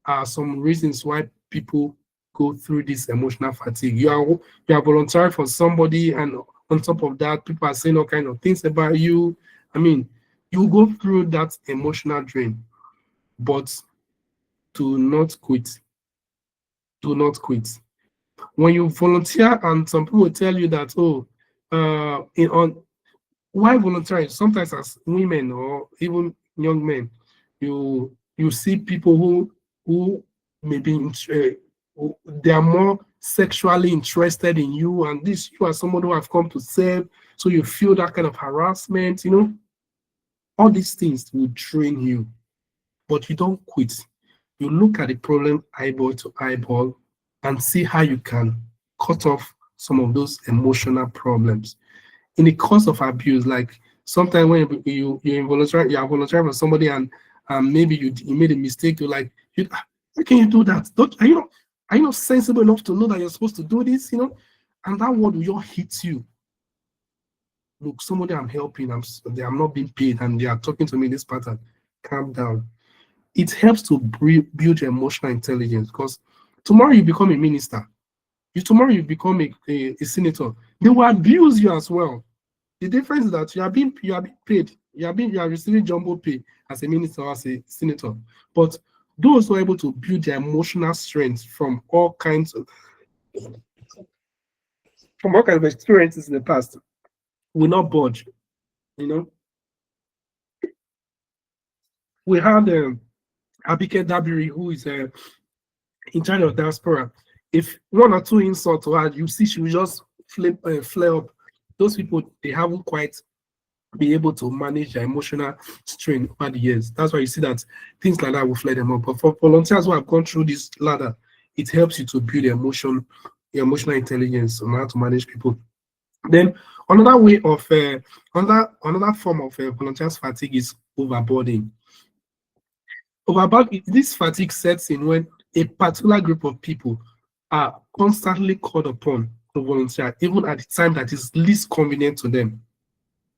are some reasons why people go through this emotional fatigue. You are volunteering for somebody, and on top of that, people are saying all kinds of things about you. I mean, you go through that emotional drain, but do not quit. Do not quit. When you volunteer, and some people will tell you that, why volunteering? Sometimes as women or even young men, you see people who maybe they are more sexually interested in you, and you are someone who have come to serve, so you feel that kind of harassment, you know. All these things will drain you, but you don't quit. You look at the problem eyeball to eyeball and see how you can cut off some of those emotional problems. In the course of abuse, like sometimes when you are volunteering for somebody and maybe you made a mistake, you're like, how can you do that? Are you not sensible enough to know that you're supposed to do this, you know? And that word will just hit you. Look, somebody I'm helping, I'm not being paid, and they are talking to me in this pattern. Calm down. It helps to build your emotional intelligence, because tomorrow you become a minister. Tomorrow you become a senator. They will abuse you as well. The difference is that you are being paid. You are receiving jumbo pay as a minister or as a senator. But those who are able to build their emotional strength from all kinds of experiences in the past will not budge. You know, we had Abike Dabiri, who is in charge of diaspora. If one or two insults to her, you see she will just flare up. Those people, they haven't quite been able to manage their emotional strain over the years. That's why you see that things like that will flare them up. But for volunteers who have gone through this ladder, it helps you to build your emotional intelligence on how to manage people. Then another way of another form of volunteers fatigue is overboarding. This fatigue sets in when a particular group of people are constantly called upon to volunteer, even at the time that is least convenient to them.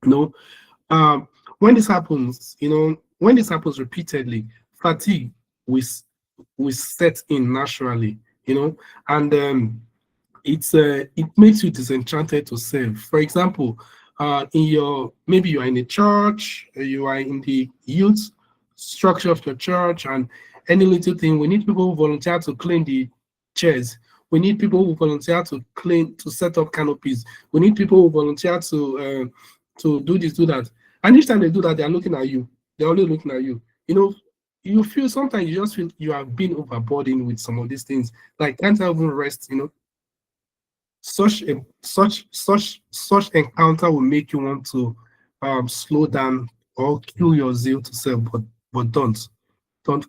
You know, when this happens, repeatedly, fatigue will set in naturally. You know, and it makes you disenchanted to serve. For example, maybe you are in a church, you are in the youth structure of your church, and any little thing, we need people who volunteer to clean the chairs. We need people who volunteer to set up canopies. We need people who volunteer to do this, do that. And each time they do that, they are looking at you. They're only looking at you. You know, you feel sometimes you just feel you have been overburdened with some of these things. Like can't even rest, you know. Such encounter will make you want to slow down or kill your zeal to serve, but don't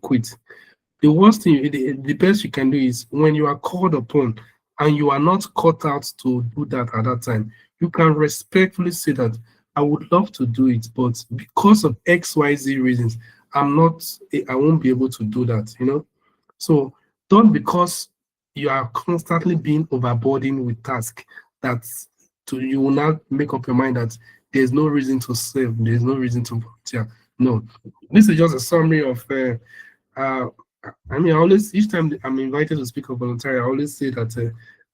quit. The worst thing, the best you can do is when you are called upon and you are not cut out to do that at that time, you can respectfully say that I would love to do it, but because of XYZ reasons, I won't be able to do that, you know. So don't, because you are constantly being overburdened with tasks, you will not make up your mind that there's no reason to serve, there's no reason to volunteer. No, this is just a summary of I mean, I always, each time I'm invited to speak or volunteer, I always say that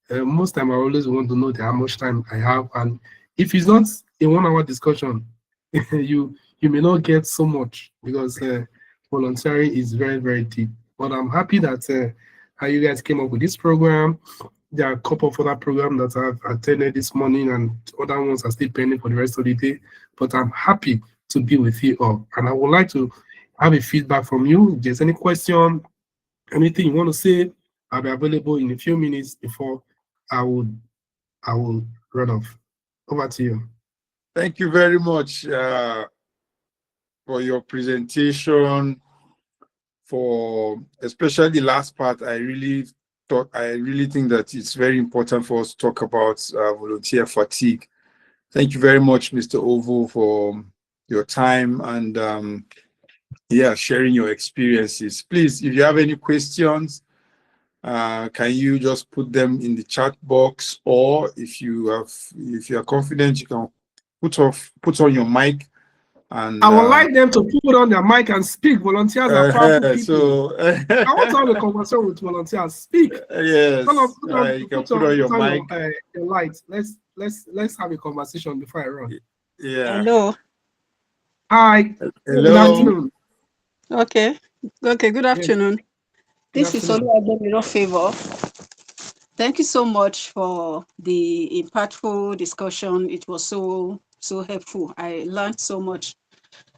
most time I always want to know how much time I have, and if it's not a 1 hour discussion, you may not get so much, because volunteering is very, very deep. But I'm happy that how you guys came up with this program. There are a couple of other programs that I've attended this morning, and other ones are still pending for the rest of the day. But I'm happy to be with you all, and I would like to have a feedback from you. If there's any question, anything you want to say, I'll be available in a few minutes before I will run off. Over to you. Thank you very much for your presentation, for especially the last part. I really think that it's very important for us to talk about volunteer fatigue. Thank you very much, Mr. Ovo, for your time and sharing your experiences. Please, if you have any questions, can you just put them in the chat box, or if you are confident, you can put on your mic. And I would like them to put on their mic and speak. Volunteers are powerful people. So I want to have a conversation with volunteers. Speak. Yes. You can put on your mic. Your lights. Let's have a conversation before I run. Yeah. Hello. Hi. Hello. Good afternoon. Okay. Good afternoon. Yes. This is Oluwademiro Favor. Thank you so much for the impactful discussion. It was so helpful. I learned so much.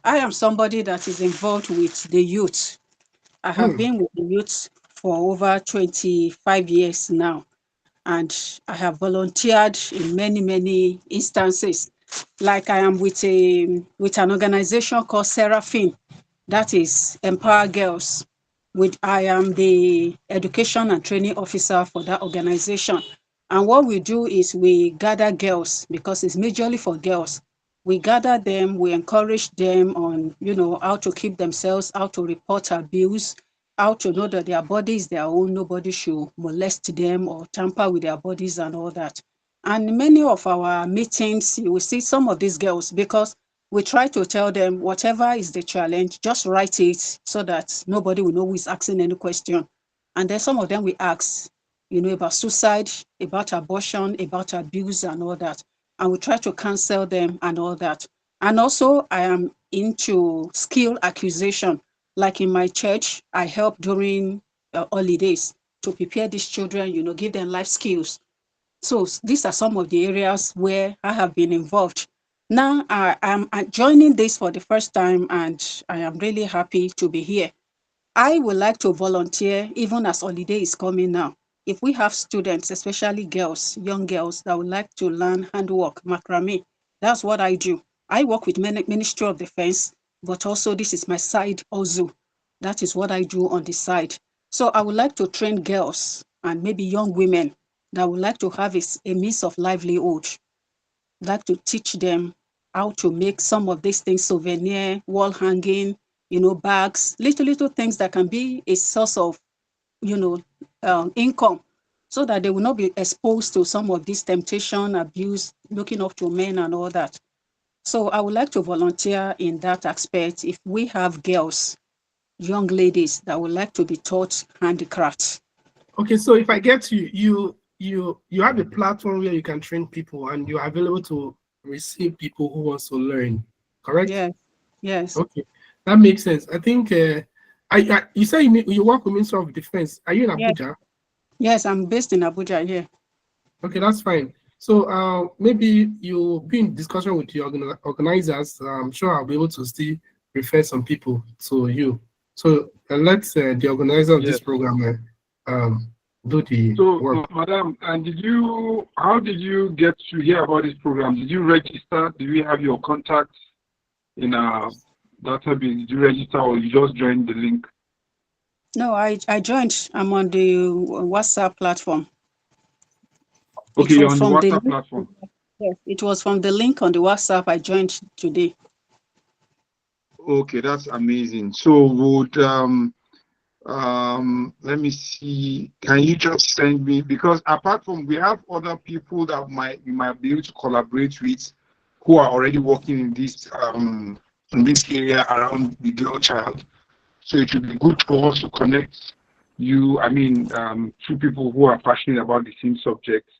I am somebody that is involved with the youth. I have been with the youth for over 25 years now, and I have volunteered in many instances. Like I am with an organization called Seraphim, that is Empower Girls. I am the education and training officer for that organization. And what we do is we gather girls, because it's majorly for girls. We gather them, we encourage them on, how to keep themselves, how to report abuse, how to know that their body is their own, nobody should molest them or tamper with their bodies and all that. And many of our meetings, you will see some of these girls, because we try to tell them whatever is the challenge, just write it so that nobody will know who is asking any question. And then some of them we ask, about suicide, about abortion, about abuse and all that. And we try to counsel them and all that. And also I am into skill acquisition. Like in my church, I help during holidays to prepare these children, give them life skills. So these are some of the areas where I have been involved. Now I'm joining this for the first time, and I am really happy to be here. I would like to volunteer even as holiday is coming now. If we have students, especially girls, young girls that would like to learn handwork, macrame, that's what I do. I work with Ministry of Defense, but also this is my side also. That is what I do on the side. So I would like to train girls and maybe young women that would like to have a means of livelihood, like to teach them how to make some of these things, souvenir, wall hanging, bags, little things that can be a source of, income, so that they will not be exposed to some of this temptation, abuse, looking up to men and all that. So I would like to volunteer in that aspect. If we have girls, young ladies that would like to be taught handicrafts. Okay, so if I get you have a platform where you can train people and you're available to receive people who want to learn, correct? Yes. Okay, that makes sense. I think you say you work with Ministry of Defense. Are you in Abuja? Yes, I'm based in Abuja here. Okay, that's fine. So maybe you'll be in discussion with the organizers. I'm sure I'll be able to still refer some people to you. So let the organizer of Yes. this program do the So, work. madam, and how did you get to hear about this program? Did you register? Do you have your contacts in our database? Did you register or you just joined the link? No, I joined. I'm on the WhatsApp platform. Okay, you're on the WhatsApp platform. Yes, it was from the link on the WhatsApp I joined today. Okay, that's amazing. So would let me see, can you just send me, because apart from, we have other people that we might be able to collaborate with who are already working in this area around the girl child. So it would be good for us to connect you, two people who are passionate about the same subject.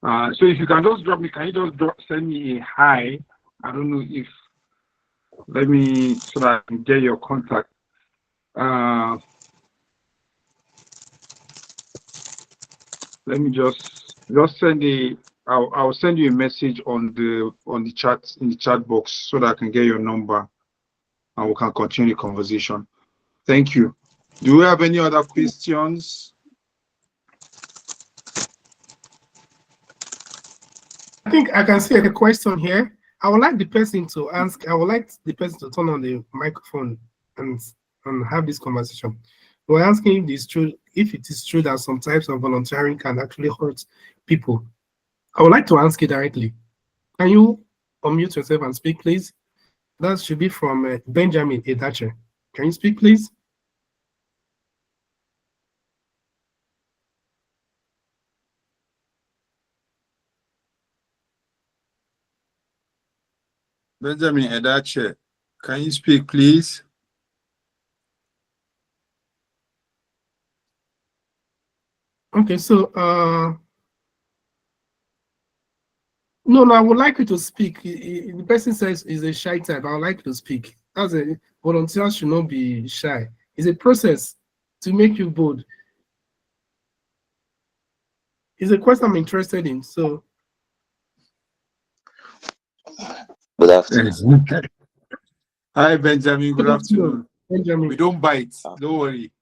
So if you can just drop me, can you just send me a hi? I don't know if, let me, so that I can get your contact. Let me just send I'll send you a message on the chat, in the chat box, so that I can get your number and we can continue the conversation. Thank you. Do we have any other questions? I think I can see a question here. I would like the person to ask, I would like the person to turn on the microphone and have this conversation. We're asking if it is true that some types of volunteering can actually hurt people. I would like to ask you directly. Can you unmute yourself and speak, please? That should be from Benjamin Edache. Can you speak, please? Benjamin Edache, can you speak, please? Okay, so no, I would like you to speak. The person says is a shy type. I would like you to speak. As a volunteer should not be shy. It's a process to make you bold. It's a question I'm interested in. So good afternoon. Hi, Benjamin. Good afternoon. Benjamin. We don't bite. Don't worry.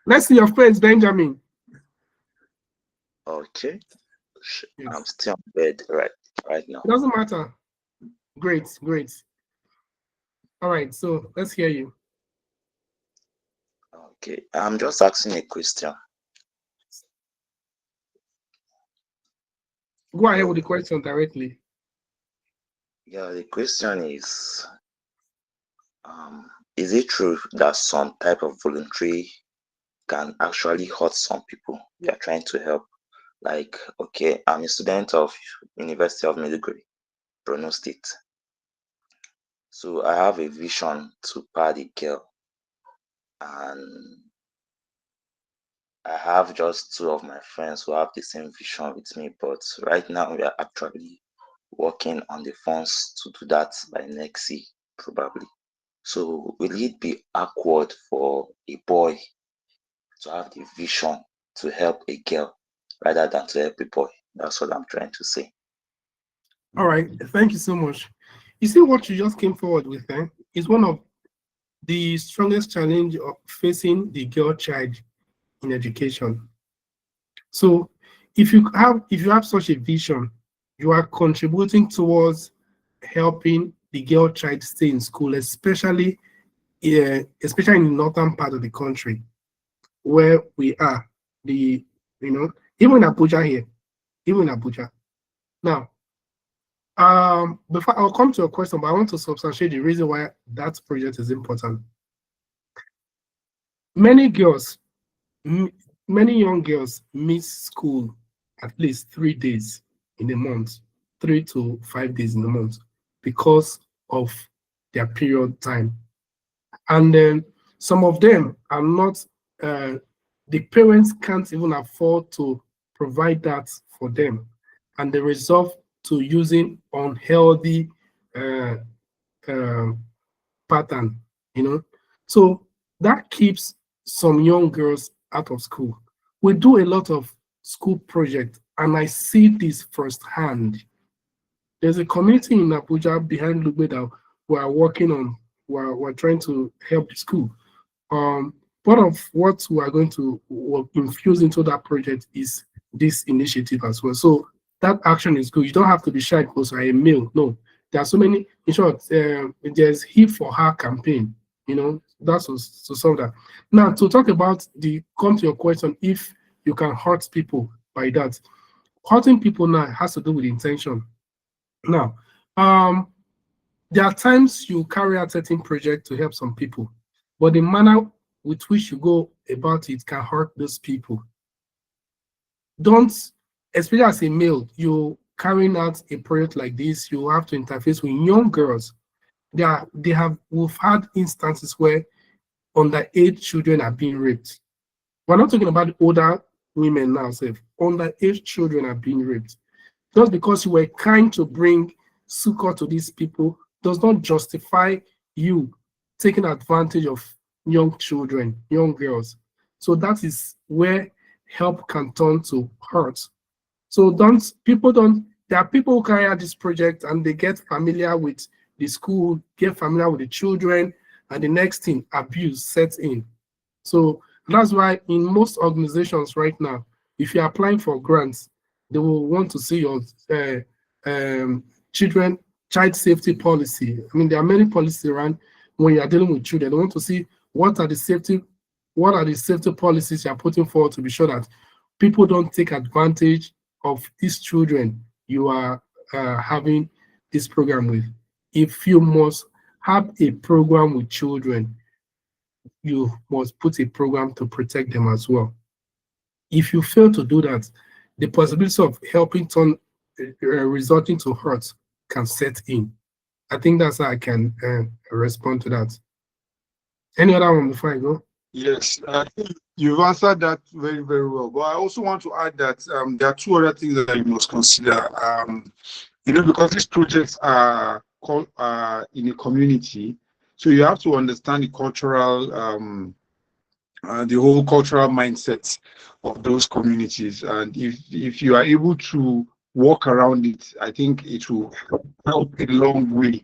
Let's see your friends, Benjamin. Okay. I'm still on bed right now. It doesn't matter. Great. All right, so let's hear you. Okay, I'm just asking a question. Go ahead with the question directly. Yeah, the question is it true that some type of voluntary can actually hurt some people we are trying to help? Like, okay, I'm a student of University of Maiduguri, Borno State. So I have a vision to pad a girl, and I have just two of my friends who have the same vision with me, but right now we are actually working on the funds to do that by next year, probably. So will it be awkward for a boy to have the vision to help a girl rather than to help a boy? That's what I'm trying to say. All right, thank you so much. You see what you just came forward with is one of the strongest challenge of facing the girl child in education. So if you have such a vision, you are contributing towards helping the girl child stay in school, especially in the northern part of the country where we are, even in Abuja here, even in Abuja. Now, before I'll come to a question, but I want to substantiate the reason why that project is important. Many young girls miss school at least 3 days in a month, 3 to 5 days in a month, because of their period time. And then some of them are not, the parents can't even afford to provide that for them. And they resort to using unhealthy pattern, So that keeps some young girls out of school. We do a lot of school projects, and I see this firsthand. There's a community in Abuja behind Lugbe that we are working on. We're trying to help the school. part of what we are going to infuse into that project is this initiative as well. So that action is good. You don't have to be shy because you're a male. No, there are so many. In short, there's he for her campaign. You know, that's to solve that. Now, to talk about come to your question, if you can hurt people by that. Hurting people now has to do with intention. Now, there are times you carry out certain projects to help some people, but the manner with which you go about it can hurt those people. Don't, especially as a male, you carrying out a project like this, you have to interface with young girls. We've had instances where underage children are being raped. We're not talking about older women now, underage children are being raped. Just because you were kind to bring succor to these people does not justify you taking advantage of young children, young girls. So that is where help can turn to hurt. So there are people who carry out this project and they get familiar with the school, get familiar with the children, and the next thing, abuse sets in. So that's why in most organizations right now, if you're applying for grants, they will want to see your child safety policy. I mean, there are many policies around when you are dealing with children. They want to see what are the safety policies you are putting forward to be sure that people don't take advantage of these children you are having this program with. If you must have a program with children, you must put a program to protect them as well. If you fail to do that, the possibility of helping turn resulting to hurt can set in. I think that's how I can respond to that. Any other one before I go? Yes, you've answered that very, very well. But I also want to add that there are two other things that you must consider. Because these projects are called in a community, so you have to understand the cultural, the whole cultural mindset of those communities. And if you are able to walk around it, I think it will help a long way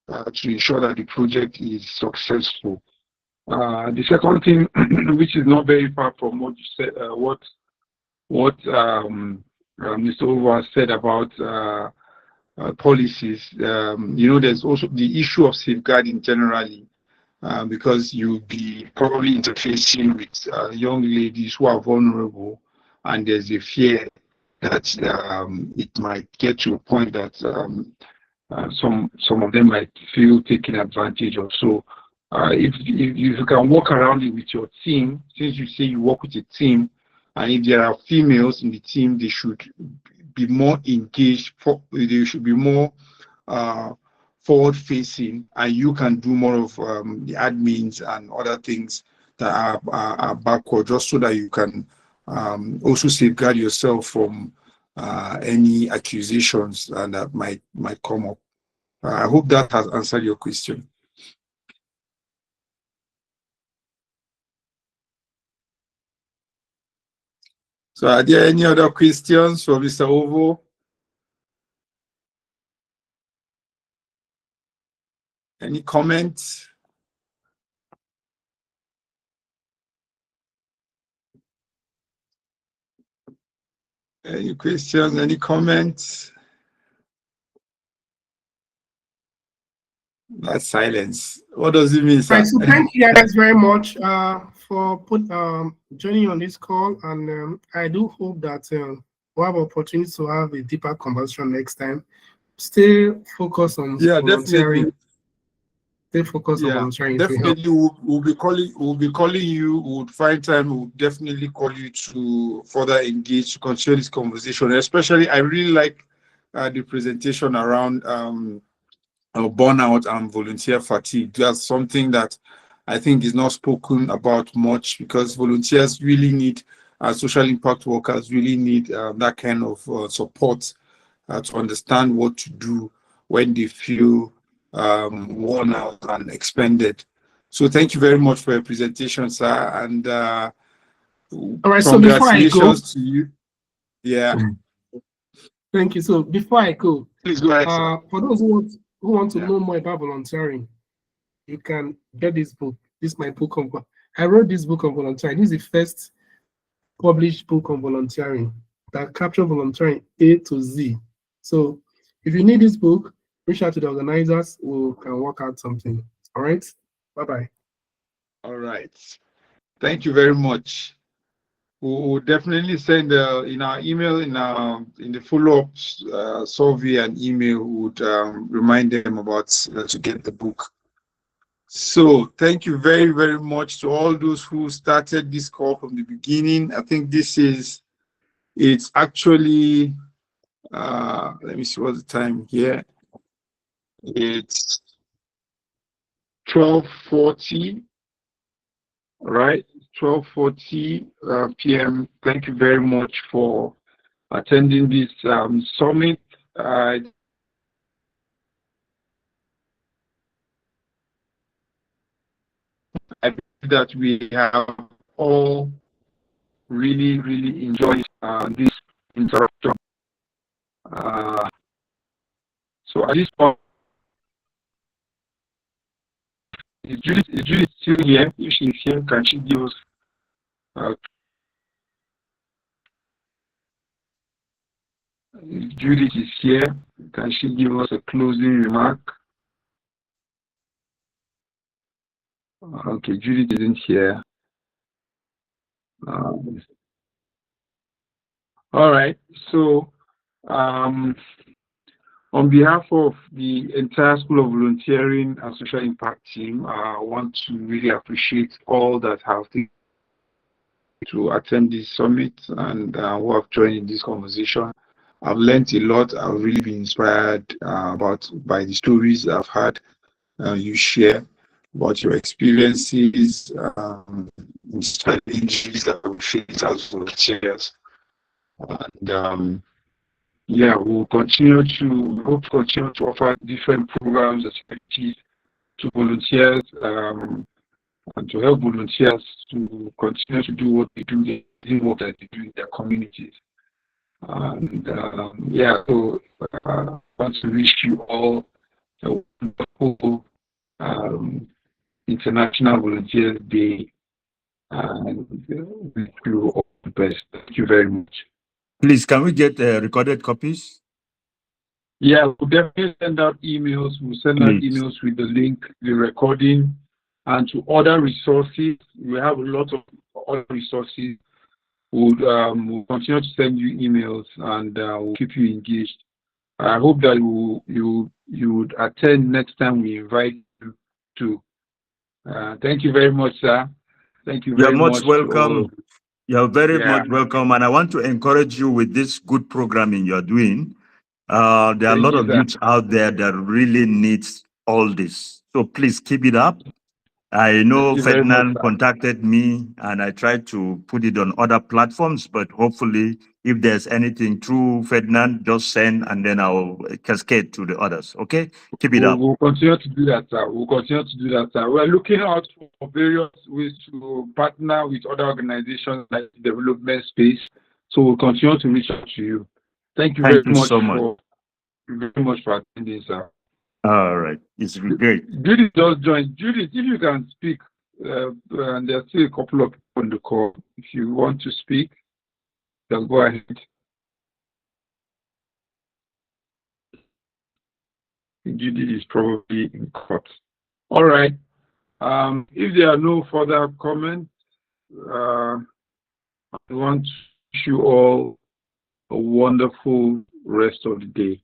to ensure that the project is successful. The second thing, which is not very far from what you said, what Mr. Over said about policies, there's also the issue of safeguarding generally, because you'll be probably interfacing with young ladies who are vulnerable, and there's a fear that it might get to a point that some of them might feel taken advantage of. So if you can walk around it with your team, since you say you work with a team, and if there are females in the team, they should be more engaged. They should be more forward-facing, and you can do more of the admins and other things that are backward, just so that you can also safeguard yourself from any accusations that might come up. I hope that has answered your question. So are there any other questions for Mr. Ovo? Any comments? Any questions, any comments? That's silence. What does it mean, sir? Right, so thank you guys very much for joining on this call, and I do hope that we'll have opportunity to have a deeper conversation next time. Stay focused on volunteering. Definitely. Stay focused on volunteering. Definitely, we'll be calling you. We'll find time. We'll definitely call you to further engage, to continue this conversation. Especially, I really like the presentation around burnout and volunteer fatigue. That's something that I think is not spoken about much, because volunteers really need, social impact workers really need that kind of support to understand what to do when they feel worn out and expended. So thank you very much for your presentation, sir. And all right, so before I go, to you. Yeah. Thank you. So before I go, please go ahead, sir. For those who want to know more about volunteering, you can get this book. This is my book of I wrote this book on volunteering. This is the first published book on volunteering that captures volunteering A to Z. So if you need this book, reach out to the organizers who can work out something. All right. Bye-bye. All right. Thank you very much. We'll definitely send in our email, in the follow-up survey and email, would remind them about to get the book. So thank you very, very much to all those who started this call from the beginning. I think it's actually, let me see what's the time here. It's 12:40, right? 12:40 p.m. Thank you very much for attending this summit. I believe that we have all really, really enjoyed this interaction. So at this point, is Judith still here? If she's here, can she give us if Judith is here, can she give us a closing remark? Okay, Judith isn't here. All right, so on behalf of the entire School of Volunteering and Social Impact team, I want to really appreciate all that have taken to attend this summit and who have joined in this conversation. I've learned a lot. I've really been inspired by the stories I've had you share about your experiences, challenges that we face as volunteers. And yeah, we'll continue to offer different programs and activities to volunteers and to help volunteers to continue to do what they do, the work that they do in their communities. And yeah, so I want to wish you all a wonderful International Volunteers Day, and wish you all the best. Thank you very much. Please, can we get recorded copies? Yeah, we'll definitely send out emails. We'll send out emails with the link, the recording, and to other resources. We have a lot of other resources. We'll continue to send you emails, and we'll keep you engaged. I hope that you would attend next time we invite you to. Thank you very much, sir. Thank you very much. You're much welcome. You're very much welcome, and I want to encourage you with this good programming you're doing. There are a lot of youth out there that really needs all this. So please keep it up. I know Ferdinand contacted me and I tried to put it on other platforms, but hopefully if there's anything through Ferdinand, just send and then I'll cascade to the others. Okay? Keep it up. We'll continue to do that, sir. We'll continue to do that, sir. We're looking out for various ways to partner with other organizations like the development space. So we'll continue to reach out to you. Thank you very much for attending, sir. All right, it's great. Judith just joined. Judith, if you can speak, and there's still a couple of people on the call. If you want to speak, just go ahead. Judith is probably in court. All right. If there are no further comments, I want to wish you all a wonderful rest of the day.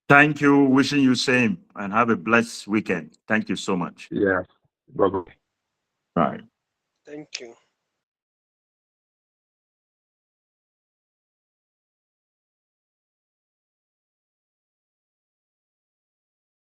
Thank you. Wishing you same and have a blessed weekend. Thank you so much. Yeah. Bye-bye. Bye. Thank you.